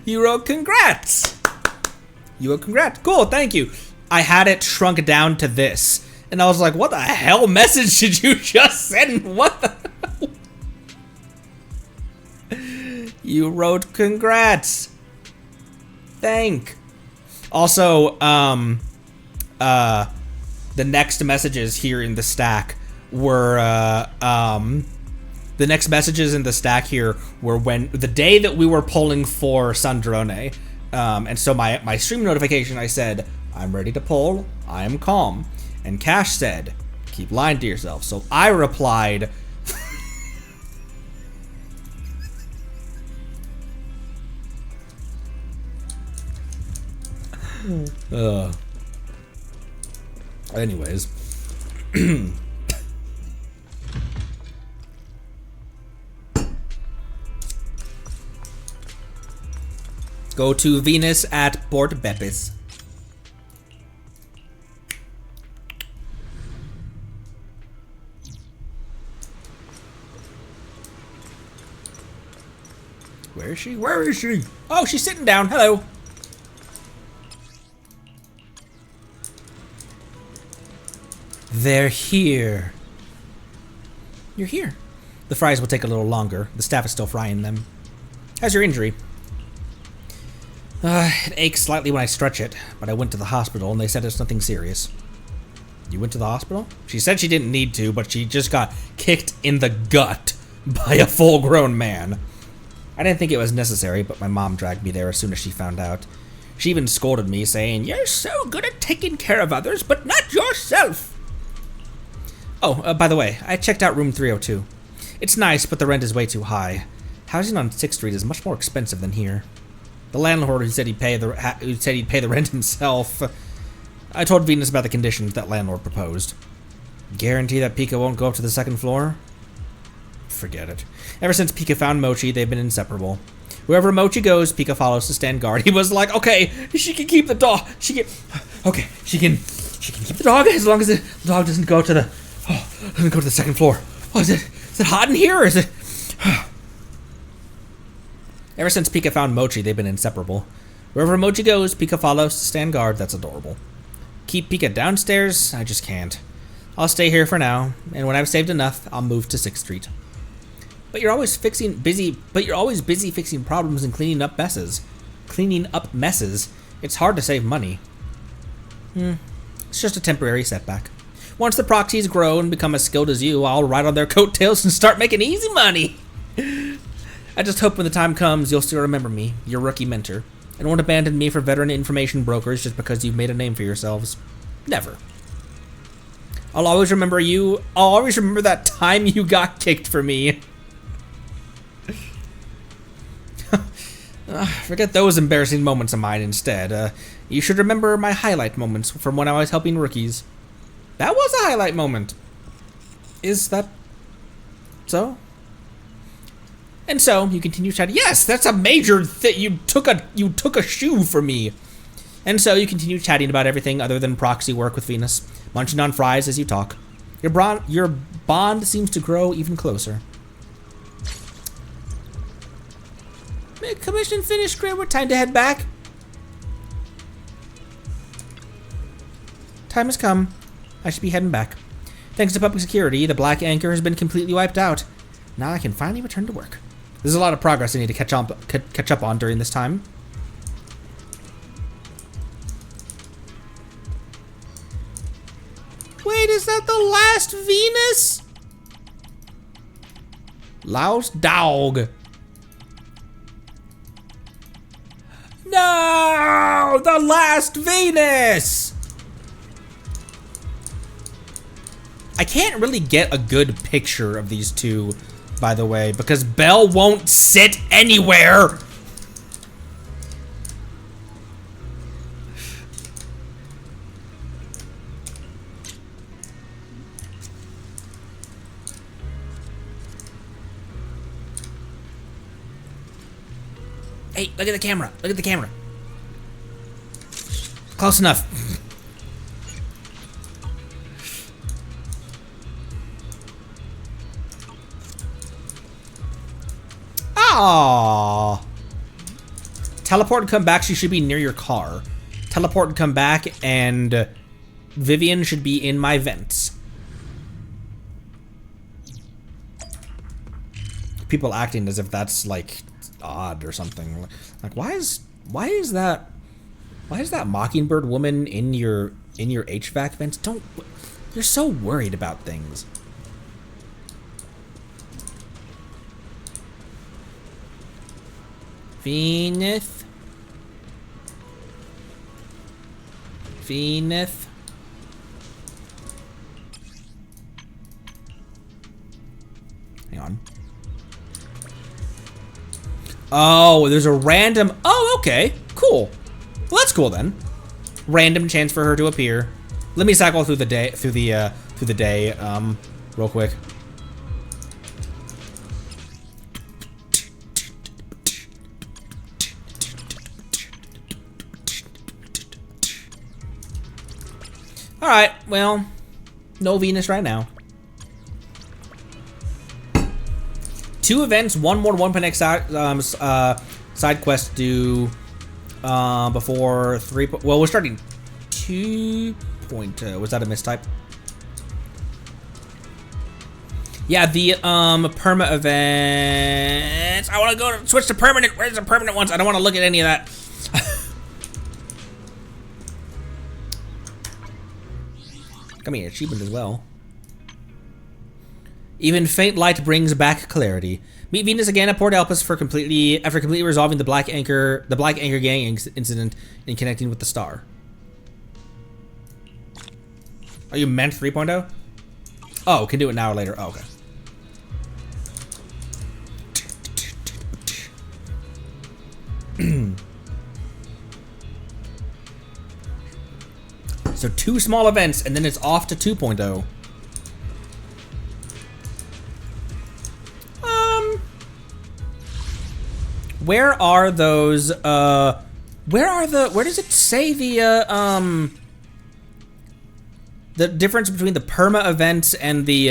You wrote congrats. You wrote congrats. Cool, thank you. I had it shrunk down to this. And I was like, what the hell message did you just send? What the hell? You wrote congrats. Thank. Also, the next messages here in the stack were, the next messages in the stack here were when, the day that we were pulling for Sandrone. And so my stream notification, I said, I'm ready to pull, I am calm. And Cash said, keep lying to yourself. So I replied, anyways. Go to Venus at Port Bepis. Where is she? Where is she? Oh, she's sitting down. Hello. They're here. You're here. The fries will take a little longer. The staff is still frying them. How's your injury? It aches slightly when I stretch it, but I went to the hospital and they said it's nothing serious. You went to the hospital? She said she didn't need to, but she just got kicked in the gut by a full-grown man. I didn't think it was necessary, but my mom dragged me there as soon as she found out. She even scolded me, saying, "You're so good at taking care of others, but not yourself." Oh, by the way, I checked out room 302. It's nice, but the rent is way too high. Housing on 6th Street is much more expensive than here. The landlord who said he'd pay the rent himself. I told Venus about the conditions that landlord proposed. Guarantee that Pika won't go up to the 2nd floor? Forget it. Ever since Pika found Mochi, they've been inseparable. Wherever Mochi goes, Pika follows to stand guard. He was like, okay, she can keep the dog. She can keep the dog as long as the dog doesn't go to the 2nd floor. Oh, is it hot in here, or is it? Ever since Pika found Mochi, they've been inseparable. Wherever Mochi goes, Pika follows to stand guard. That's adorable. Keep Pika downstairs? I just can't. I'll stay here for now, and when I've saved enough, I'll move to 6th Street. But you're always busy fixing problems and cleaning up messes. It's hard to save money. It's just a temporary setback. Once the proxies grow and become as skilled as you, I'll ride on their coattails and start making easy money. I just hope when the time comes, you'll still remember me, your rookie mentor, and won't abandon me for veteran information brokers just because you've made a name for yourselves. Never. I'll always remember you. I'll always remember that time you got kicked for me. Forget those embarrassing moments of mine instead. You should remember my highlight moments from when I was helping rookies. That was a highlight moment. Is that so? And so you continue chatting. Yes, that's a major thing. You took a shoe for me. And so you continue chatting about everything other than proxy work with Venus, munching on fries as you talk. Your bond seems to grow even closer. Commission finished, Grandma. Time to head back. Time has come. I should be heading back. Thanks to public security, the Black Anchor has been completely wiped out. Now I can finally return to work. There's a lot of progress I need to catch up on during this time. Wait, is that the last Venus? Lost dog. No! The last Venus! I can't really get a good picture of these two, by the way, because Belle won't sit anywhere. Hey, look at the camera. Look at the camera. Close enough. Aww. Teleport and come back. She should be near your car. Teleport and come back, and Vivian should be in my vents. People acting as if that's like odd or something. Like why is that mockingbird woman in your HVAC vents? Don't, you're so worried about things. Venus. Hang on. Oh, there's a random. Oh, okay, cool. Well, that's cool then. Random chance for her to appear. Let me cycle through the day, real quick. All right, well, no Venus right now. 2 events, 1 more 1.x side quest due before 3. Well, we're starting 2.0. Was that a mistype? Yeah, the perma events. I want to go switch to permanent. Where's the permanent ones? I don't want to look at any of that. Come here, achievement as well. Even faint light brings back clarity. Meet Venus again at Port Elpis after completely resolving the Black Anchor gang incident and connecting with the star. Are you meant 3.0? Oh, can do it now or later. Oh, okay. So 2 small events, and then it's off to 2.0. Where are those, where does it say the difference between the perma events and the,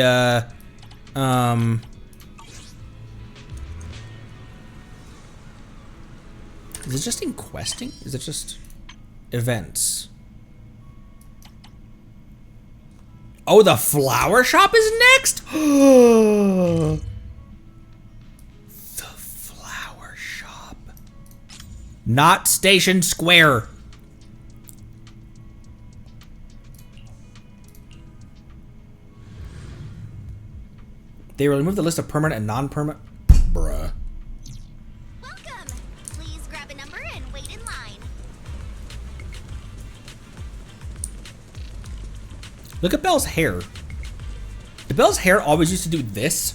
is it just in questing? Is it just events? Oh, the flower shop is next? The flower shop. Not Station Square. They will remove the list of permanent and non-permanent. Bruh. Welcome. Please grab a number and wait in line. Look at Belle's hair. Did Belle's hair always used to do this?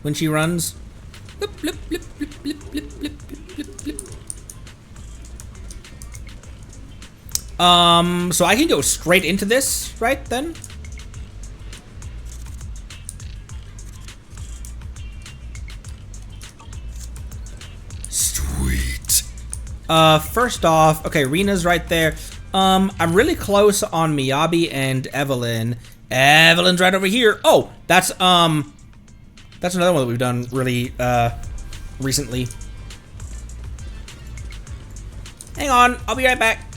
When she runs? Blip, blip, blip, blip, blip, blip, blip, blip, blip. So I can go straight into this, right then? Sweet. First off, okay, Rena's right there. I'm really close on Miyabi and Evelyn. Evelyn's right over here. Oh, that's another one that we've done really, recently. Hang on, I'll be right back.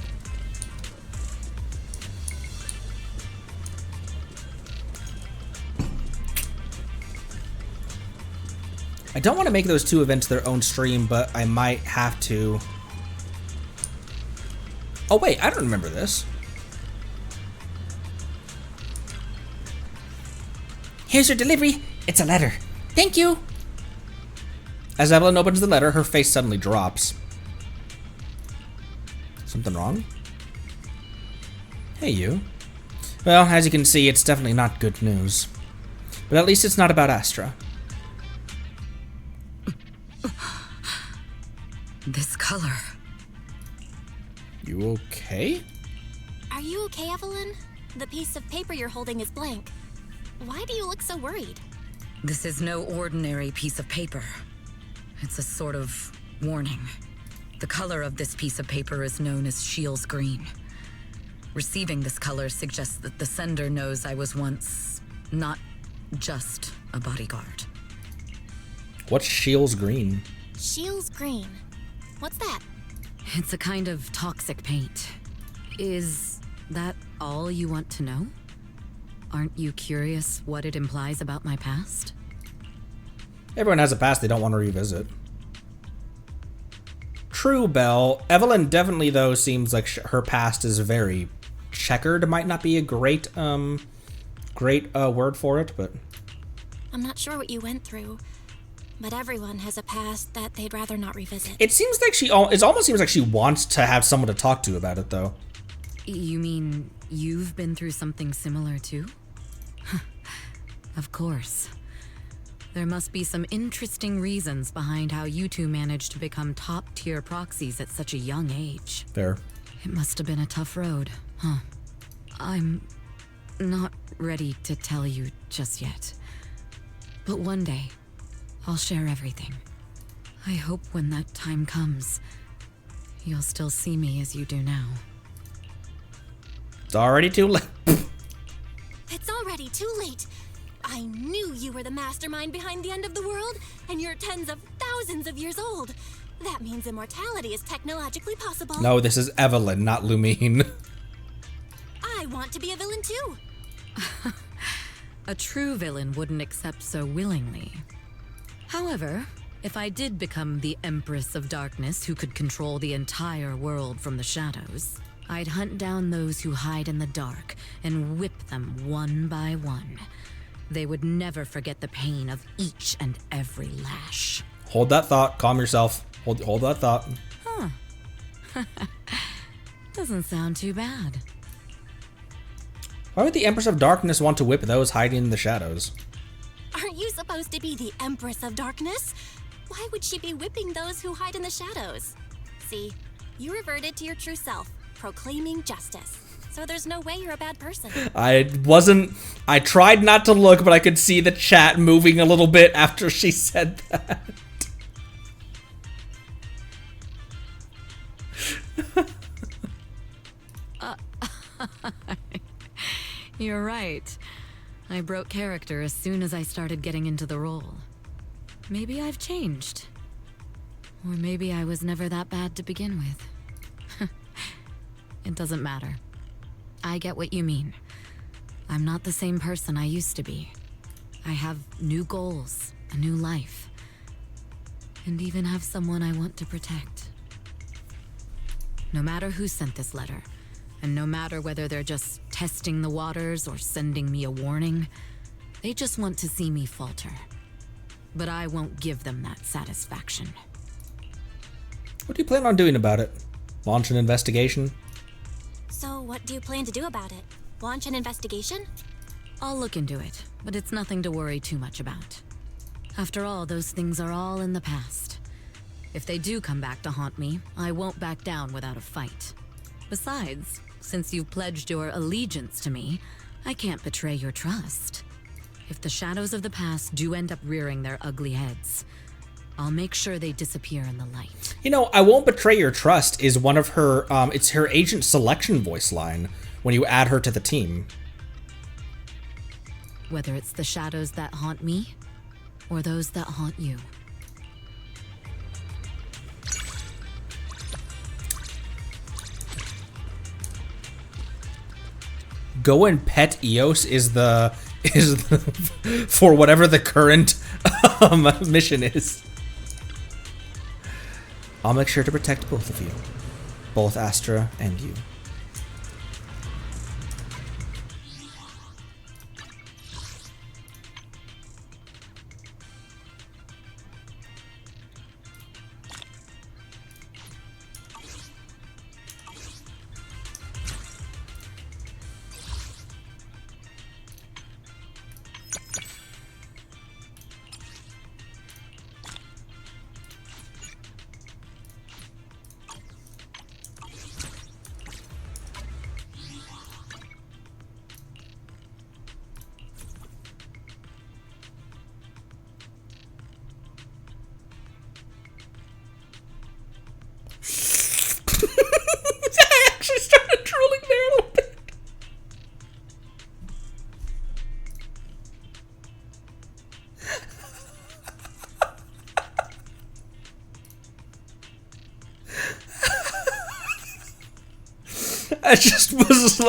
I don't want to make those 2 events their own stream, but I might have to. Oh wait, I don't remember this. Here's your delivery. It's a letter. Thank you. As Evelyn opens the letter, her face suddenly drops. Something wrong? Hey, you. Well, as you can see, it's definitely not good news. But at least it's not about Astra. This color. You okay? Are you okay, Evelyn? The piece of paper you're holding is blank. Why do you look so worried? This is no ordinary piece of paper. It's a sort of warning. The color of this piece of paper is known as Shields Green. Receiving this color suggests that the sender knows I was once not just a bodyguard. What's Shields Green? Shields Green. What's that? It's a kind of toxic paint. Is that all you want to know? Aren't you curious what it implies about my past? Everyone has a past they don't want to revisit. True, Belle. Evelyn definitely, though, seems like her past is very checkered. Might not be a great word for it, but... I'm not sure what you went through, but everyone has a past that they'd rather not revisit. It seems like it almost seems like she wants to have someone to talk to about it, though. You mean you've been through something similar too? Of course. There must be some interesting reasons behind how you two managed to become top-tier proxies at such a young age. Fair. It must have been a tough road, huh? I'm not ready to tell you just yet. But one day, I'll share everything. I hope when that time comes, you'll still see me as you do now. It's already too late. It's already too late. I knew you were the mastermind behind the end of the world, and you're tens of thousands of years old. That means immortality is technologically possible. No, this is Evelyn, not Lumine. I want to be a villain too. A true villain wouldn't accept so willingly. However, if I did become the Empress of Darkness who could control the entire world from the shadows, I'd hunt down those who hide in the dark and whip them one by one. They would never forget the pain of each and every lash. Hold that thought. Calm yourself. Hold that thought. Huh. Doesn't sound too bad. Why would the Empress of Darkness want to whip those hiding in the shadows? Aren't you supposed to be the Empress of Darkness? Why would she be whipping those who hide in the shadows? See, you reverted to your true self, proclaiming justice. So there's no way you're a bad person. I tried not to look, but I could see the chat moving a little bit after she said that. You're right. I broke character as soon as I started getting into the role. Maybe I've changed. Or maybe I was never that bad to begin with. It doesn't matter. I get what you mean. I'm not the same person I used to be. I have new goals, a new life, and even have someone I want to protect. No matter who sent this letter, and no matter whether they're just testing the waters or sending me a warning, they just want to see me falter. But I won't give them that satisfaction. What do you plan on doing about it? Launch an investigation? So what do you plan to do about it? Launch an investigation? I'll look into it, but it's nothing to worry too much about. After all, those things are all in the past. If they do come back to haunt me, I won't back down without a fight. Besides, since you've pledged your allegiance to me, I can't betray your trust. If the shadows of the past do end up rearing their ugly heads, I'll make sure they disappear in the light. You know, I won't betray your trust is one of her, it's her agent selection voice line when you add her to the team. Whether it's the shadows that haunt me, or those that haunt you. Go and pet Eos is the for whatever the current mission is. I'll make sure to protect both of you, both Astra and you. I actually started drooling there a little bit. I just was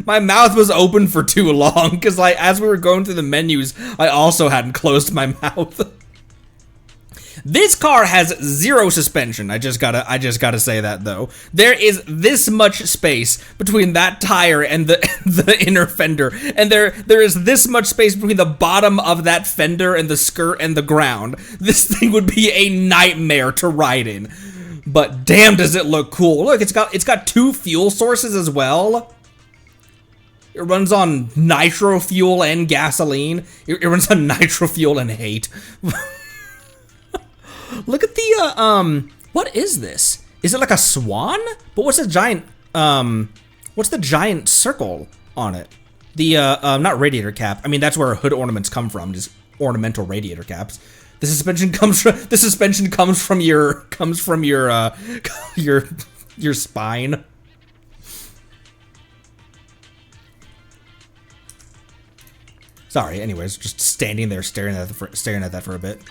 my mouth was open for too long because as we were going through the menus, I also hadn't closed my mouth. This car has zero suspension. I just gotta say that though. There is this much space between that tire and the inner fender, and there is this much space between the bottom of that fender and the skirt and the ground. This thing would be a nightmare to ride in. But damn, does it look cool! Look, it's got two fuel sources as well. It runs on nitro fuel and gasoline. It runs on nitro fuel and hate. Look at the, what is this? Is it like a swan? But what's the giant circle on it? The, not radiator cap. I mean, that's where hood ornaments come from, just ornamental radiator caps. The suspension comes from your your spine. Sorry, anyways, just standing there staring at that for a bit.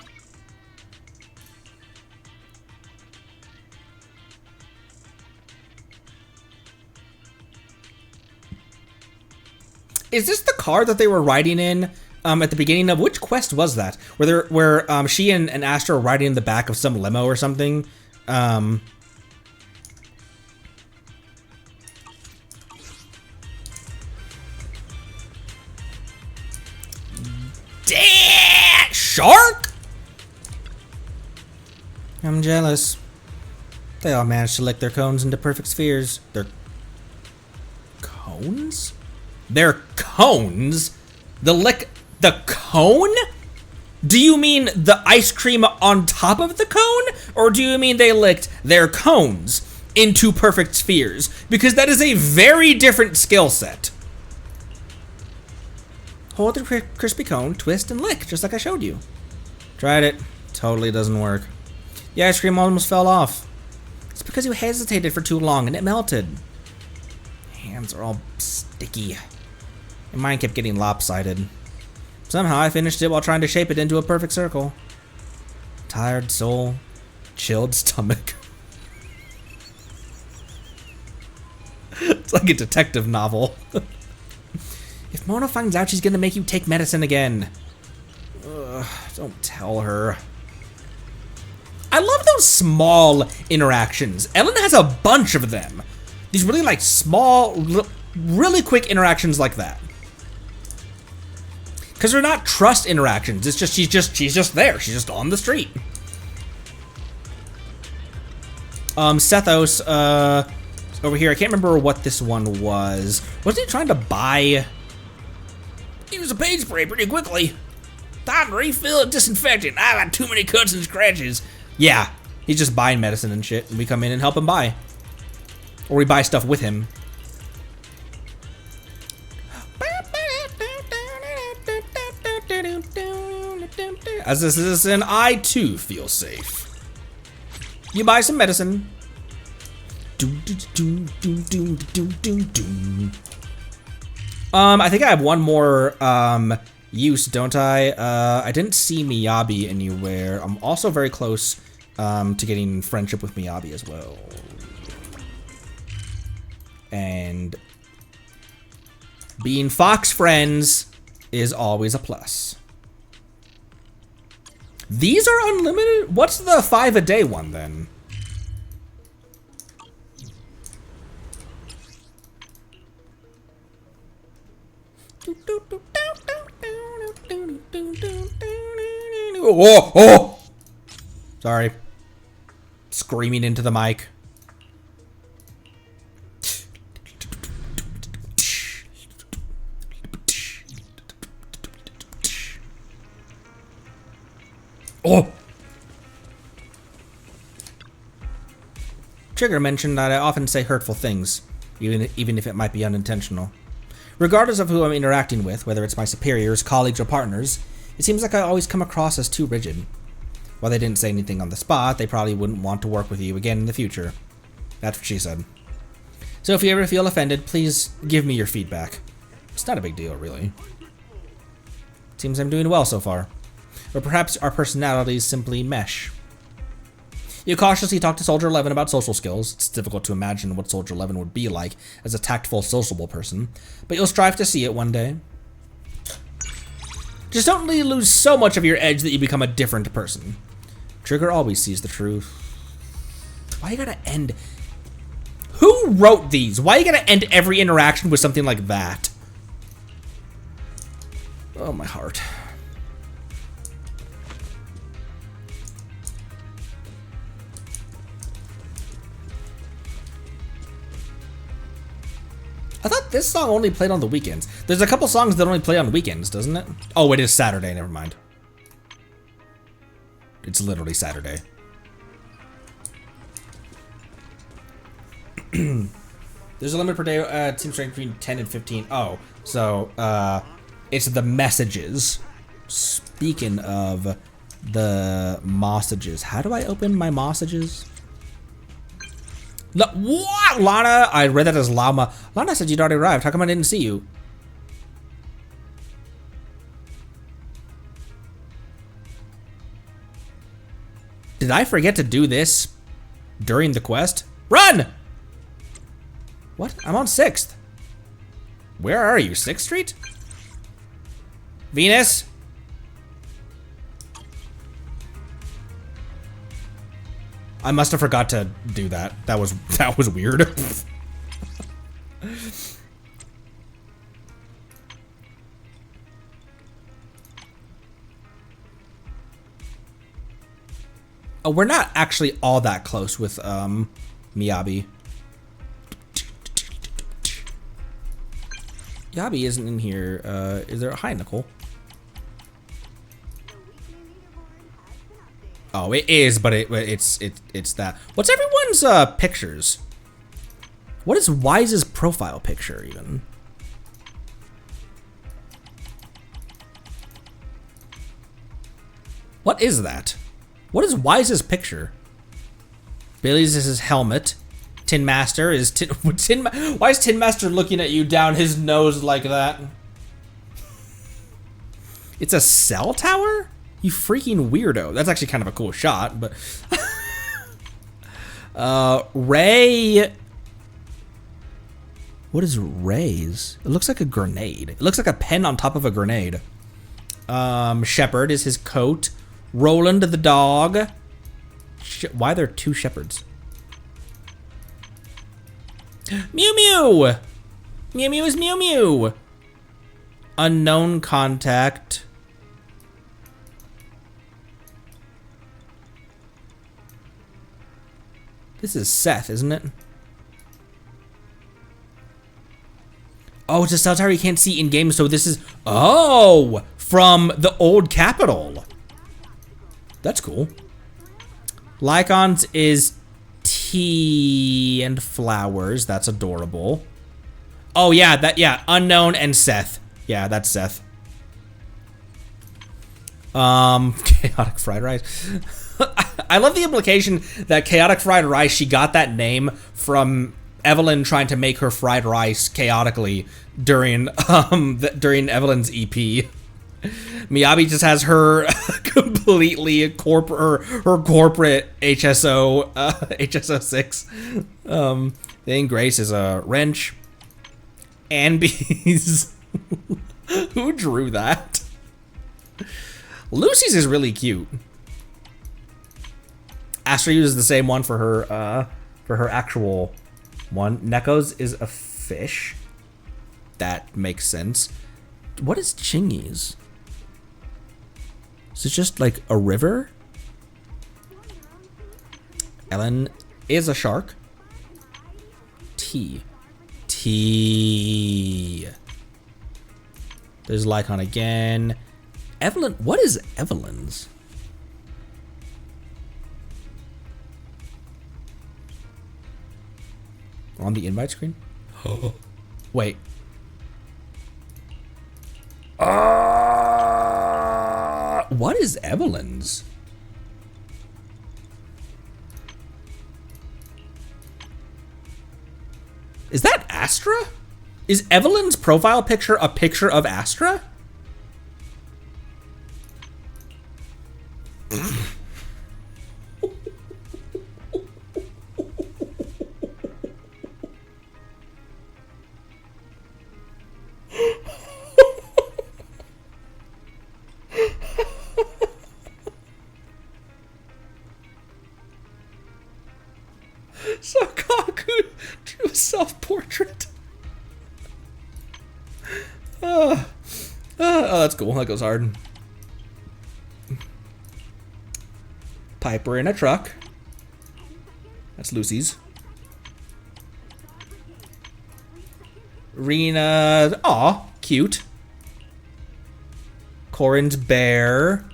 Is this the car that they were riding in at the beginning of which quest was that? Where she and Astra were riding in the back of some limo or something? shark? I'm jealous. They all managed to lick their cones into perfect spheres. Their cones? Their cones? The cone? Do you mean the ice cream on top of the cone? Or do you mean they licked their cones into perfect spheres? Because that is a very different skill set. Hold the crispy cone, twist, and lick, just like I showed you. Tried it. Totally doesn't work. The ice cream almost fell off. It's because you hesitated for too long and it melted. Hands are all sticky. And mine kept getting lopsided. Somehow I finished it while trying to shape it into a perfect circle. Tired soul, chilled stomach. It's like a detective novel. If Mona finds out, she's gonna make you take medicine again. Ugh, don't tell her. I love those small interactions. Ellen has a bunch of them. These really like small, really quick interactions like that. Because they're not trust interactions. It's just she's just there. She's just on the street. Sethos, over here. I can't remember what this one was. Wasn't he trying to buy? Use a paint spray pretty quickly. Time to refill a disinfectant. I got too many cuts and scratches. Yeah, he's just buying medicine and shit, and we come in and help him buy. Or we buy stuff with him. As a citizen, I too feel safe. You buy some medicine. I think I have one more use, don't I? I didn't see Miyabi anywhere. I'm also very close to getting friendship with Miyabi as well. And being Fox friends is always a plus. These are unlimited? What's the 5 a day one then? Oh! Sorry. Screaming into the mic. Oh! Trigger mentioned that I often say hurtful things, even if it might be unintentional. Regardless of who I'm interacting with, whether it's my superiors, colleagues, or partners, it seems like I always come across as too rigid. While they didn't say anything on the spot, they probably wouldn't want to work with you again in the future. That's what she said. So if you ever feel offended, please give me your feedback. It's not a big deal, really. Seems I'm doing well so far. Or perhaps our personalities simply mesh. You cautiously talk to Soldier 11 about social skills. It's difficult to imagine what Soldier 11 would be like as a tactful, sociable person, but you'll strive to see it one day. Just don't lose so much of your edge that you become a different person. Trigger always sees the truth. Why you gotta end... Who wrote these? Why you gotta end every interaction with something like that? Oh, my heart. I thought this song only played on the weekends. There's a couple songs that only play on weekends, doesn't it? Oh, it is Saturday, never mind. It's literally Saturday. There's a limit per day, it seems like between 10 and 15. Oh, so, it's the messages. Speaking of the messages, how do I open my messages? What? Lana? I read that as Llama. Lana said you'd already arrived. How come I didn't see you? Did I forget to do this during the quest? Run! What? I'm on 6th. Where are you? 6th Street? Venus? I must have forgot to do that. That was weird. we're not actually all that close with Miyabi. Yabi isn't in here. Is there? Hi, Nicole. Oh, it is, but it's that. What's everyone's pictures? What is Wise's profile picture even? What is that? What is Wise's picture? Billy's is his helmet. Tin Master is why is Tin Master looking at you down his nose like that? It's a cell tower? You freaking weirdo. That's actually kind of a cool shot, but Ray. What is Ray's? It looks like a grenade. It looks like a pen on top of a grenade. Shepherd is his coat. Roland the dog. Why are there two shepherds? Mew Mew! Mew Mew is Mew Mew! Unknown contact. This is Seth, isn't it? Oh, it's a cell tower you can't see in game, so this is... Oh! From the old Capitol. That's cool. Lycon's is tea and flowers. That's adorable. Oh yeah, Unknown and Seth. Yeah, that's Seth. Chaotic Fried Rice. I love the implication that Chaotic Fried Rice, she got that name from Evelyn trying to make her fried rice chaotically during during Evelyn's EP. Miyabi just has her completely her corporate HSO HSO 6. Then Grace is a wrench. Anby's. Who drew that? Lucy's is really cute. Astra uses the same one for her actual one. Neko's is a fish. That makes sense. What is Chingy's? Is it just like a river? Ellen is a shark. T. There's Lycon again. Evelyn, what is Evelyn's? On the invite screen? Wait. What is Evelyn's? Is that Astra? Is Evelyn's profile picture a picture of Astra? Sakaku drew a self-portrait. Oh, that's cool. That goes hard. Piper in a truck. That's Lucy's. Rena. Aw, cute. Corin's bear.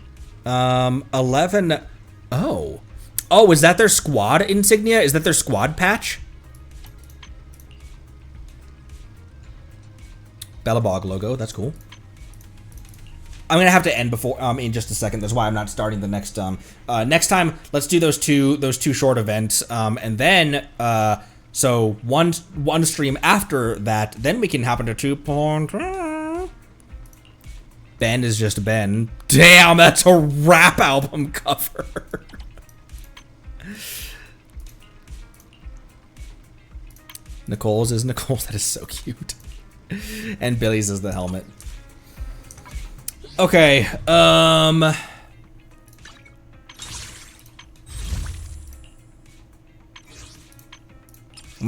11. Oh. Oh, is that their squad insignia? Is that their squad patch? Bellabog logo. That's cool. I'm gonna have to end before in just a second. That's why I'm not starting the next next time. Let's do those two short events, and then so one stream after that. Then we can hop into 2.0. Ben is just Ben. Damn, that's a rap album cover. Nicole's is Nicole. That is so cute. And Billy's is the helmet. Okay, I'm gonna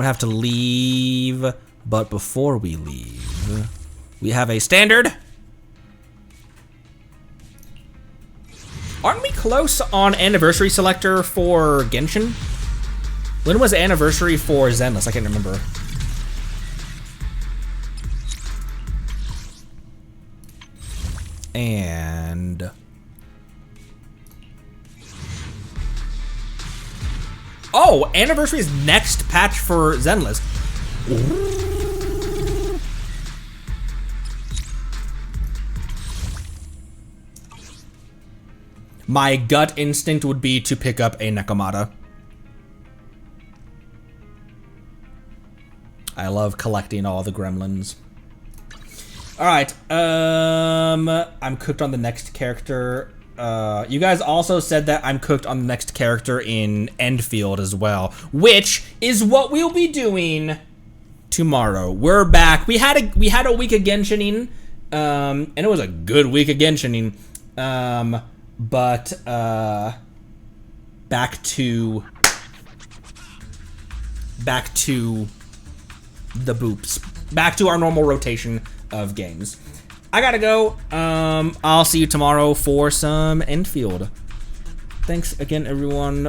have to leave, but before we leave, we have a standard. Aren't we close on anniversary selector for Genshin. When was anniversary for Zenless? I can't remember. And oh, anniversary is next patch for Zenless. My gut instinct would be to pick up a Nekomata. I love collecting all the gremlins. Alright, I'm cooked on the next character. You guys also said that I'm cooked on the next character in Endfield as well, which is what we'll be doing tomorrow. We're back. We had a week of Genshining, and it was a good week of Genshining. But back to the boops. Back to our normal rotation of games. I gotta go. I'll see you tomorrow for some Endfield. Thanks again, everyone.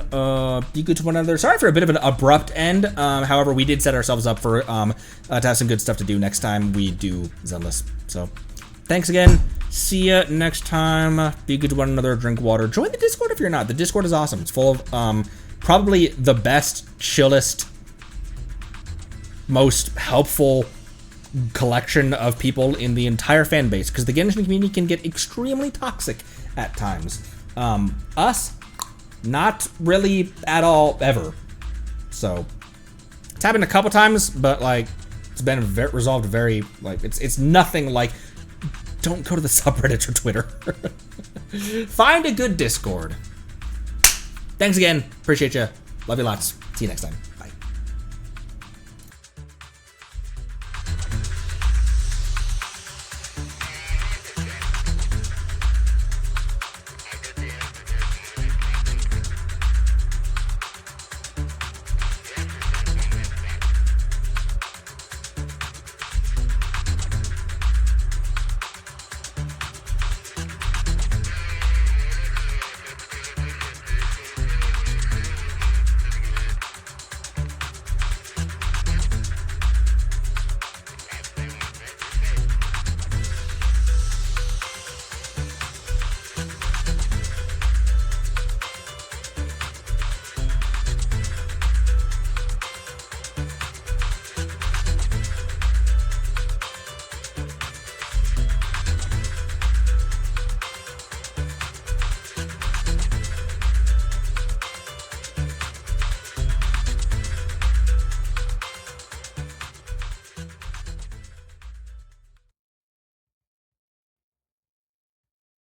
Be good to one another. Sorry for a bit of an abrupt end. However, we did set ourselves up for to have some good stuff to do next time we do Zenless. So, thanks again. See ya next time. Be good to one another. Drink water. Join the Discord if you're not. The Discord is awesome. It's full of probably the best, chillest, most helpful collection of people in the entire fan base, because the Genshin community can get extremely toxic at times. Us, not really at all ever. So it's happened a couple times, but like it's been resolved very like it's nothing like. Don't go to the subreddit or Twitter. Find a good Discord. Thanks again. Appreciate you. Love you lots. See you next time.